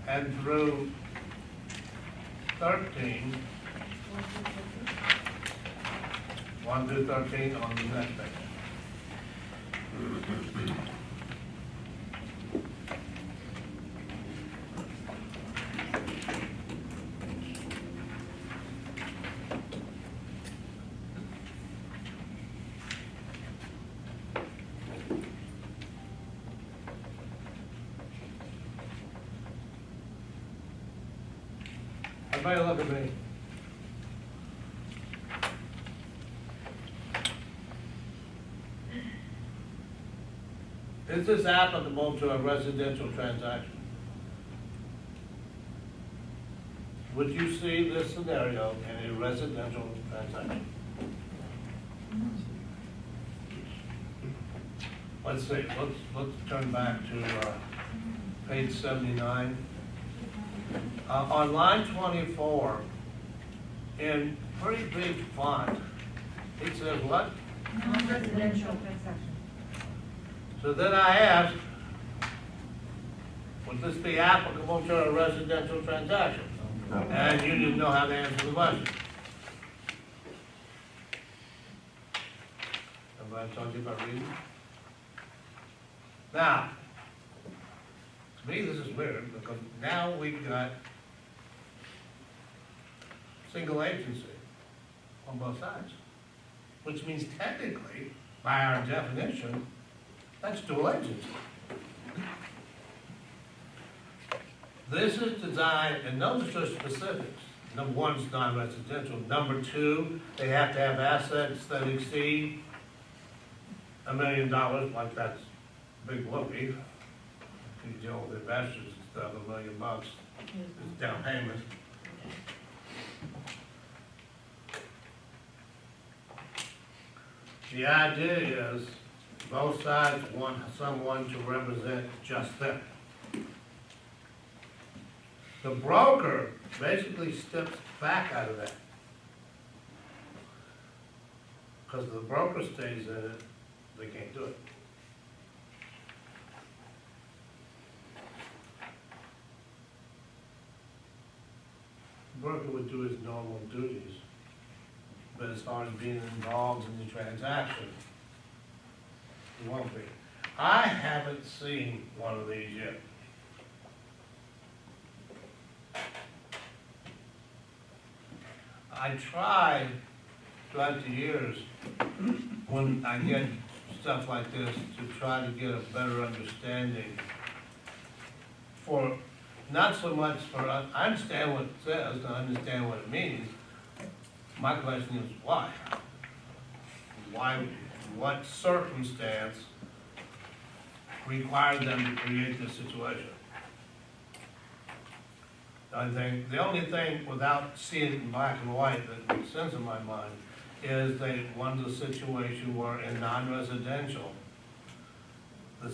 and through 13, 1 through 13 on the next page. Everybody look at me. Is this applicable to a residential transaction? Would you see this scenario in a residential transaction? Let's see, let's turn back to page 79. On line 24, in pretty big font, it says what? Non-residential transaction. So then I asked, would this be applicable to a residential transaction? And you didn't know how to answer the question. Everybody told you about reading? Now, to me this is weird because now we've got single agency on both sides, which means technically, by our definition, that's dual agency. This is designed, and those are specifics. Number one is non-residential. Number two, they have to have assets that exceed $1 million, like that's big whoopee. If you deal with investors, it's $1 million is down payment. The idea is both sides want someone to represent just them. The broker basically steps back out of that. Because if the broker stays in it, they can't do it. The broker would do his normal duties. But as far as being involved in the transaction, he won't be. I haven't seen one of these yet. I try throughout the years, when I get stuff like this, to try to get a better understanding for, not so much for, I understand what it says, I understand what it means. My question is why? Why, what circumstance required them to create this situation? The only thing, without seeing it in black and white, that makes sense in my mind, is they wanted a situation where in non-residential, the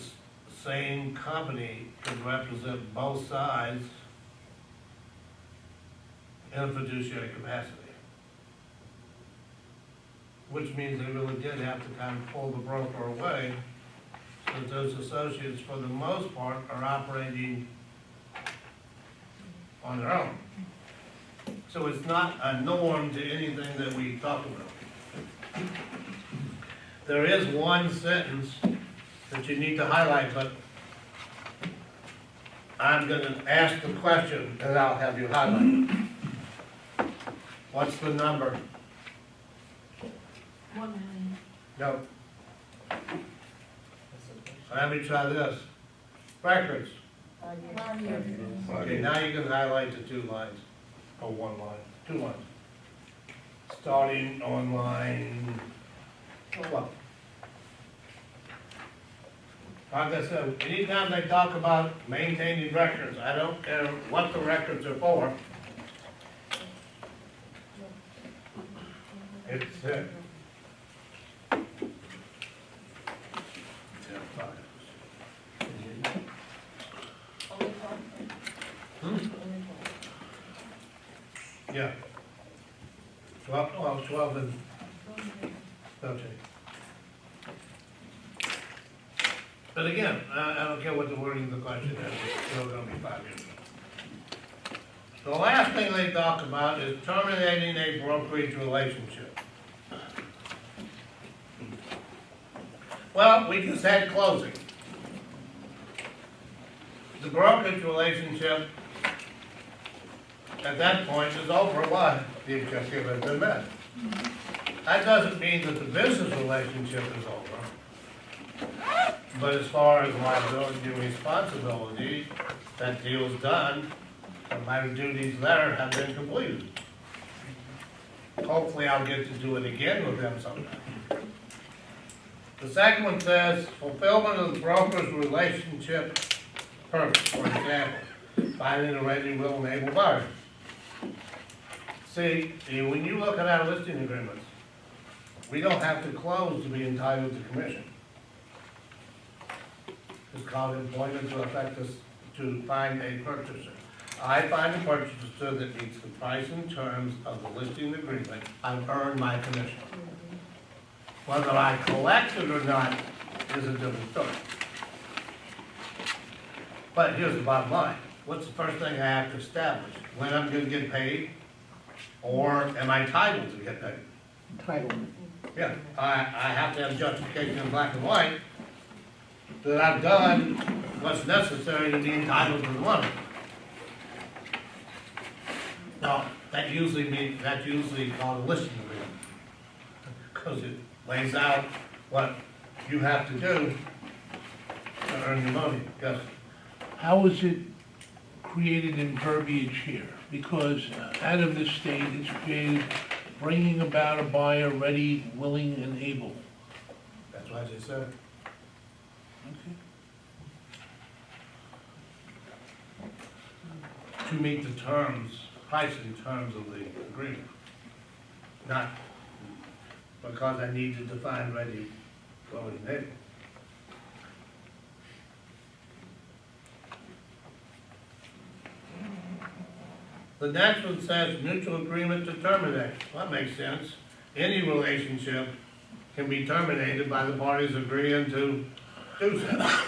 same company could represent both sides in a fiduciary capacity. Which means they really did have to kind of pull the broker away, so that those associates, for the most part, are operating on their own. So it's not a norm to anything that we talk about. There is one sentence that you need to highlight, but I'm gonna ask the question and I'll have you highlight it. What's the number? 1 million. No. Let me try this. Records. Okay, now you can highlight the 2 lines. Or 1 line, 2 lines. Starting on line 12. Like I said, anytime they talk about maintaining records, I don't care what the records are for. It's, yeah. 12 and 13. But again, I don't care what the wording of the question is, it's still gonna be 5 years. The last thing they talk about is terminating a brokerage relationship. Well, we just had closing. The brokerage relationship at that point is over. Why? The objective has been met. That doesn't mean that the business relationship is over. But as far as liability and responsibility, that deal's done, and my duties there have been completed. Hopefully I'll get to do it again with them sometime. The second one says, fulfillment of the broker's relationship purpose, for example, finding a ready, will, and able buyer. See, when you look at our listing agreements, we don't have to close to be entitled to commission. It's called employment to effect us to find a purchaser. I find a purchaser that meets the price and terms of the listing agreement, I've earned my commission. Whether I collect it or not is a different story. But here's the bottom line. What's the first thing I have to establish? When I'm gonna get paid, or am I entitled to get paid? Entitlement. Yeah, I have to have justification in black and white that I've done what's necessary to be entitled to the money. Now, that's usually called a listing agreement, because it lays out what you have to do to earn your money. Yes. How is it created in verbiage here? Because out of the state, it's created bringing about a buyer ready, willing, and able. That's what I just said. Okay. To meet the terms, price and terms of the agreement. Not because I need to define ready, willing, and able. The next one says mutual agreement to terminate. Well, that makes sense. Any relationship can be terminated by the parties agreeing to do so.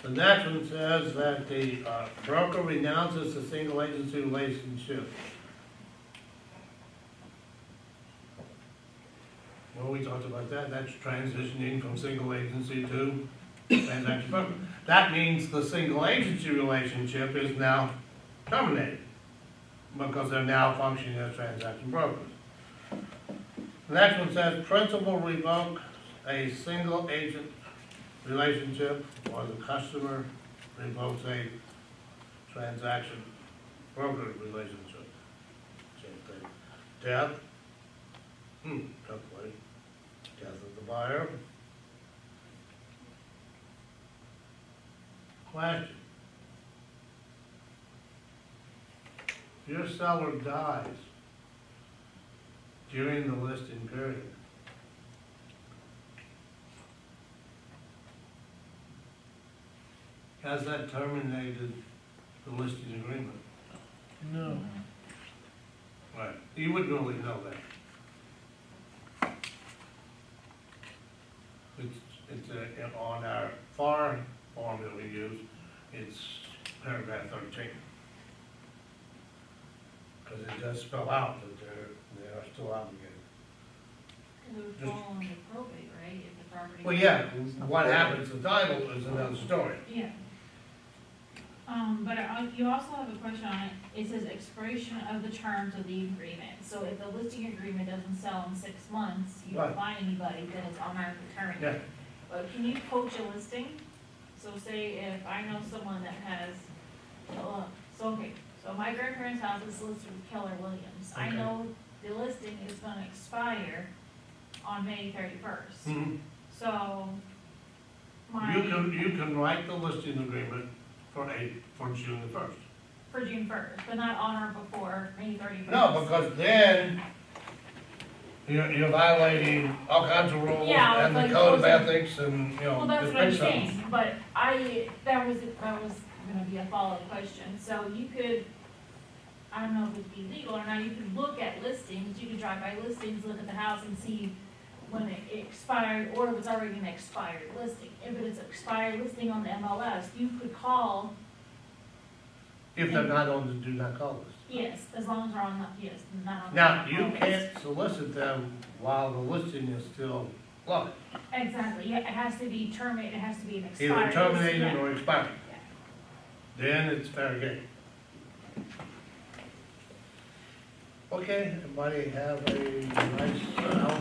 The next one says that the broker renounces the single agency relationship. Well, we talked about that. That's transitioning from single agency to transaction broker. That means the single agency relationship is now terminated, because they're now functioning as transaction brokers. The next one says, principal revoke a single agent relationship, or the customer revokes a transaction broker relationship. Same thing. Death, took place. Death of the buyer. Question. Your seller dies during the listing period. Has that terminated the listing agreement? No. Right, you wouldn't really know that. It's on our FAR form that we use, it's paragraph 13. because it does spell out that they are still obligated. Cause it would fall under probate, right, if the property. Well, yeah, what happens to title is another story. Yeah. But you also have a question on it, it says expiration of the terms of the agreement. So if the listing agreement doesn't sell in 6 months, you don't Right. find anybody, then it's automatically terminated. Yeah. But can you poach a listing? So say if I know someone that has, so my grandparents' house is listed with Keller Williams. I Okay. know the listing is gonna expire on May 31st. Mhm. So my. You can write the listing agreement for June the first. For June 1st, but not on or before May 31st. No, because then you're violating all kinds of rules Yeah, and the like code of posting- ethics and, you know. Well, that's there's what I'm big things. saying, but that was gonna be a follow-up question. So you could, I don't know if it'd be legal or not, you could look at listings, you could drive by listings, look at the house and see when it expired, or if it's already an expired listing. If it's an expired listing on the MLS, you could call, If they're not on the do not call list. yes, as long as they're on the, yes, not on the. Now, you list. can't solicit them while the listing is still live, Exactly, yeah, it has to be terminated, it has to be an expired either listing, terminated yeah. or expired. Yeah. Then it's fair game. Okay, everybody have a nice hour